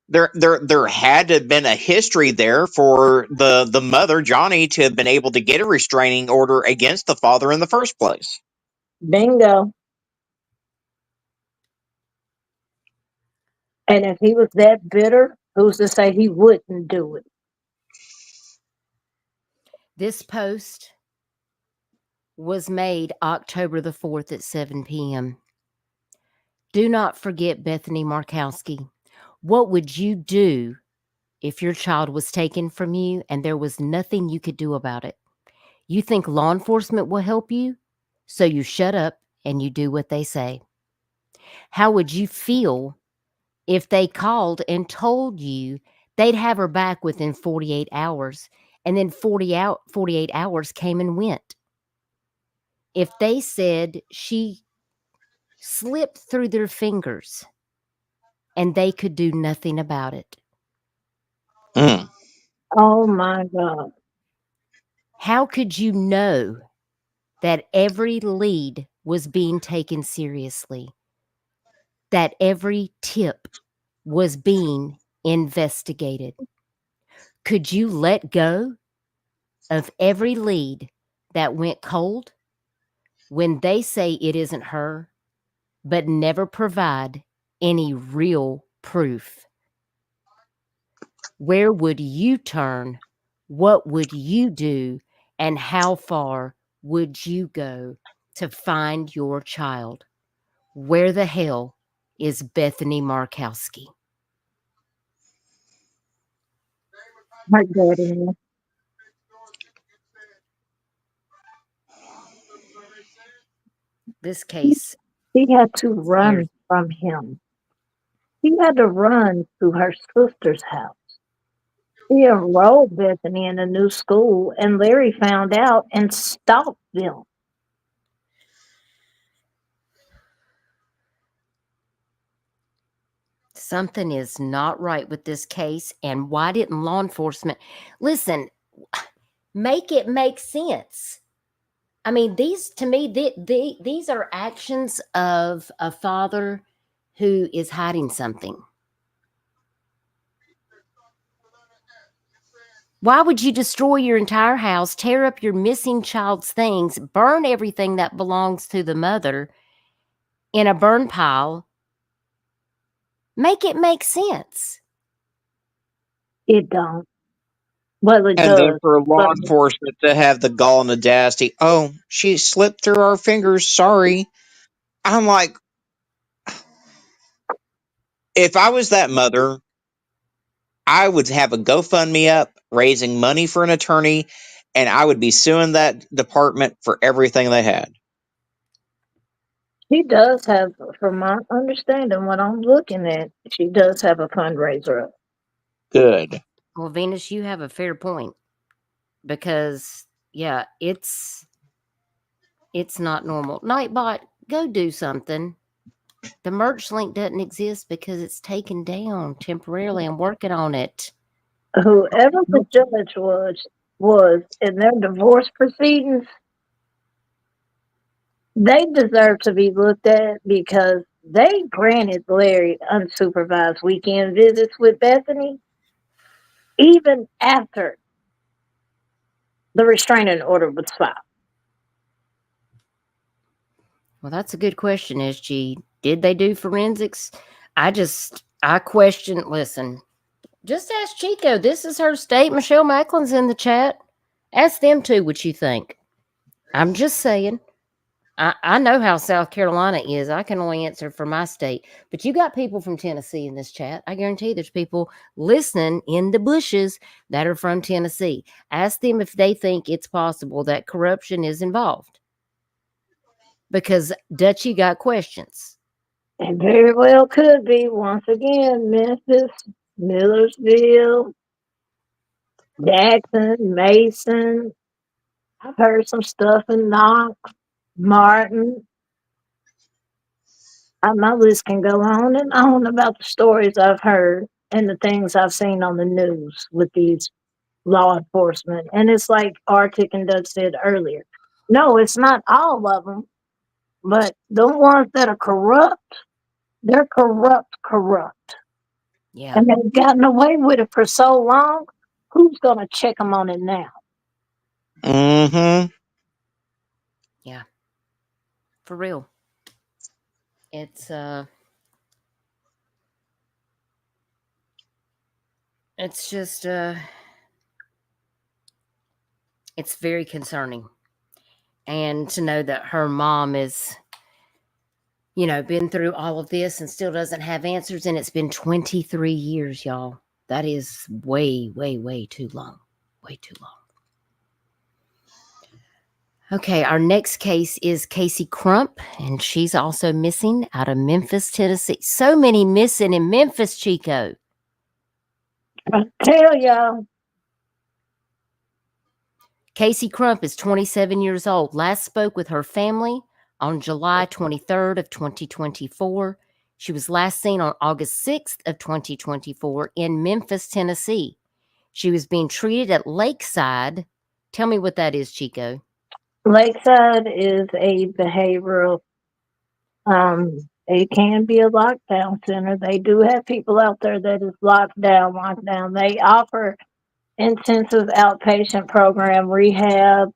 there had to have been a history there for the mother, Johnny, to have been able to get a restraining order against the father in the first place. Bingo. And if he was that bitter, who's to say he wouldn't do it? This post was made October the 4th at 7 p.m. Do not forget Bethany Markowski. What would you do if your child was taken from you and there was nothing you could do about it? You think law enforcement will help you? So you shut up and you do what they say. How would you feel if they called and told you they'd have her back within 48 hours and then 48 hours came and went? If they said she slipped through their fingers and they could do nothing about it? Mm. Oh my God. How could you know that every lead was being taken seriously, that every tip was being investigated? Could you let go of every lead that went cold when they say it isn't her, but never provide any real proof? Where would you turn? What would you do? And how far would you go to find your child? Where the hell is Bethany Markowski? Her daddy, This case, he had to scares run from him. He had to run to her sister's house. He enrolled Bethany in a new school, and Larry found out and stopped them. something is not right with this case. And why didn't law enforcement listen? Make it make sense. I mean, these to me, these are actions of a father who is hiding something. Why would you destroy your entire house, tear up your missing child's things, burn everything that belongs to the mother in a burn pile? Make it make sense. It don't. Well, it And then does. for law But enforcement to have the gall and audacity, oh, she slipped through our fingers. Sorry. I'm like, if I was that mother, I would have a GoFundMe up, raising money for an attorney, and I would be suing that department for everything they had. she does have, from my understanding, what I'm looking at, she does have a fundraiser up. Good. Well, Venus, you have a fair point because, yeah, it's not normal. Nightbot, go do something. The merch link doesn't exist because it's taken down temporarily. I'm working on it. Whoever the judge was in their divorce proceedings, they deserve to be looked at because they granted Larry unsupervised weekend visits with Bethany even after the restraining order was filed. Well, that's a good question, SG. Did they do forensics? I question. Listen, just ask Chico. This is her state. Michelle Macklin's in the chat. Ask them too what you think. I'm just saying. I know how South Carolina is. I can only answer for my state. But you got people from Tennessee in this chat. I guarantee there's people listening in the bushes that are from Tennessee. Ask them if they think it's possible that corruption is involved. Because Dutchie got questions. It very well could be, once again, Memphis, Millersville, Jackson, Mason. I've heard some stuff in Knox, Martin. My list can go on and on about the stories I've heard and the things I've seen on the news with these law enforcement. And it's like Arctic and Doug said earlier. No, it's not all of them, but the ones that are corrupt, they're corrupt. Yeah. And they've gotten away with it for so long. Who's going to check them on it now? Mm-hmm. Yeah. For real. It's just it's very concerning. And to know that her mom is, been through all of this and still doesn't have answers. And it's been 23 years, y'all. That is way, way, way too long. Way too long. Okay, our next case is Casey Crump, and she's also missing out of Memphis, Tennessee. So many missing in Memphis, Chico. I tell y'all. Casey Crump is 27 years old. Last spoke with her family on July 23rd of 2024. She was last seen on August 6th of 2024 in Memphis, Tennessee. She was being treated at Lakeside. Tell me what that is, Chico. Lakeside is a behavioral. It can be a lockdown center. They do have people out there that is locked down, locked down. They offer intensive outpatient program, rehab,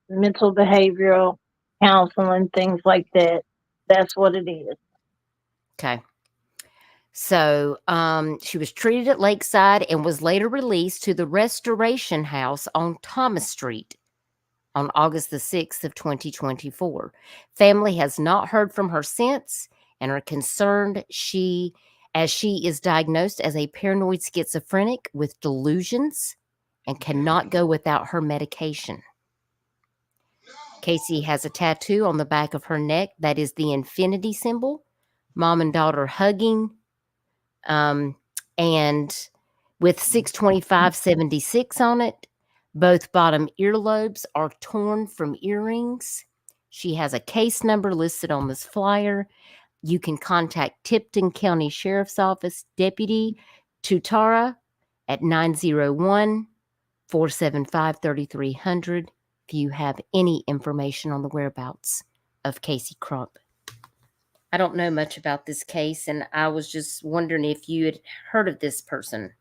mental behavioral counseling, things like that. That's what it is. Okay. So she was treated at Lakeside and was later released to the Restoration House on Thomas Street on August the 6th of 2024. Family has not heard from her since and are concerned as she is diagnosed as a paranoid schizophrenic with delusions and cannot go without her medication. Casey has a tattoo on the back of her neck that is the infinity symbol, mom and daughter hugging, and with 62576 on it. Both bottom earlobes are torn from earrings. She has a case number listed on this flyer. You can contact Tipton County Sheriff's Office Deputy Tutara at 901 475 3300 if you have any information on the whereabouts of Casey Crump. I don't know much about this case, and I was just wondering if you had heard of this person.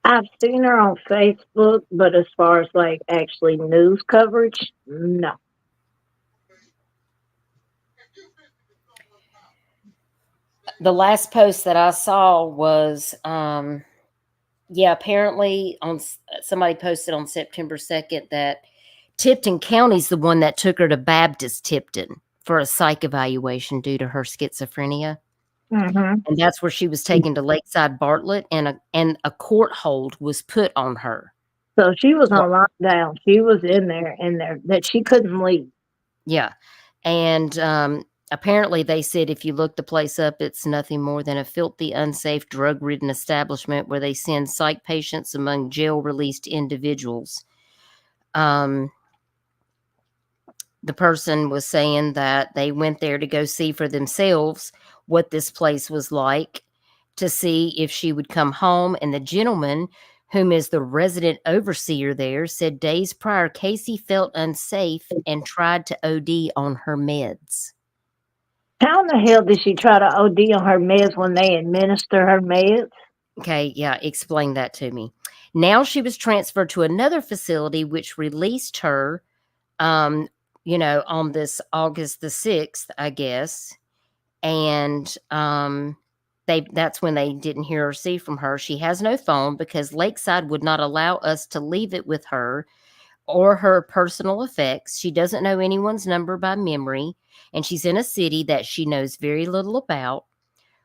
I've seen her on Facebook, but as far as like actually news coverage, no. The last post that I saw was, apparently somebody posted on September 2nd that Tipton County's the one that took her to Baptist Tipton for a psych evaluation due to her schizophrenia. Mm-hmm. And that's where she was taken to Lakeside Bartlett, and a court hold was put on her. So she was on lockdown. She was in there that she couldn't leave. Yeah. And apparently they said if you look the place up, it's nothing more than a filthy, unsafe, drug-ridden establishment where they send psych patients among jail-released individuals. The person was saying that they went there to go see for themselves what this place was like, to see if she would come home. And the gentleman, whom is the resident overseer there, said days prior, Casey felt unsafe and tried to OD on her meds. How in the hell did she try to OD on her meds when they administer her meds? Okay, yeah, explain that to me. Now she was transferred to another facility, which released her, on this August the 6th, I guess. And that's when they didn't hear or see from her. She has no phone because Lakeside would not allow us to leave it with her or her personal effects. She doesn't know anyone's number by memory, and she's in a city that she knows very little about.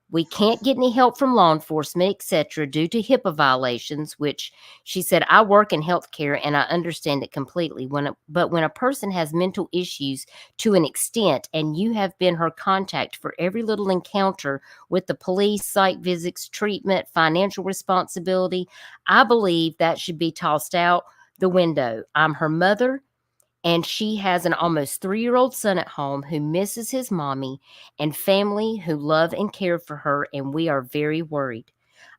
We can't get any help from law enforcement, etc., due to HIPAA violations, which she said, I work in healthcare and I understand it completely. But when a person has mental issues to an extent and you have been her contact for every little encounter with the police, site visits, treatment, financial responsibility, I believe that should be tossed out the window. I'm her mother. And she has an almost 3-year-old son at home who misses his mommy and family who love and care for her, and we are very worried.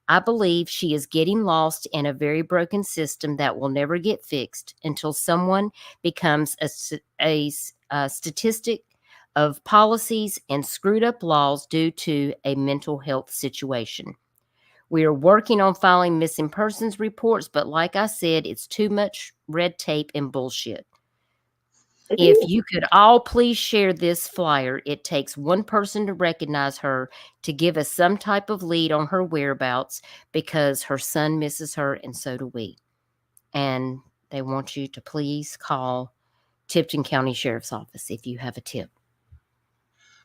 I believe she is getting lost in a very broken system that will never get fixed until someone becomes a statistic of policies and screwed up laws due to a mental health situation. We are working on filing missing persons reports, but like I said, it's too much red tape and bullshit. If you could all please share this flyer, it takes one person to recognize her to give us some type of lead on her whereabouts because her son misses her and so do we. And they want you to please call Tipton County Sheriff's Office if you have a tip.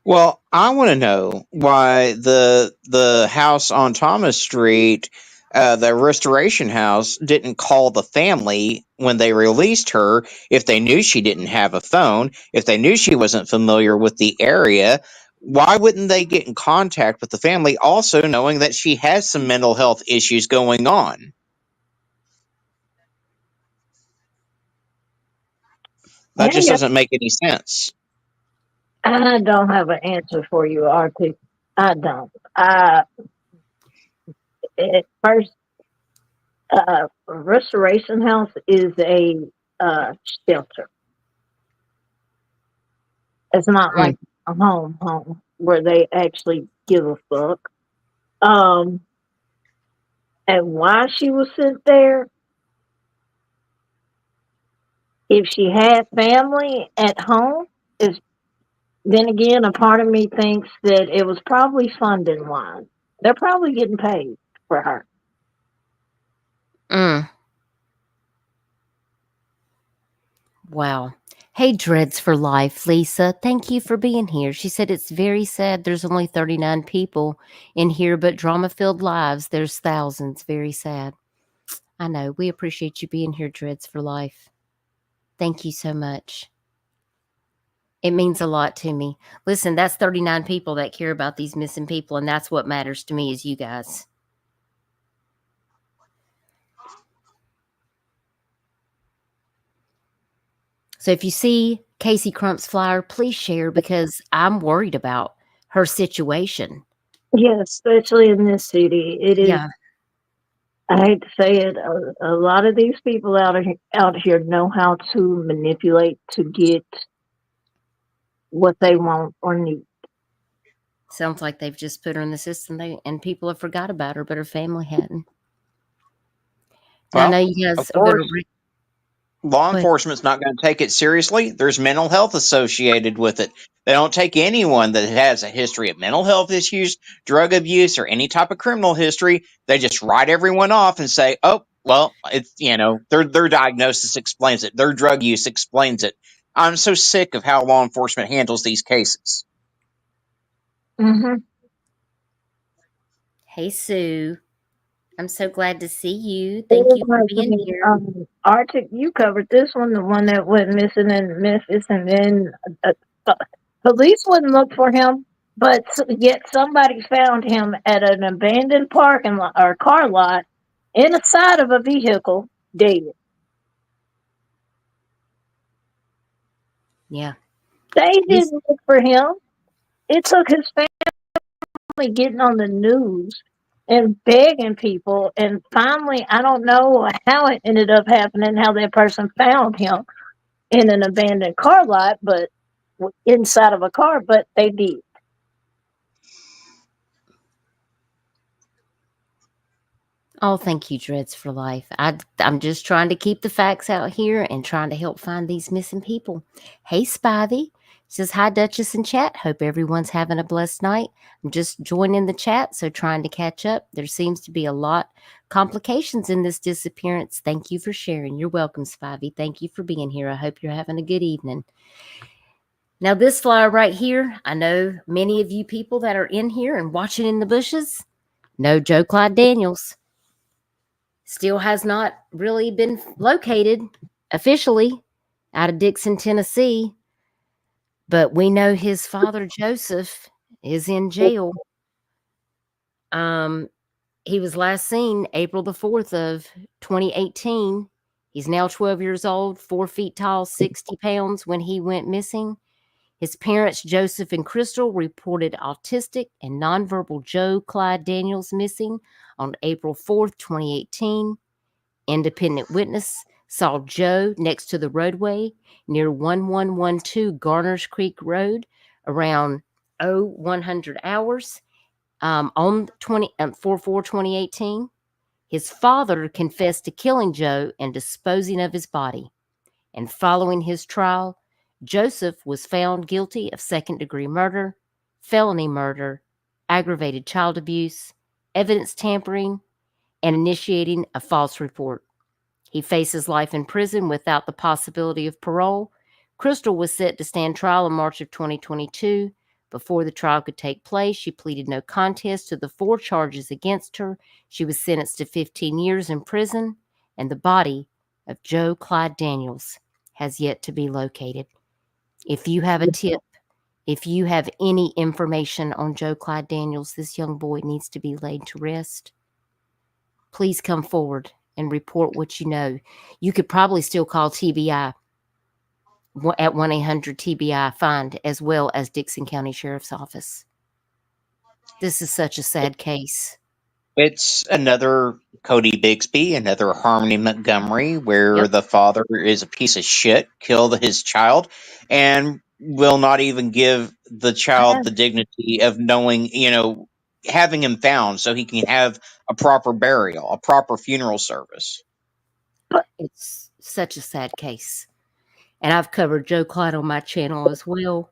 Well, I want to know why the house on Thomas Street, the restoration house, didn't call the family when they released her. If they knew she didn't have a phone, if they knew she wasn't familiar with the area, why wouldn't they get in contact with the family? Also, knowing that she has some mental health issues going on, that just doesn't make any sense. I don't have an answer for you, Artie. I don't. At first, Restoration House is a shelter. It's not like a home where they actually give a fuck. And why she was sent there, if she had family at home, is then again a part of me thinks that it was probably funding wise. They're probably getting paid for her. Wow. Hey, Dreads for Life, Lisa, thank you for being here. She said it's very sad there's only 39 people in here, but drama-filled lives, there's thousands. Very sad. I know. We appreciate you being here, Dreads for Life. Thank you so much. It means a lot to me. Listen, that's 39 people that care about these missing people, and that's what matters to me is you guys. So if you see Casey Crump's flyer, please share because I'm worried about her situation. Yeah, especially in this city. It is. Yeah. I hate to say it, a lot of these people out here know how to manipulate to get what they want or need. Sounds like they've just put her in the system and people have forgot about her, but her family hadn't. Now, Well, I know you guys of are going course, to law enforcement's not going to take it seriously. There's mental health associated with it. They don't take anyone that has a history of mental health issues, drug abuse, or any type of criminal history. They just write everyone off and say, "Oh, well, it's their diagnosis explains it. Their drug use explains it." I'm so sick of how law enforcement handles these cases. Mm-hmm. Hey, Sue. I'm so glad to see you. Thank you for being here. Arctic, you covered this one, the one that went missing in Memphis, and then police wouldn't look for him, but yet somebody found him at an abandoned parking lot or car lot in the side of a vehicle, dead. Yeah. They didn't look for him. It took his family getting on the news and begging people, and finally, I don't know how it ended up happening, how that person found him in an abandoned car lot, but inside of a car, but they did. Oh, thank you, Dreads for Life. I'm just trying to keep the facts out here and trying to help find these missing people. Hey, Spivey. Says, hi, Duchess in chat. Hope everyone's having a blessed night. I'm just joining the chat, so trying to catch up. There seems to be a lot complications in this disappearance. Thank you for sharing. You're welcome, Spivey. Thank you for being here. I hope you're having a good evening. Now, this flyer right here, I know many of you people that are in here and watching in the bushes know Joe Clyde Daniels. Still has not really been located officially out of Dixon, Tennessee. But we know his father, Joseph, is in jail. He was last seen April the 4th of 2018. He's now 12 years old, 4 feet tall, 60 pounds when he went missing. His parents, Joseph and Crystal, reported autistic and nonverbal Joe Clyde Daniels missing on April 4th, 2018. Independent witness saw Joe next to the roadway near 1112 Garners Creek Road around 0100 hours on 4/4/2018. His father confessed to killing Joe and disposing of his body. And following his trial, Joseph was found guilty of second-degree murder, felony murder, aggravated child abuse, evidence tampering, and initiating a false report. He faces life in prison without the possibility of parole. Crystal was set to stand trial in March of 2022. Before the trial could take place, she pleaded no contest to the 4 charges against her. She was sentenced to 15 years in prison, and the body of Joe Clyde Daniels has yet to be located. If you have a tip, if you have any information on Joe Clyde Daniels, this young boy needs to be laid to rest. Please come forward and report what you know. You could probably still call TBI at 1-800-TBI-FIND as well as Dixon County Sheriff's Office. This is such a sad case. It's another Cody Bixby, another Harmony Montgomery, where Yep. the father is a piece of shit, killed his child, and will not even give the child the dignity of knowing, having him found so he can have a proper burial, a proper funeral service. It's such a sad case. And I've covered Joe Clyde on my channel as well.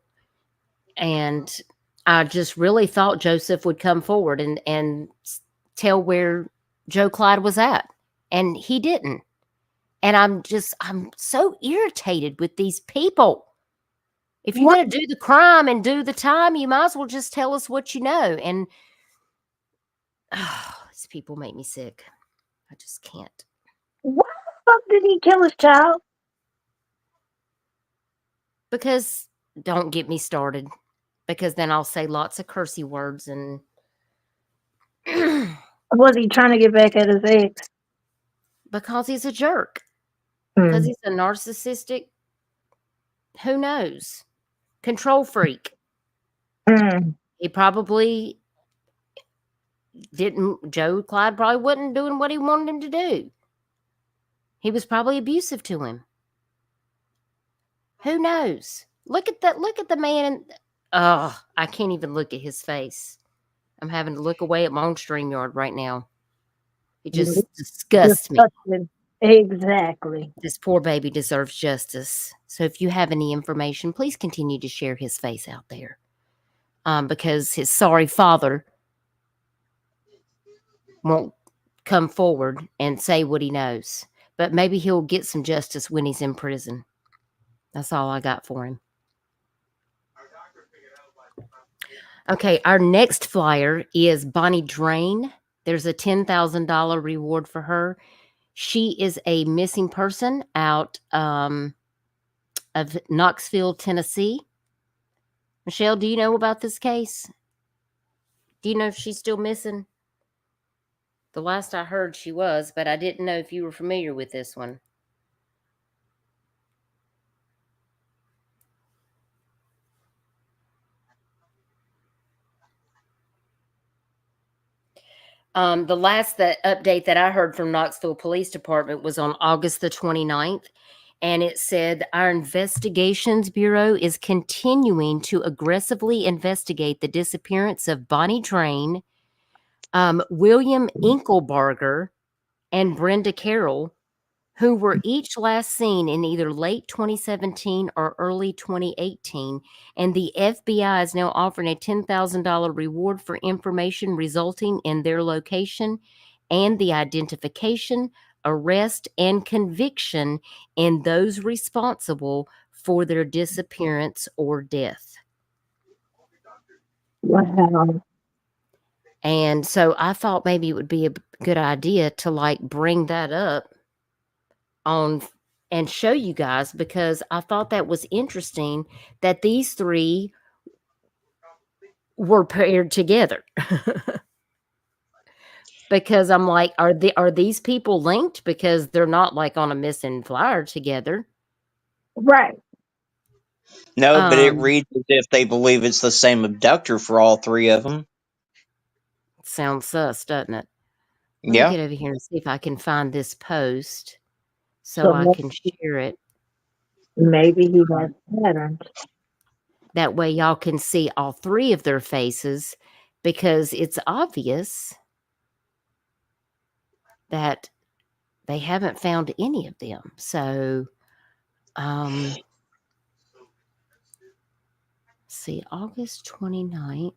And I just really thought Joseph would come forward and tell where Joe Clyde was at. And he didn't. And I'm so irritated with these people. If you're going to do the crime and do the time, you might as well just tell us what you know. And these people make me sick. I just can't. Why the fuck did he kill his child? Because don't get me started. Because then I'll say lots of cursey words and Was he trying to get back at his ex? because he's a jerk. Because he's a narcissistic, who knows, control freak. He probably didn't, Joe Clyde probably wasn't doing what he wanted him to do. He was probably abusive to him. Who knows? Look at the man. I can't even look at his face. I'm having to look away at my own StreamYard right now. It just disgusts me. Exactly. This poor baby deserves justice. So if you have any information, please continue to share his face out there. Because his sorry father won't come forward and say what he knows. But maybe he'll get some justice when he's in prison. That's all I got for him. Okay, our next flyer is Bonnie Drain. There's a $10,000 reward for her. She is a missing person out of Knoxville, Tennessee. Michelle, do you know about this case? Do you know if she's still missing? The last I heard she was, but I didn't know if you were familiar with this one. The last update that I heard from Knoxville Police Department was on August the 29th. And it said, our investigations bureau is continuing to aggressively investigate the disappearance of Bonnie Drain, William Inkelbarger, and Brenda Carroll, who were each last seen in either late 2017 or early 2018. And the FBI is now offering a $10,000 reward for information resulting in their location and the identification, arrest, and conviction in those responsible for their disappearance or death. Wow. And so I thought maybe it would be a good idea to bring that up on and show you guys, because I thought that was interesting that these three were paired together. Because I'm like, are these people linked? Because they're not on a missing flyer together. Right. No, but it reads as if they believe it's the same abductor for all three of them. Sounds sus, doesn't it? Let me get over here and see if I can find this post so I can share it. Maybe he has patterns. That way y'all can see all three of their faces, because it's obvious that they haven't found any of them. So, see, August 29th.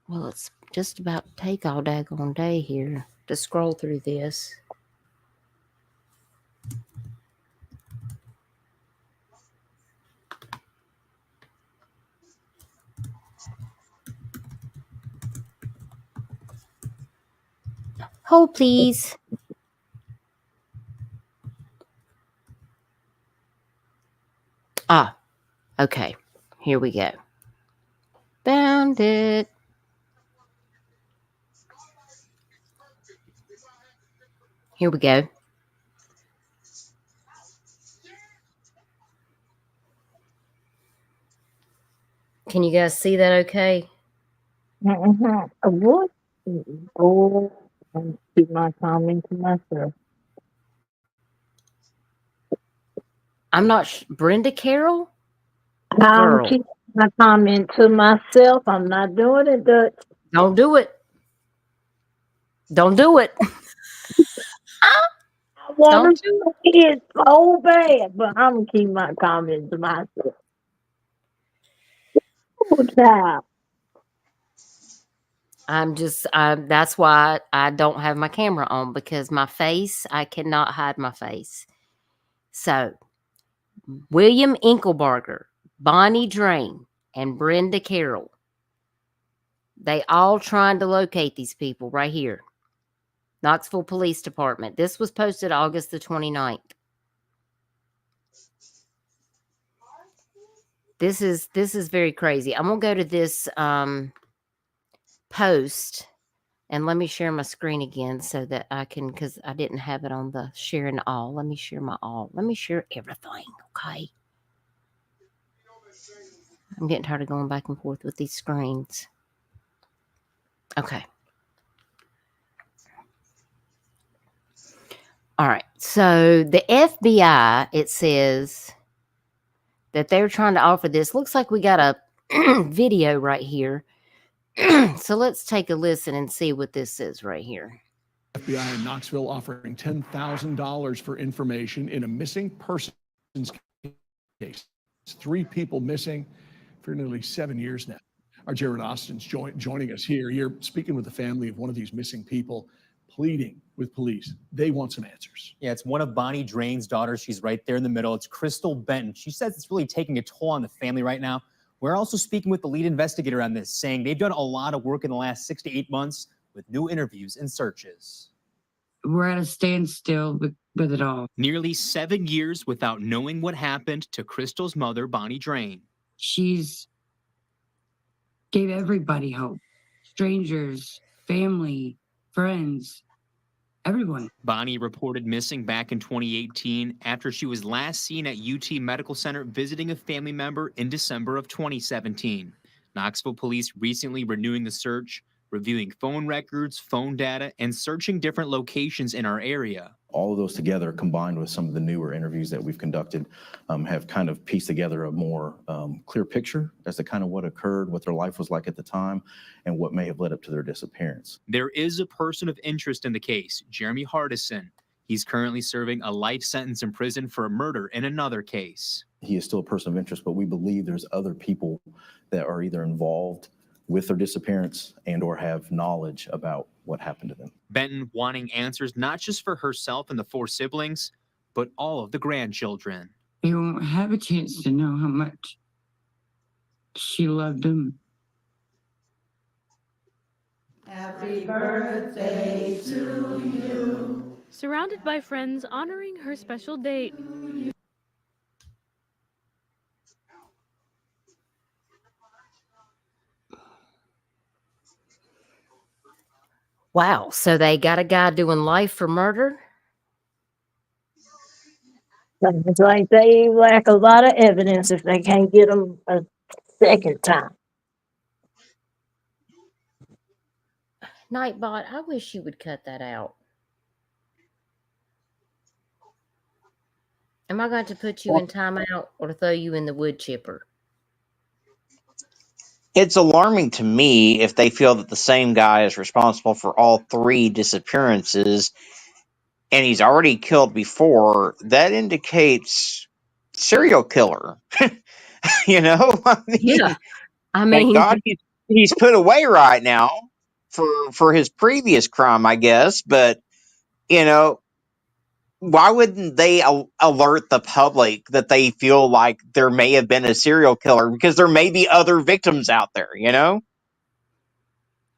Well, it's just about to take all daggone day here to scroll through this. Hold, please. Ah, okay. Here we go. Found it. Here we go. Can you guys see that okay? What? Oh, I'm keep my comment to myself. I'm not Brenda Carroll? What I'm girl? keeping my comment to myself. I'm not doing it, Dutch. Don't do it. Don't do it. I want Don't to do it. see it so bad, but I'm gonna keep my comment to myself. Oh, child. That's why I don't have my camera on, because my face, I cannot hide my face. So, William Inkelbarger, Bonnie Drain, and Brenda Carroll. They all trying to locate these people right here. Knoxville Police Department. This was posted August the 29th. This is very crazy. I'm going to go to this post, and let me share my screen again so that I can, because I didn't have it on the sharing all. Let me share my all. Let me share everything, okay? I'm getting tired of going back and forth with these screens. Okay. All right. So the FBI, it says that they're trying to offer this. Looks like we got a video right here. So let's take a listen and see what this is right here. FBI in Knoxville offering $10,000 for information in a missing persons case. It's 3 people missing for nearly 7 years now. Our Jared Austin's joining us here. You're speaking with the family of one of these missing people, pleading with police. They want some answers. Yeah, it's one of Bonnie Drain's daughters. She's right there in the middle. It's Crystal Benton. She says it's really taking a toll on the family right now. We're also speaking with the lead investigator on this, saying they've done a lot of work in the last 6 to 8 months with new interviews and searches. We're at a standstill with it all. Nearly 7 years without knowing what happened to Crystal's mother, Bonnie Drain. She's gave everybody hope. Strangers, family, friends, everyone. Bonnie reported missing back in 2018 after she was last seen at UT Medical Center visiting a family member in December of 2017. Knoxville police recently renewing the search, reviewing phone records, phone data, and searching different locations in our area. All of those together, combined with some of the newer interviews that we've conducted, have kind of pieced together a more clear picture as to kind of what occurred, what their life was like at the time, and what may have led up to their disappearance. There is a person of interest in the case, Jeremy Hardison. He's currently serving a life sentence in prison for a murder in another case. He is still a person of interest, but we believe there's other people that are either involved with their disappearance and or have knowledge about what happened to them. Benton wanting answers not just for herself and the 4 siblings, but all of the grandchildren. They won't have a chance to know how much she loved them. Happy birthday to you. Surrounded by friends honoring her special date. Wow. So they got a guy doing life for murder? It's like they lack a lot of evidence if they can't get them a second time. Nightbot, I wish you would cut that out. Am I going to put you in timeout or throw you in the wood chipper? It's alarming to me if they feel that the same guy is responsible for all 3 disappearances and he's already killed before. That indicates serial killer. You know? Yeah. I Thank mean, God he's put away right now for his previous crime, I guess. But, you know, why wouldn't they alert the public that they feel like there may have been a serial killer? Because there may be other victims out there, you know?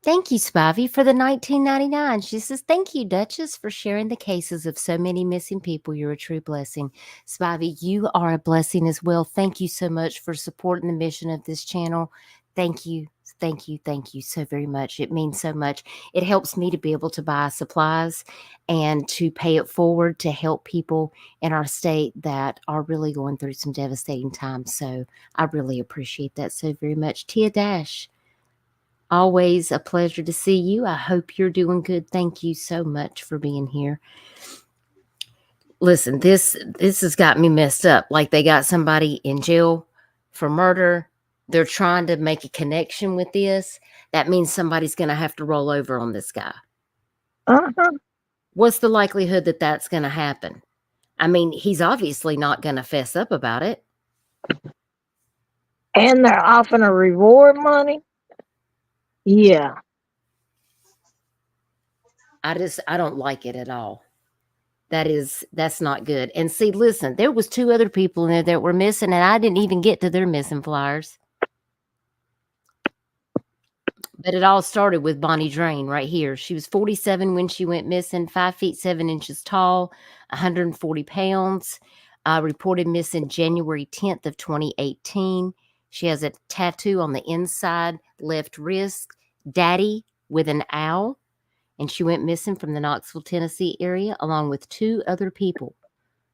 Thank you, Spivey, for the 19.99. She says, "Thank you, Duchess, for sharing the cases of so many missing people. You're a true blessing." Spivey, you are a blessing as well. Thank you so much for supporting the mission of this channel. Thank you. Thank you. Thank you so very much. It means so much. It helps me to be able to buy supplies and to pay it forward to help people in our state that are really going through some devastating times. So I really appreciate that so very much. Tia Dash, always a pleasure to see you. I hope you're doing good. Thank you so much for being here. Listen, this has got me messed up. Like they got somebody in jail for murder. They're trying to make a connection with this. That means somebody's going to have to roll over on this guy. What's the likelihood that that's going to happen? I mean, he's obviously not going to fess up about it. And they're offering a reward money. Yeah. I don't like it at all. That's not good. And see, listen, there was 2 other people in there that were missing, and I didn't even get to their missing flyers. But it all started with Bonnie Drain right here. She was 47 when she went missing, 5 feet 7 inches tall, 140 pounds. Reported missing January 10th of 2018. She has a tattoo on the inside left wrist, Daddy with an owl. And she went missing from the Knoxville, Tennessee area along with 2 other people.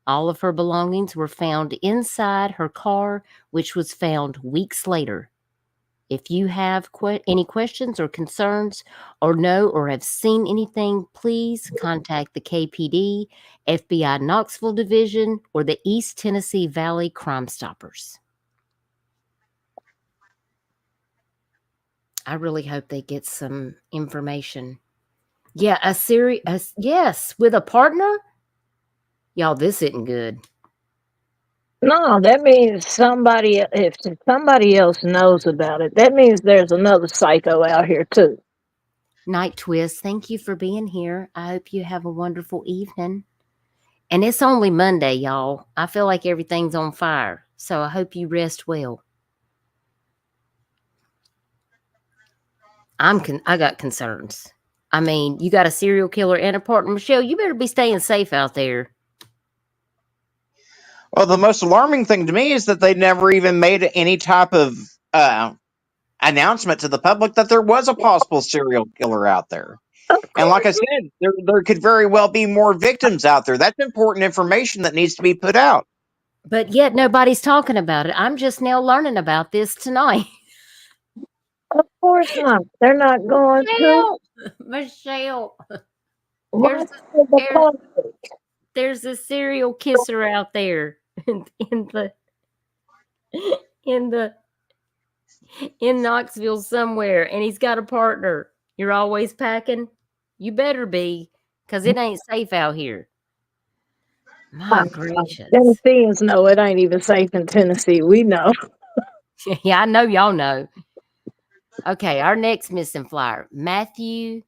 All of her belongings were found inside her car, which was found weeks later. If you have any questions or concerns or know or have seen anything, please contact the KPD, FBI Knoxville Division, or the East Tennessee Valley Crime Stoppers. I really hope they get some information. Yeah, yes, with a partner? Y'all, this isn't good. No, that means if somebody else knows about it, that means there's another psycho out here too. Night Twist, thank you for being here. I hope you have a wonderful evening. And it's only Monday, y'all. I feel like everything's on fire, so I hope you rest well. I got concerns. I mean, you got a serial killer and a partner. Michelle, you better be staying safe out there. Well, the most alarming thing to me is that they never even made any type of announcement to the public that there was a possible serial killer out there. And like I said, there could very well be more victims out there. That's important information that needs to be put out. But yet nobody's talking about it. I'm just now learning about this tonight. Of course not. They're not going to. Michelle. There's a serial kisser out there in Knoxville somewhere, and he's got a partner. You're always packing? You better be, because it ain't safe out here. My gracious. Tennesseans know it ain't even safe in Tennessee. We know. Yeah, I know y'all know. Okay, our next missing flyer, Matthew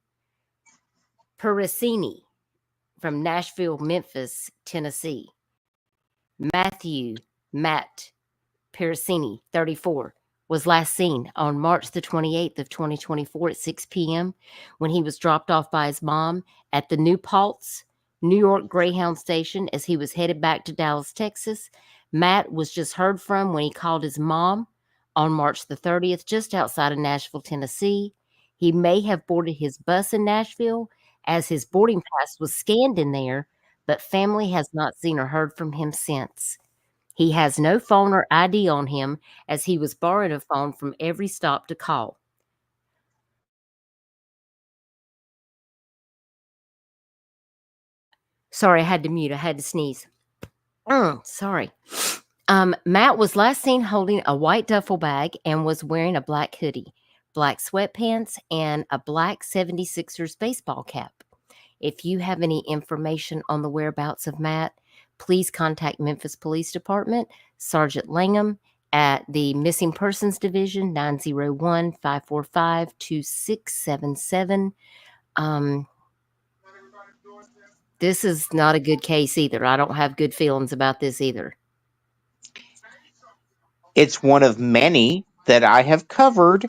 Pericini from Nashville, Memphis, Tennessee. Matt Pericini, 34, was last seen on March the 28th of 2024 at 6 p.m. when he was dropped off by his mom at the New Paltz, New York Greyhound station as he was headed back to Dallas, Texas. Matt was just heard from when he called his mom on March the 30th, just outside of Nashville, Tennessee. He may have boarded his bus in Nashville as his boarding pass was scanned in there, but family has not seen or heard from him since. He has no phone or ID on him as he was borrowed a phone from every stop to call. Sorry, I had to mute. I had to sneeze. Sorry. Matt was last seen holding a white duffel bag and was wearing a black hoodie, black sweatpants, and a black 76ers baseball cap. If you have any information on the whereabouts of Matt, please contact Memphis Police Department, Sergeant Langham at the Missing Persons Division, 901-545-2677. This is not a good case either. I don't have good feelings about this either. It's one of many that I have covered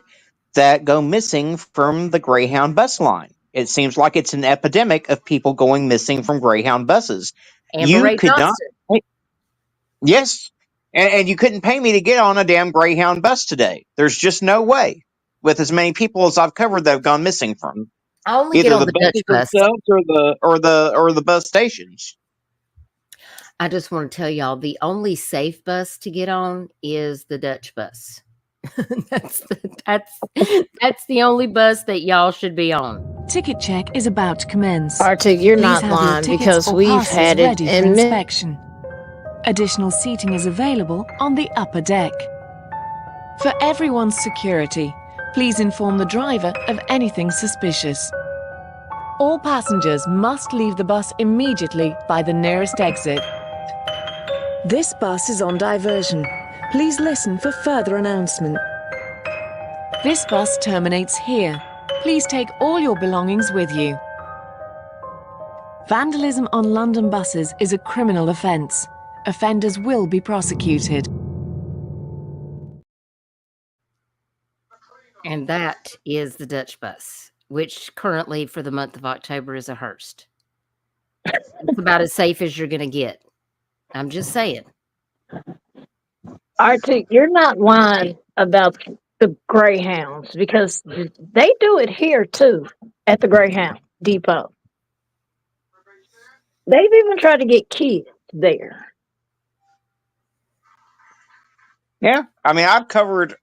that go missing from the Greyhound bus line. It seems like it's an epidemic of people going missing from Greyhound buses. Amber You Ray could not, Johnston. yes, and you couldn't pay me to get on a damn Greyhound bus today. There's just no way. With as many people as I've covered that have gone missing from I only get either on the the Dutch buses bus. themselves or the bus stations. I just want to tell y'all the only safe bus to get on is the Dutch bus. that's the only bus that y'all should be on. Ticket check is about to commence. Arctic, you're Please not have your lying tickets because or we've passes had it ready for in inspection. Additional seating is available on the upper deck. For everyone's security, please inform the driver of anything suspicious. All passengers must leave the bus immediately by the nearest exit. This bus is on diversion. Please listen for further announcement. This bus terminates here. Please take all your belongings with you. Vandalism on London buses is a criminal offence. Offenders will be prosecuted. And that is the Dutch bus, which currently for the month of October is a Hearst. It's about as safe as you're going to get. I'm just saying. Arctic, you're not lying about the Greyhounds because they do it here too at the Greyhound Depot. They've even tried to get kids there. Yeah, I mean, I've covered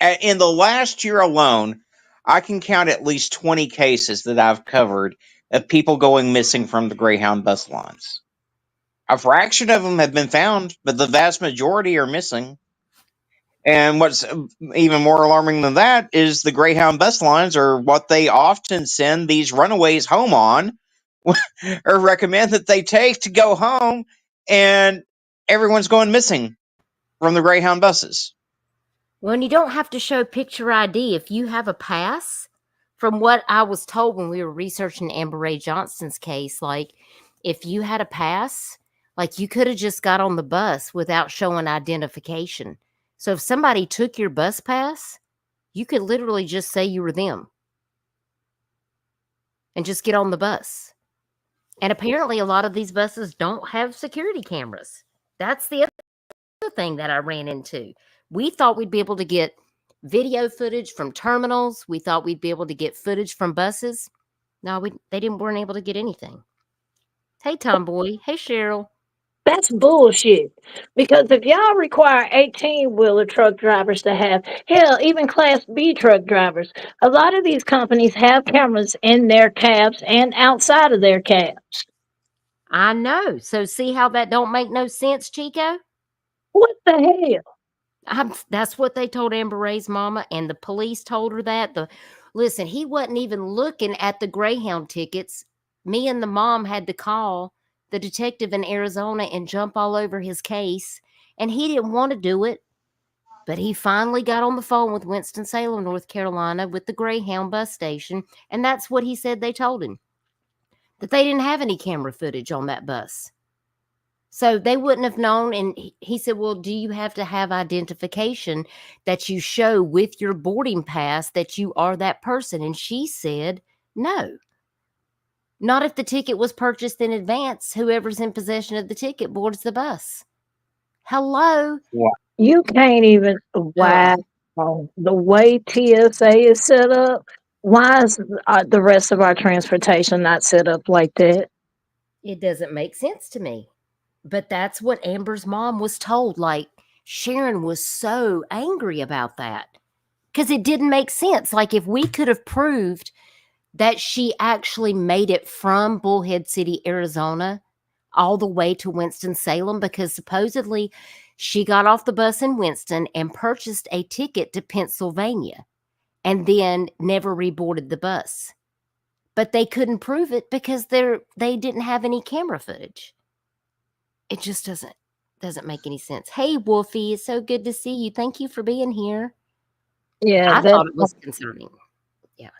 in the last year alone. I can count at least 20 cases that I've covered of people going missing from the Greyhound bus lines. A fraction of them have been found, but the vast majority are missing. And what's even more alarming than that is the Greyhound bus lines are what they often send these runaways home on, or recommend that they take to go home, and everyone's going missing from the Greyhound buses. Well, and you don't have to show picture ID if you have a pass. From what I was told when we were researching Amber Ray Johnston's case, like if you had a pass, like you could have just got on the bus without showing identification. So if somebody took your bus pass, you could literally just say you were them and just get on the bus. And apparently a lot of these buses don't have security cameras. That's the other thing that I ran into. We thought we'd be able to get video footage from terminals. We thought we'd be able to get footage from buses. No, they weren't able to get anything. Hey, Tomboy. Hey, Cheryl. That's bullshit. Because if y'all require 18-wheeler truck drivers to have, hell, even Class B truck drivers, a lot of these companies have cameras in their cabs and outside of their cabs. I know. So see how that don't make no sense, Chico? What the hell? That's what they told Amber Ray's mama, and the police told her that. Listen, he wasn't even looking at the Greyhound tickets. Me and the mom had to call the detective in Arizona and jump all over his case, and he didn't want to do it. But he finally got on the phone with Winston-Salem, North Carolina, with the Greyhound bus station, and that's what he said they told him, that they didn't have any camera footage on that bus. So they wouldn't have known. And he said, well, do you have to have identification that you show with your boarding pass that you are that person? And she said, no. Not if the ticket was purchased in advance. Whoever's in possession of the ticket boards the bus. Hello? Yeah. You can't even, wow. The way TSA is set up, why is the rest of our transportation not set up like that? It doesn't make sense to me. But that's what Amber's mom was told. Like, Sharon was so angry about that because it didn't make sense. Like, if we could have proved that she actually made it from Bullhead City, Arizona, all the way to Winston-Salem, because supposedly she got off the bus in Winston and purchased a ticket to Pennsylvania and then never reboarded the bus. But they couldn't prove it because they didn't have any camera footage. It just doesn't make any sense. Hey, Wolfie, it's so good to see you. Thank you for being here. Yeah, I thought it was concerning. Yeah,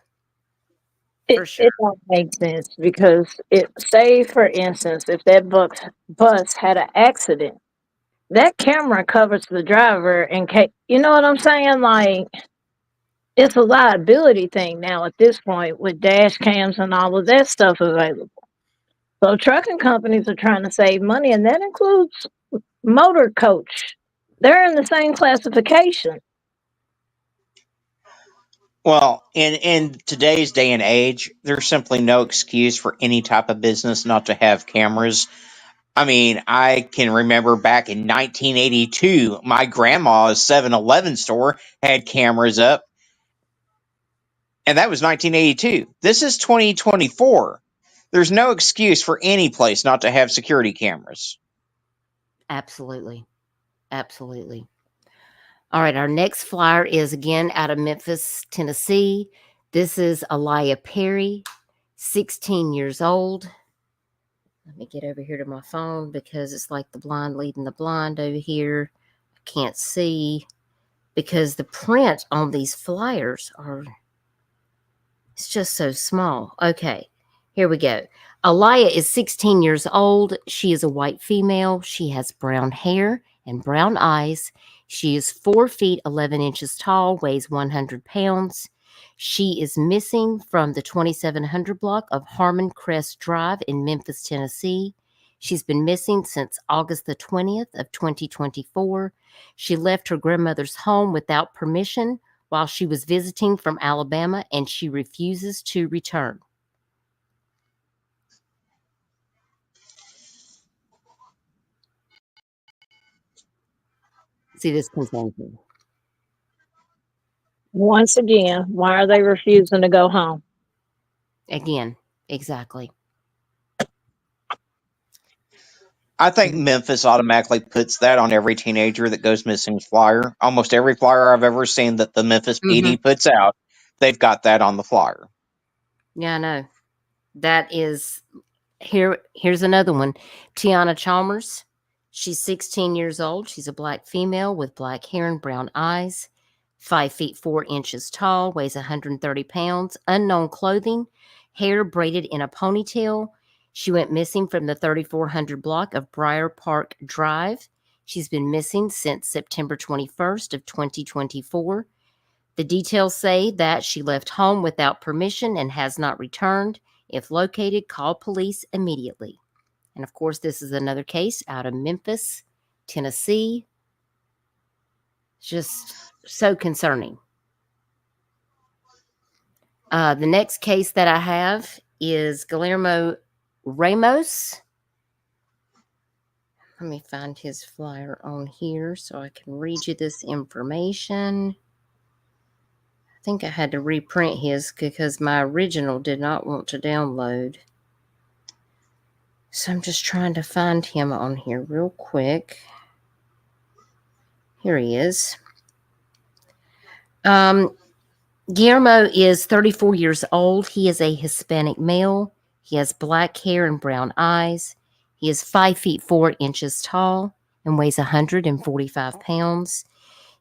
for sure. It don't make sense because say, for instance, if that bus had an accident, that camera covers the driver in case, you know what I'm saying? Like, It's a liability thing now at this point with dash cams and all of that stuff available. So trucking companies are trying to save money, and that includes motor coach. They're in the same classification. Well, in today's day and age, there's simply no excuse for any type of business not to have cameras. I mean, I can remember back in 1982, my grandma's 7-Eleven store had cameras up, and that was 1982. This is 2024. There's no excuse for any place not to have security cameras. Absolutely. Absolutely. All right, our next flyer is again out of Memphis, Tennessee. This is Aliyah Perry, 16 years old. Let me get over here to my phone because it's like the blind leading the blind over here. I can't see because the print on these flyers it's just so small. Okay, here we go. Aliyah is 16 years old. She is a white female. She has brown hair and brown eyes. She is 4 feet 11 inches tall, weighs 100 pounds. She is missing from the 2700 block of Harmon Crest Drive in Memphis, Tennessee. She's been missing since August the 20th of 2024. She left her grandmother's home without permission while she was visiting from Alabama, and she refuses to return. See, this concerns me. Once again, why are they refusing to go home? Again, exactly. I think Memphis automatically puts that on every teenager that goes missing flyer. Almost every flyer I've ever seen that the Memphis PD puts out, they've got that on the flyer. Yeah, I know. That is here's another one. Tiana Chalmers. She's 16 years old. She's a black female with black hair and brown eyes, 5 feet 4 inches tall, weighs 130 pounds, unknown clothing, hair braided in a ponytail. She went missing from the 3400 block of Briar Park Drive. She's been missing since September 21st of 2024. The details say that she left home without permission and has not returned. If located, call police immediately. And of course, this is another case out of Memphis, Tennessee. Just so concerning. The next case that I have is Guillermo Ramos. Let me find his flyer on here so I can read you this information. I think I had to reprint his because my original did not want to download. So I'm just trying to find him on here real quick. Here he is. Guillermo is 34 years old. He is a Hispanic male. He has black hair and brown eyes. He is 5 feet 4 inches tall and weighs 145 pounds.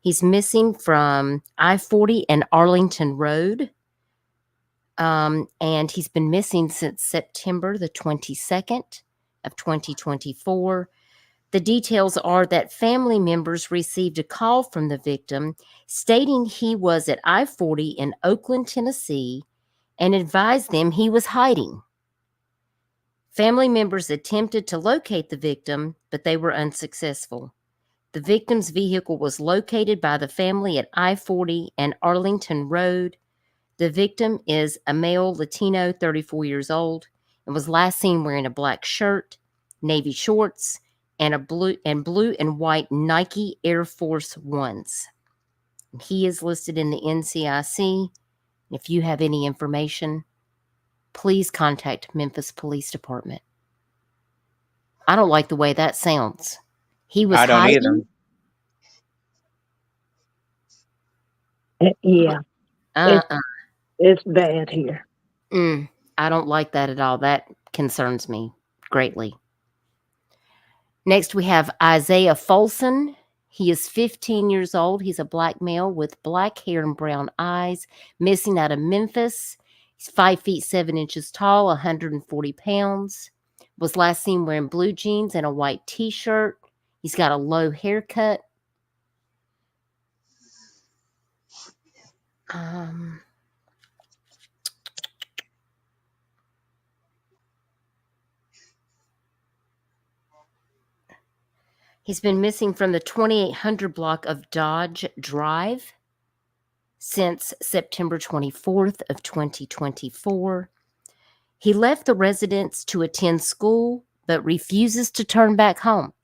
He's missing from I-40 and Arlington Road. And he's been missing since September the 22nd of 2024. The details are that family members received a call from the victim stating he was at I-40 in Oakland, Tennessee, and advised them he was hiding. Family members attempted to locate the victim, but they were unsuccessful. The victim's vehicle was located by the family at I-40 and Arlington Road. The victim is a male Latino, 34 years old, and was last seen wearing a black shirt, navy shorts, and blue and white Nike Air Force Ones. He is listed in the NCIC. If you have any information, please contact Memphis Police Department. I don't like the way that sounds. He was hiding. Yeah. It's bad here. I don't like that at all. That concerns me greatly. Next, we have Isaiah Folson. He is 15 years old. He's a black male with black hair and brown eyes, missing out of Memphis. He's 5 feet 7 inches tall, 140 pounds. Was last seen wearing blue jeans and a white t-shirt. He's got a low haircut. Um, he's been missing from the 2800 block of Dodge Drive since September 24th of 2024. He left the residence to attend school, but refuses to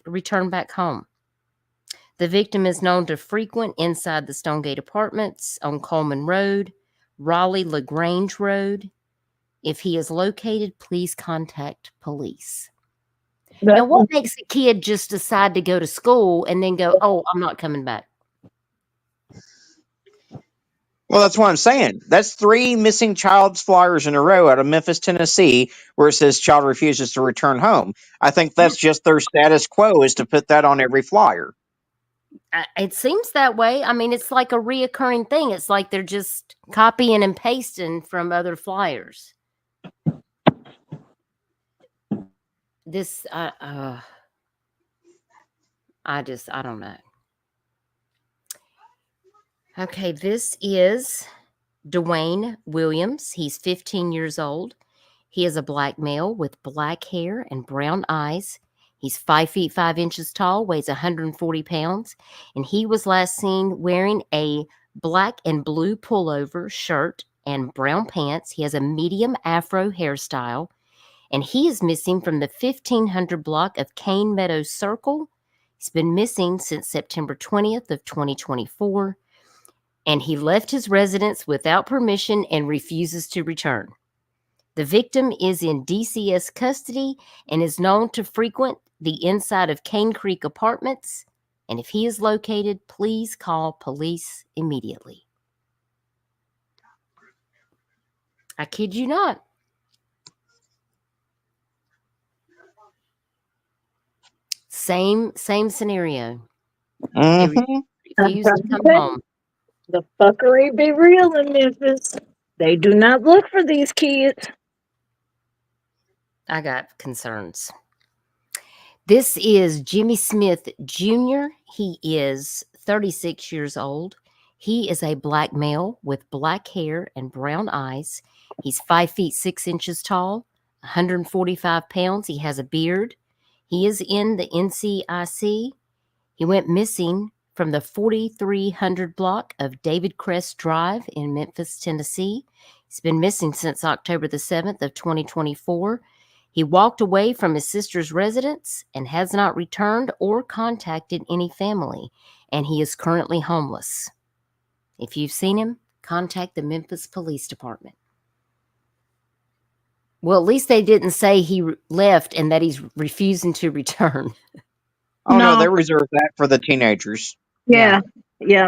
return back home. The victim is known to frequent inside the Stonegate Apartments on Coleman Road, Raleigh-LaGrange Road. If he is located, please contact police. Now, what makes a kid just decide to go to school and then go, oh, I'm not coming back? Well, that's what I'm saying. That's 3 missing child's flyers in a row out of Memphis, Tennessee, where it says child refuses to return home. I think that's just their status quo, is to put that on every flyer. It seems that way. I mean, it's like a reoccurring thing. It's like they're just copying and pasting from other flyers. This, I don't know. Okay, this is Dwayne Williams. He's 15 years old. He is a black male with black hair and brown eyes. He's 5 feet 5 inches tall, weighs 140 pounds, and he was last seen wearing a black and blue pullover shirt and brown pants. He has a medium afro hairstyle, and he is missing from the 1500 block of Cane Meadows Circle. He's been missing since September 20th of 2024, and he left his residence without permission and refuses to return. The victim is in DCS custody and is known to frequent the inside of Cane Creek Apartments. And if he is located, please call police immediately. I kid you not. Same scenario. Mm-hmm. Refused to come home. The fuckery be real in Memphis. They do not look for these kids. I got concerns. This is Jimmy Smith Jr. He is 36 years old. He is a black male with black hair and brown eyes. He's 5 feet 6 inches tall, 145 pounds. He has a beard. He is in the NCIC. He went missing from the 4300 block of David Crest Drive in Memphis, Tennessee. He's been missing since October the 7th of 2024. He walked away from his sister's residence and has not returned or contacted any family, and he is currently homeless. If you've seen him, contact the Memphis Police Department. Well, at least they didn't say he left and that he's refusing to return. Oh, no, they reserve that for the teenagers. Yeah,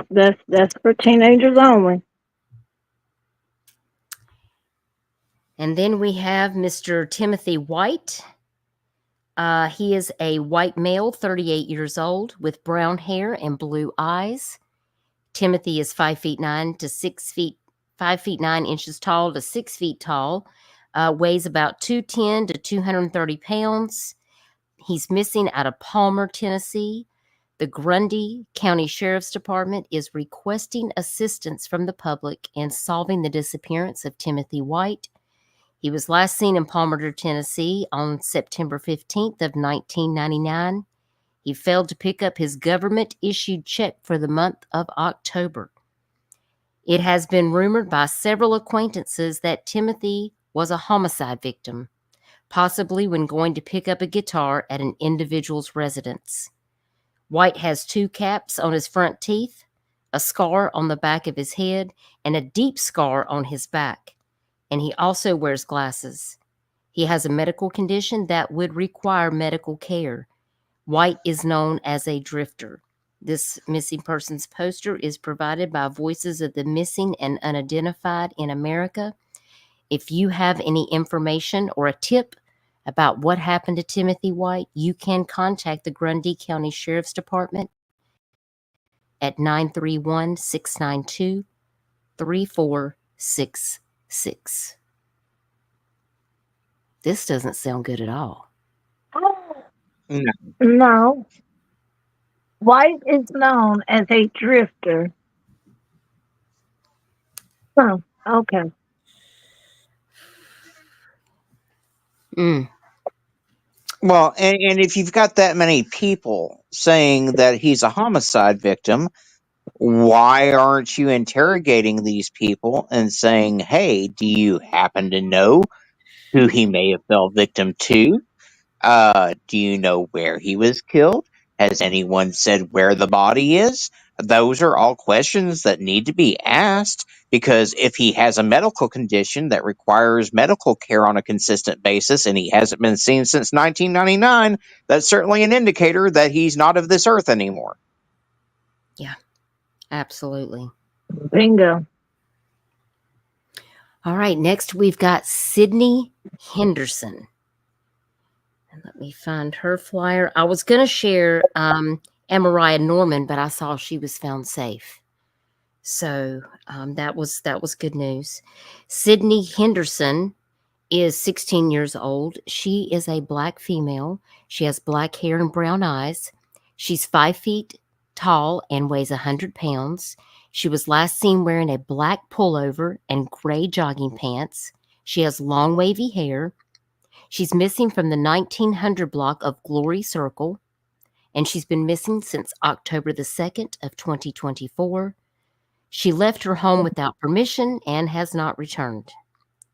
that's for teenagers only. And then we have Mr. Timothy White. He is a white male, 38 years old, with brown hair and blue eyes. Timothy is 5 feet 9 to 6 feet, 5 feet 9 inches tall to 6 feet tall, weighs about 210 to 230 pounds. He's missing out of Palmer, Tennessee. The Grundy County Sheriff's Department is requesting assistance from the public in solving the disappearance of Timothy White. He was last seen in Palmer, Tennessee on September 15th of 1999. He failed to pick up his government-issued check for the month of October. It has been rumored by several acquaintances that Timothy was a homicide victim, possibly when going to pick up a guitar at an individual's residence. White has 2 caps on his front teeth, a scar on the back of his head, and a deep scar on his back. And he also wears glasses. He has a medical condition that would require medical care. White is known as a drifter. This missing persons poster is provided by Voices of the Missing and Unidentified in America. If you have any information or a tip about what happened to Timothy White, you can contact the Grundy County Sheriff's Department at 931-692-3466. This doesn't sound good at all. No. White is known as a drifter. Oh, okay. Mm. Well, and if you've got that many people saying that he's a homicide victim, why aren't you interrogating these people and saying, hey, do you happen to know who he may have fell victim to? Do you know where he was killed? Has anyone said where the body is? Those are all questions that need to be asked, because if he has a medical condition that requires medical care on a consistent basis and he hasn't been seen since 1999, that's certainly an indicator that he's not of this earth anymore. Yeah, absolutely. Bingo. All right, next we've got Sydney Henderson. And let me find her flyer. I was going to share Amariah Norman, but I saw she was found safe. So that was good news. Sydney Henderson is 16 years old. She is a black female. She has black hair and brown eyes. She's 5 feet tall and weighs 100 pounds. She was last seen wearing a black pullover and gray jogging pants. She has long wavy hair. She's missing from the 1900 block of Glory Circle, and she's been missing since October the 2nd of 2024. She left her home without permission and has not returned.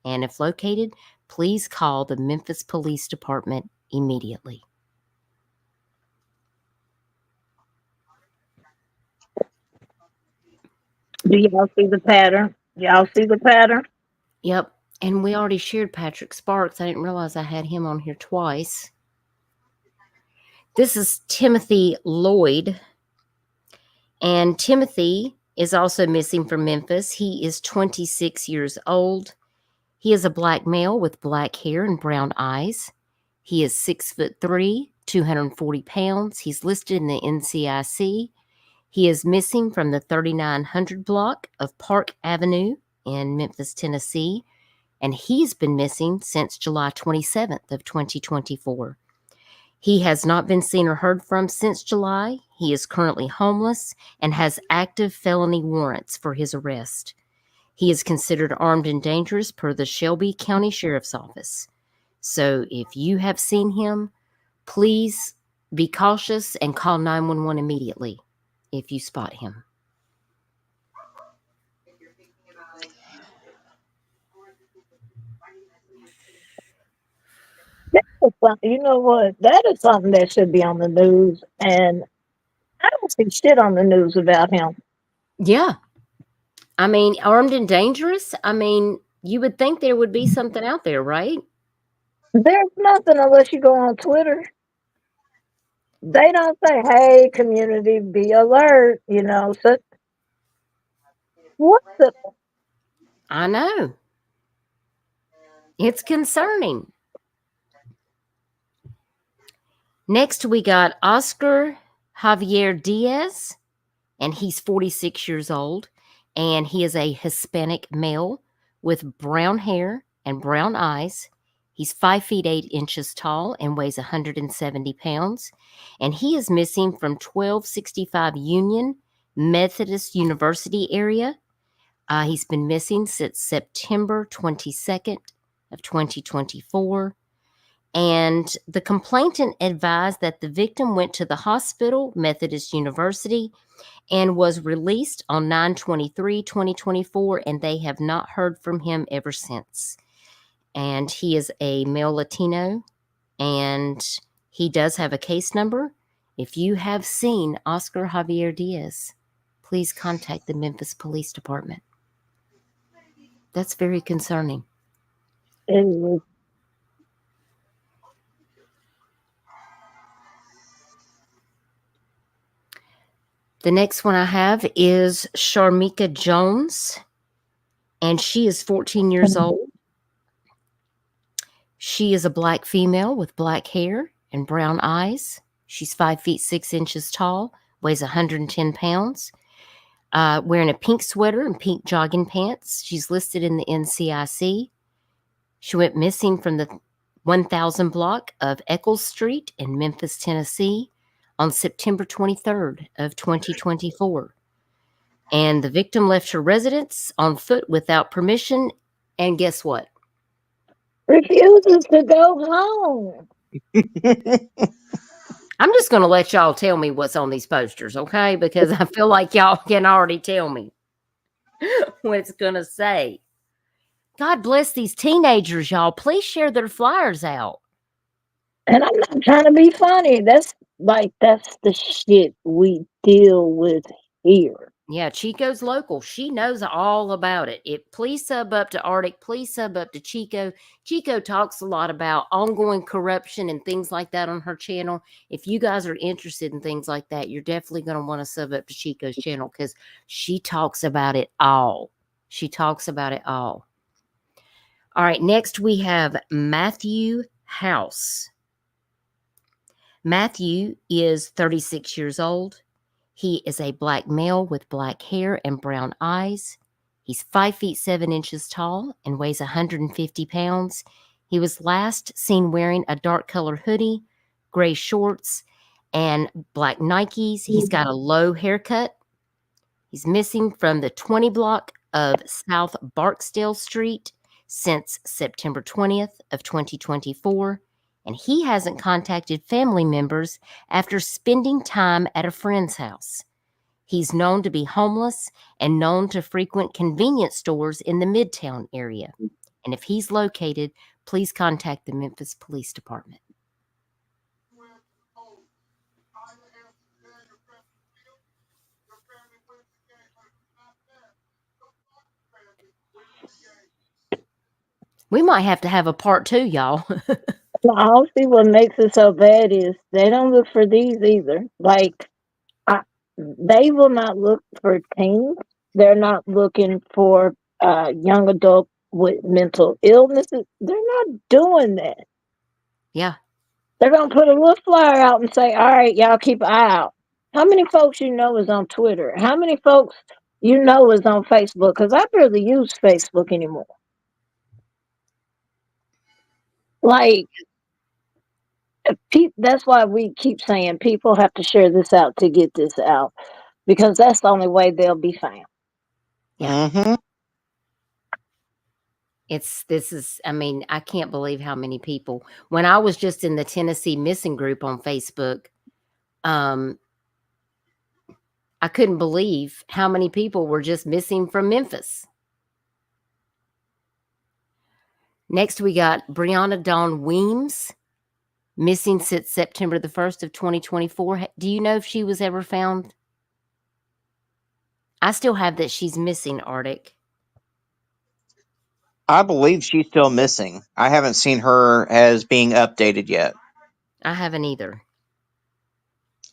And if located, please call the Memphis Police Department immediately. Do y'all see the pattern? Y'all see the pattern? Yep. And we already shared Patrick Sparks. I didn't realize I had him on here twice. This is Timothy Lloyd. And Timothy is also missing from Memphis. He is 26 years old. He is a black male with black hair and brown eyes. He is 6'3", 240 pounds. He's listed in the NCIC. He is missing from the 3900 block of Park Avenue in Memphis, Tennessee, and he's been missing since July 27th of 2024. He has not been seen or heard from since July. He is currently homeless and has active felony warrants for his arrest. He is considered armed and dangerous per the Shelby County Sheriff's Office. So if you have seen him, please be cautious and call 911 immediately if you spot him. You know what? That is something that should be on the news, and I don't see shit on the news about him. Yeah. I mean, armed and dangerous. I mean, you would think there would be something out there, right? There's nothing unless you go on Twitter. They don't say, hey, community, be alert, So what the? I know. It's concerning. Next, we got Oscar Javier Diaz, and he's 46 years old, and he is a Hispanic male with brown hair and brown eyes. He's 5 feet 8 inches tall and weighs 170 pounds, and he is missing from 1265 Union Methodist University area. He's been missing since September 22nd of 2024. And the complainant advised that the victim went to the hospital, Methodist University, and was released on 9/23/2024, and they have not heard from him ever since. And he is a male Latino, and he does have a case number. If you have seen Oscar Javier Diaz, please contact the Memphis Police Department. That's very concerning. Anyway. The next one I have is Sharmika Jones, and she is 14 years old. She is a black female with black hair and brown eyes. She's 5 feet 6 inches tall, weighs 110 pounds, wearing a pink sweater and pink jogging pants. She's listed in the NCIC. She went missing from the 1000 block of Eccles Street in Memphis, Tennessee on September 23rd of 2024. And the victim left her residence on foot without permission. And guess what? Refuses to go home. I'm just going to let y'all tell me what's on these posters, okay? Because I feel like y'all can already tell me what it's going to say. God bless these teenagers, y'all. Please share their flyers out. And I'm not trying to be funny. That's the shit we deal with here. Yeah, Chico's local. She knows all about it. Please sub up to Arctic. Please sub up to Chico. Chico talks a lot about ongoing corruption and things like that on her channel. If you guys are interested in things like that, you're definitely going to want to sub up to Chico's channel because she talks about it all. She talks about it all. All right, next we have Matthew House. Matthew is 36 years old. He is a black male with black hair and brown eyes. He's 5 feet 7 inches tall and weighs 150 pounds. He was last seen wearing a dark color hoodie, gray shorts, and black Nikes. He's got a low haircut. He's missing from the 20 block of South Barksdale Street since September 20th of 2024. And he hasn't contacted family members after spending time at a friend's house. He's known to be homeless and known to frequent convenience stores in the Midtown area. And if he's located, please contact the Memphis Police Department. We might have to have a part 2, y'all. I'll see what makes it so bad is they don't look for these either. They will not look for teens. They're not looking for young adults with mental illnesses. They're not doing that. Yeah. They're going to put a little flyer out and say, all right, y'all keep an eye out. How many folks you know is on Twitter? How many folks you know is on Facebook? Because I barely use Facebook anymore. That's why we keep saying people have to share this out to get this out, because that's the only way they'll be found. Yeah. Mm-hmm. I can't believe how many people. When I was just in the Tennessee missing group on Facebook, I couldn't believe how many people were just missing from Memphis. Next, we got Brianna Dawn Weems, missing since September the 1st of 2024. Do you know if she was ever found? I still have that she's missing, Arctic. I believe she's still missing. I haven't seen her as being updated yet. I haven't either.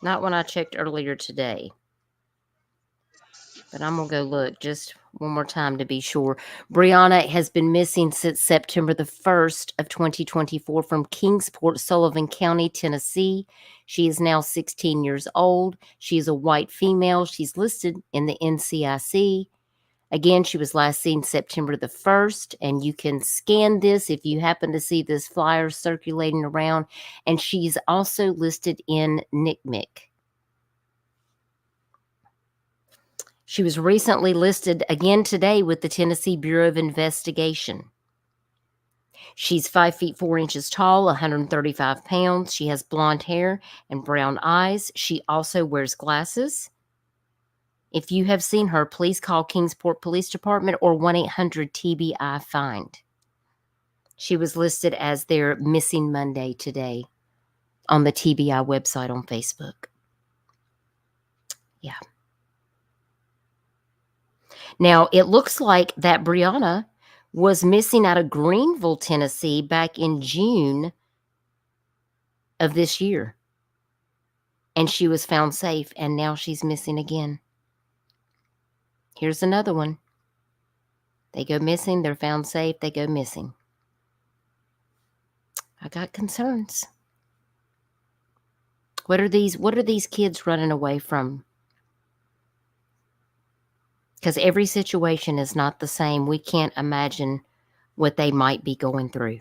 Not when I checked earlier today. But I'm going to go look just one more time to be sure. Brianna has been missing since September the 1st of 2024 from Kingsport, Sullivan County, Tennessee. She is now 16 years old. She is a white female. She's listed in the NCIC. Again, she was last seen September the 1st, and you can scan this if you happen to see this flyer circulating around. And she's also listed in NCMEC. She was recently listed again today with the Tennessee Bureau of Investigation. She's 5 feet 4 inches tall, 135 pounds. She has blonde hair and brown eyes. She also wears glasses. If you have seen her, please call Kingsport Police Department or 1-800-TBI-FIND. She was listed as their Missing Monday today on the TBI website on Facebook. Yeah. Now, it looks like that Brianna was missing out of Greenville, Tennessee back in June of this year. And she was found safe, and now she's missing again. Here's another one. They go missing, they're found safe, they go missing. I got concerns. What are these kids running away from? Because every situation is not the same. We can't imagine what they might be going through.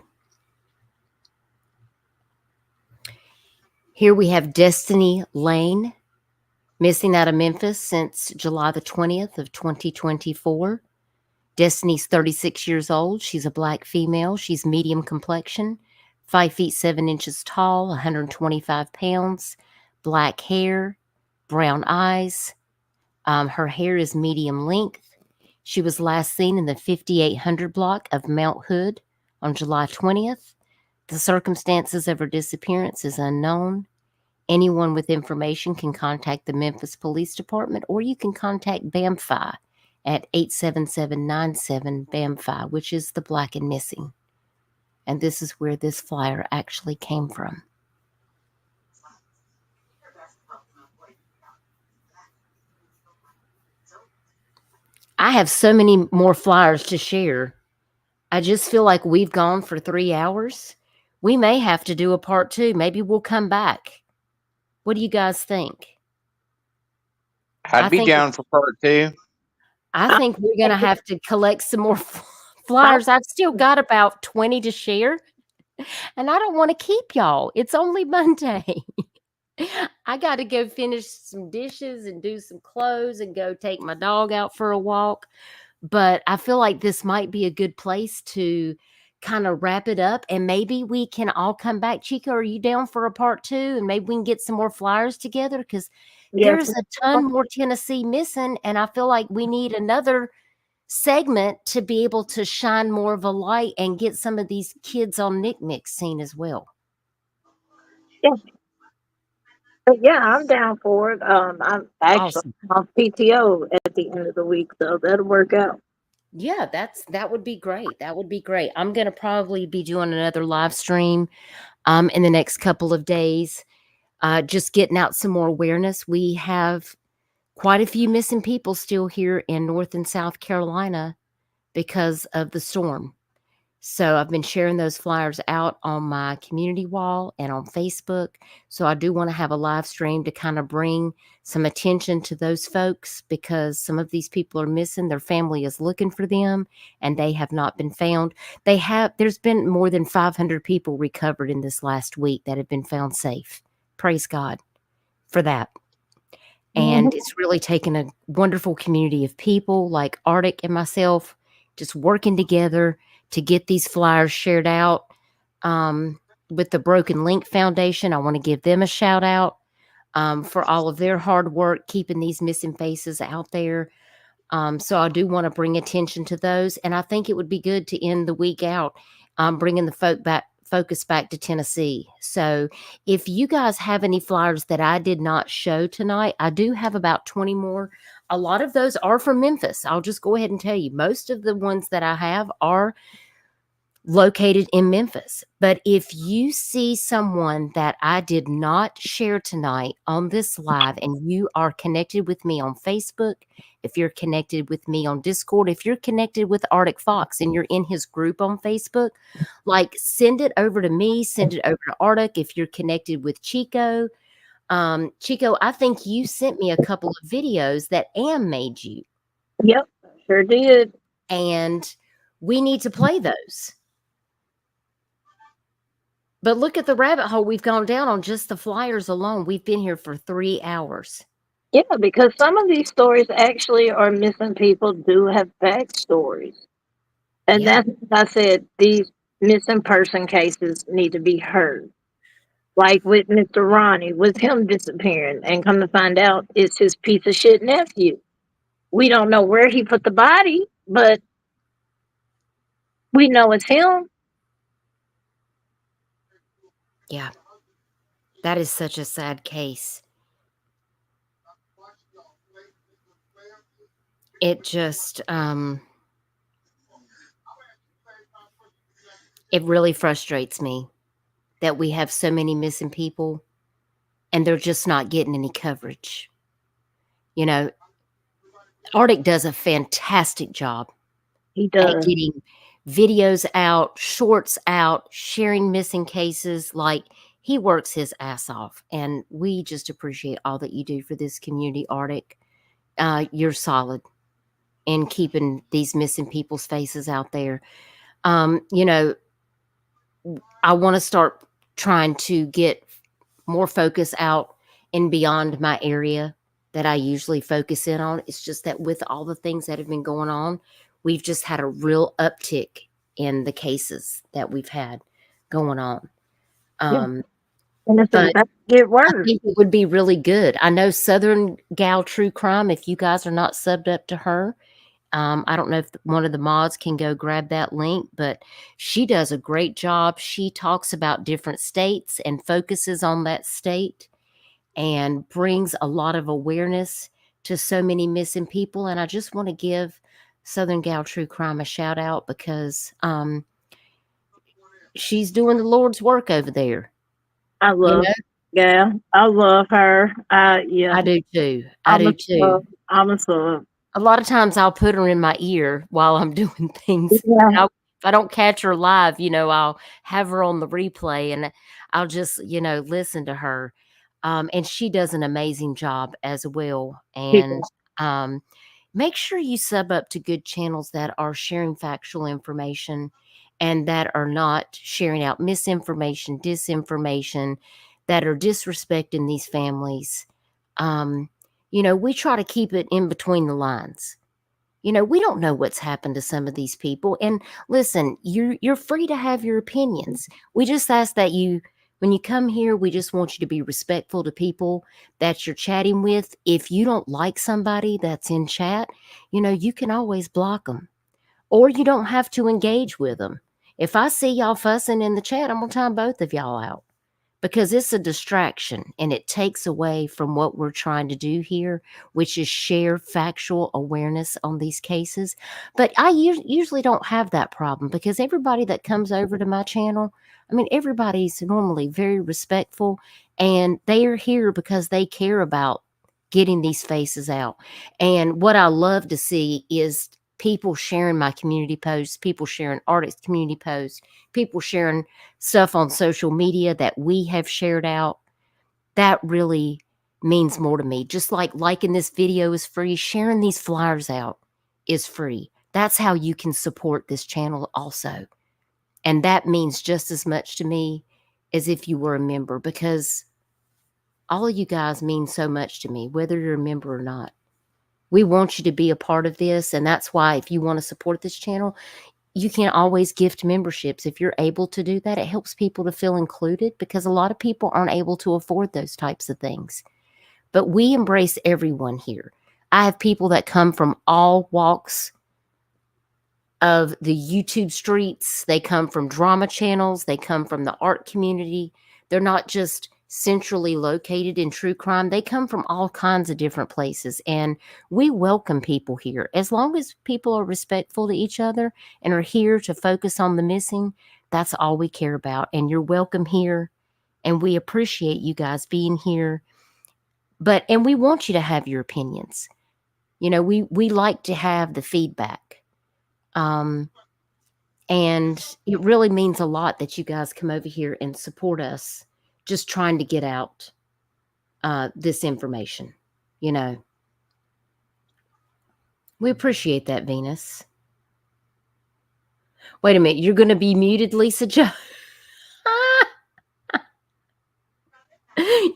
Here we have Destiny Lane. Missing out of Memphis since July the 20th of 2024. Destiny's 36 years old. She's a black female. She's medium complexion, 5 feet 7 inches tall, 125 pounds, black hair, brown eyes. Her hair is medium length. She was last seen in the 5800 block of Mount Hood on July 20th. The circumstances of her disappearance is unknown. Anyone with information can contact the Memphis Police Department, or you can contact BAMFI at 877-97-BAMFI, which is the Black and Missing. And this is where this flyer actually came from. I have so many more flyers to share. I just feel like we've gone for 3 hours. We may have to do a part 2. Maybe we'll come back. What do you guys think? I'd be down for part 2. I think we're going to have to collect some more flyers. I've still got about 20 to share, and I don't want to keep y'all. It's only Monday. I got to go finish some dishes and do some clothes and go take my dog out for a walk. But I feel like this might be a good place to kind of wrap it up, and maybe we can all come back. Chico, are you down for a part 2? And maybe we can get some more flyers together, because there's a ton more Tennessee missing, and I feel like we need another segment to be able to shine more of a light and get some of these kids on NCMEC seen as well. Yeah. Yeah, I'm down for it. I'm actually on PTO at the end of the week, so that'll work out. Yeah, that would be great. That would be great. I'm going to probably be doing another live stream in the next couple of days, just getting out some more awareness. We have quite a few missing people still here in North and South Carolina because of the storm. So I've been sharing those flyers out on my community wall and on Facebook. So I do want to have a live stream to kind of bring some attention to those folks, because some of these people are missing. Their family is looking for them and they have not been found. There's been more than 500 people recovered in this last week that have been found safe. Praise God for that. And it's really taken a wonderful community of people like Arctic and myself just working together to get these flyers shared out with the Broken Link Foundation. I want to give them a shout out for all of their hard work keeping these missing faces out there. So I do want to bring attention to those. And I think it would be good to end the week out bringing the focus back to Tennessee. So if you guys have any flyers that I did not show tonight, I do have about 20 more. A lot of those are from Memphis. I'll just go ahead and tell you, most of the ones that I have are located in Memphis. But if you see someone that I did not share tonight on this live, and you are connected with me on Facebook, if you're connected with me on Discord, if you're connected with Arctic Fox and you're in his group on Facebook, like, send it over to me, send it over to Arctic. If you're connected with Chico, Chico, I think you sent me a couple of videos that Am made you. Yep, sure did. And we need to play those. But look at the rabbit hole we've gone down on just the flyers alone. We've been here for 3 hours. Yeah, because some of these stories actually are missing people do have backstories. And that's, I said, these missing person cases need to be heard. Like with Mr. Ronnie, with him disappearing, and come to find out it's his piece of shit nephew. We don't know where he put the body, but we know it's him. Yeah. That is such a sad case. It just, it really frustrates me that we have so many missing people and they're just not getting any coverage. You know, Arctic does a fantastic job. He does. At getting videos out, shorts out, sharing missing cases. Like, he works his ass off, and we just appreciate all that you do for this community, Arctic. You're solid in keeping these missing people's faces out there. You know, I want to start trying to get more focus out and beyond my area that I usually focus in on. It's just that with all the things that have been going on, we've just had a real uptick in the cases that we've had going on. And it's But about to get I worse. think it would be really good. I know Southern Gal True Crime, if you guys are not subbed up to her, I don't know if one of the mods can go grab that link, but she does a great job. She talks about different states and focuses on that state and brings a lot of awareness to so many missing people. And I just want to give Southern Gal True Crime a shout out because she's doing the Lord's work over there. I love, yeah, I love her. Yeah, I do too. I do too. I'm a sub. A lot of times I'll put her in my ear while I'm doing things. Yeah. If I don't catch her live, I'll have her on the replay and I'll just, listen to her. And she does an amazing job as well. And make sure you sub up to good channels that are sharing factual information and that are not sharing out misinformation, disinformation, that are disrespecting these families. We try to keep it in between the lines. We don't know what's happened to some of these people. And listen, you're free to have your opinions. We just ask that when you come here, we just want you to be respectful to people that you're chatting with. If you don't like somebody that's in chat, you can always block them, or you don't have to engage with them. If I see y'all fussing in the chat, I'm gonna time both of y'all out, because it's a distraction and it takes away from what we're trying to do here, which is share factual awareness on these cases. But I usually don't have that problem because everybody that comes over to my channel, everybody's normally very respectful and they are here because they care about getting these faces out. And what I love to see is people sharing my community posts, people sharing artist community posts, people sharing stuff on social media that we have shared out. That really means more to me. Just like liking this video is free, sharing these flyers out is free. That's how you can support this channel also. And that means just as much to me as if you were a member, because all of you guys mean so much to me, whether you're a member or not. We want you to be a part of this, and that's why if you want to support this channel, you can always gift memberships. If you're able to do that, it helps people to feel included, because a lot of people aren't able to afford those types of things. But we embrace everyone here. I have people that come from all walks of the YouTube streets. They come from drama channels. They come from the art community. They're not just centrally located in true crime. They come from all kinds of different places. And we welcome people here. As long as people are respectful to each other and are here to focus on the missing, that's all we care about. And you're welcome here. And we appreciate you guys being here. And we want you to have your opinions. We like to have the feedback. And it really means a lot that you guys come over here and support us, just trying to get out this information. We appreciate that, Venus. Wait a minute, you're going to be muted, Lisa Jo?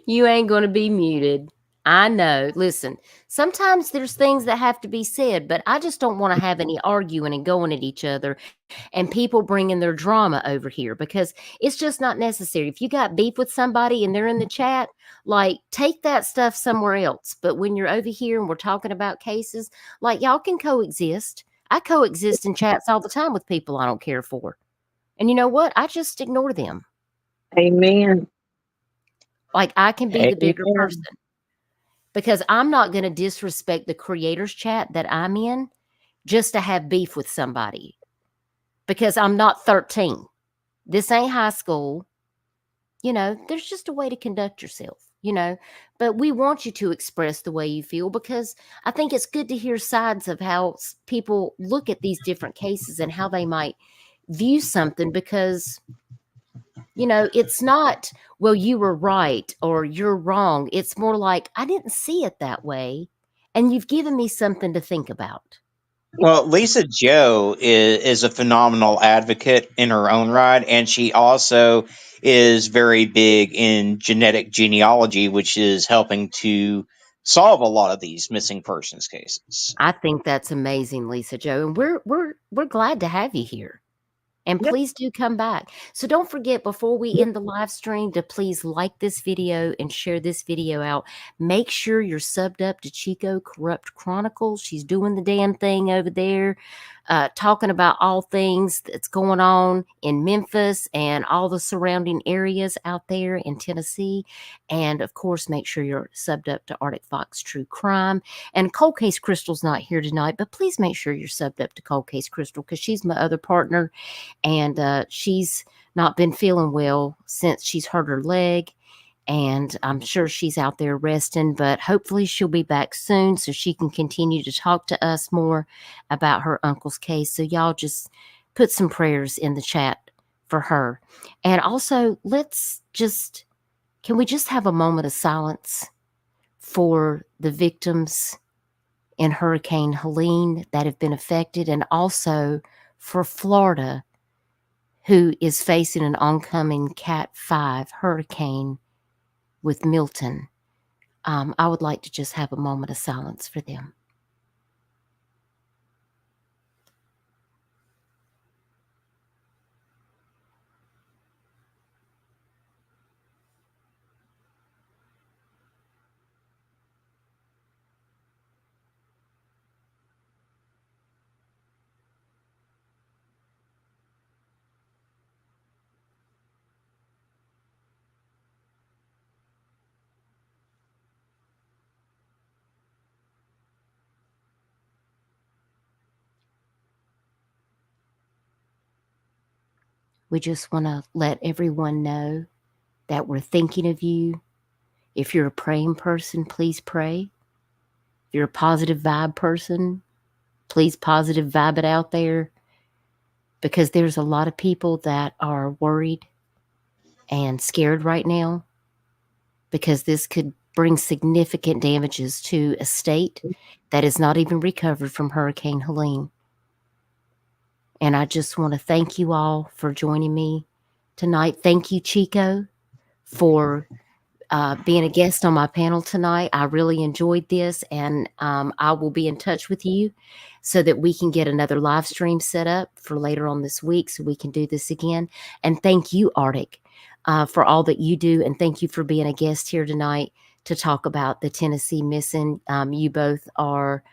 You ain't going to be muted. I know. Listen, sometimes there's things that have to be said, but I just don't want to have any arguing and going at each other and people bringing their drama over here, because it's just not necessary. If you got beef with somebody and they're in the chat, take that stuff somewhere else. But when you're over here and we're talking about cases, y'all can coexist. I coexist in chats all the time with people I don't care for. And you know what? I just ignore them. Amen. I can be the bigger person, because I'm not going to disrespect the creators chat that I'm in just to have beef with somebody, because I'm not 13. This ain't high school. There's just a way to conduct yourself, but we want you to express the way you feel, because I think it's good to hear sides of how people look at these different cases and how they might view something, because it's not, well, you were right or you're wrong. It's more like, I didn't see it that way, and you've given me something to think about. Well, Lisa Jo is a phenomenal advocate in her own right, and she also is very big in genetic genealogy, which is helping to solve a lot of these missing persons cases. I think that's amazing, Lisa Joe, and we're glad to have you here. And Yep. please do come back. So don't forget, before we end the live stream, to please like this video and share this video out. Make sure you're subbed up to Chico Corrupt Chronicles. She's doing the damn thing over there, talking about all things that's going on in Memphis and all the surrounding areas out there in Tennessee. And of course, make sure you're subbed up to Arctic Fox True Crime. And Cold Case Crystal's not here tonight, but please make sure you're subbed up to Cold Case Crystal, because she's my other partner. And she's not been feeling well since she's hurt her leg. And I'm sure she's out there resting, but hopefully she'll be back soon so she can continue to talk to us more about her uncle's case. So y'all just put some prayers in the chat for her. And also, can we just have a moment of silence for the victims in Hurricane Helene that have been affected, and also for Florida, who is facing an oncoming Cat 5 hurricane with Milton. I would like to just have a moment of silence for them. We just want to let everyone know that we're thinking of you. If you're a praying person, please pray. If you're a positive vibe person, please positive vibe it out there, because there's a lot of people that are worried and scared right now, because this could bring significant damages to a state that is not even recovered from Hurricane Helene. And I just want to thank you all for joining me tonight. Thank you, Chico, for being a guest on my panel tonight. I really enjoyed this, and I will be in touch with you so that we can get another live stream set up for later on this week so we can do this again. And thank you, Arctic, for all that you do, and thank you for being a guest here tonight to talk about the Tennessee missing. You both are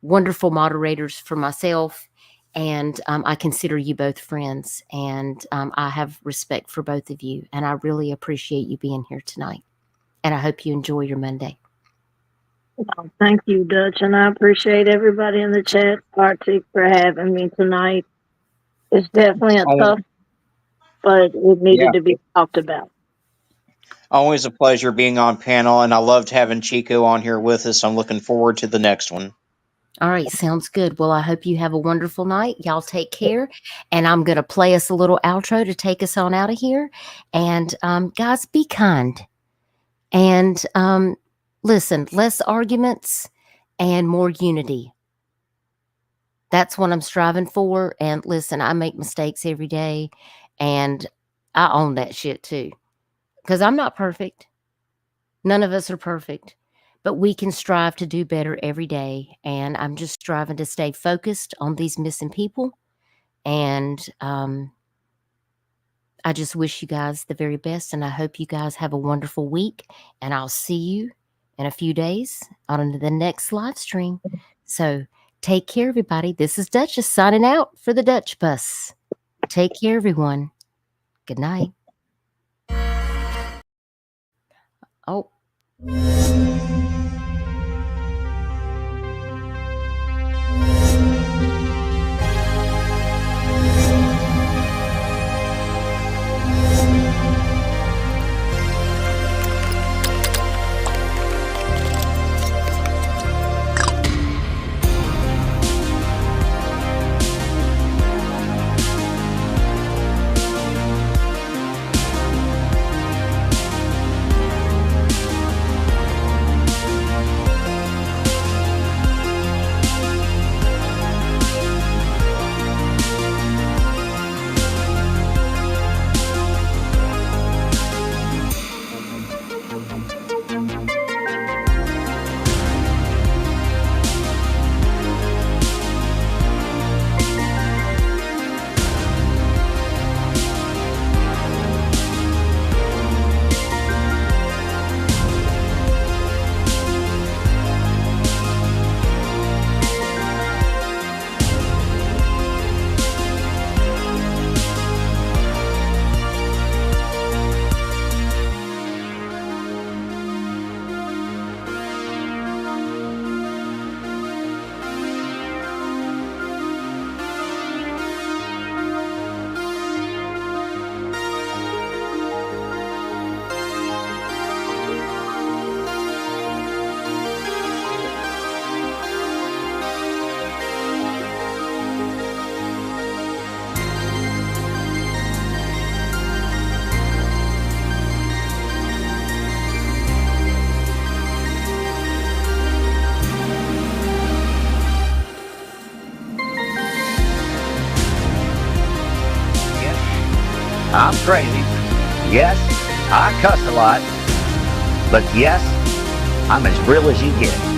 wonderful moderators for myself, and I consider you both friends, and I have respect for both of you, and I really appreciate you being here tonight. And I hope you enjoy your Monday. Well, thank you, Dutch, and I appreciate everybody in the chat, Arctic, for having me tonight. It's definitely a tough, but it needed to be talked about. Always a pleasure being on panel, and I loved having Chico on here with us. I'm looking forward to the next one. All right, sounds good. Well, I hope you have a wonderful night. Y'all take care. And I'm going to play us a little outro to take us on out of here. And guys, be kind. And listen, less arguments and more unity. That's what I'm striving for. And listen, I make mistakes every day, and I own that shit too, because I'm not perfect. None of us are perfect. But we can strive to do better every day. And I'm just striving to stay focused on these missing people. And I just wish you guys the very best. And I hope you guys have a wonderful week. And I'll see you in a few days on the next live stream. So take care, everybody. This is Duchess signing out for the Dutch Bus. Take care, everyone. Good night. Oh. I'm crazy. Yes, I cuss a lot. But yes, I'm as real as you get.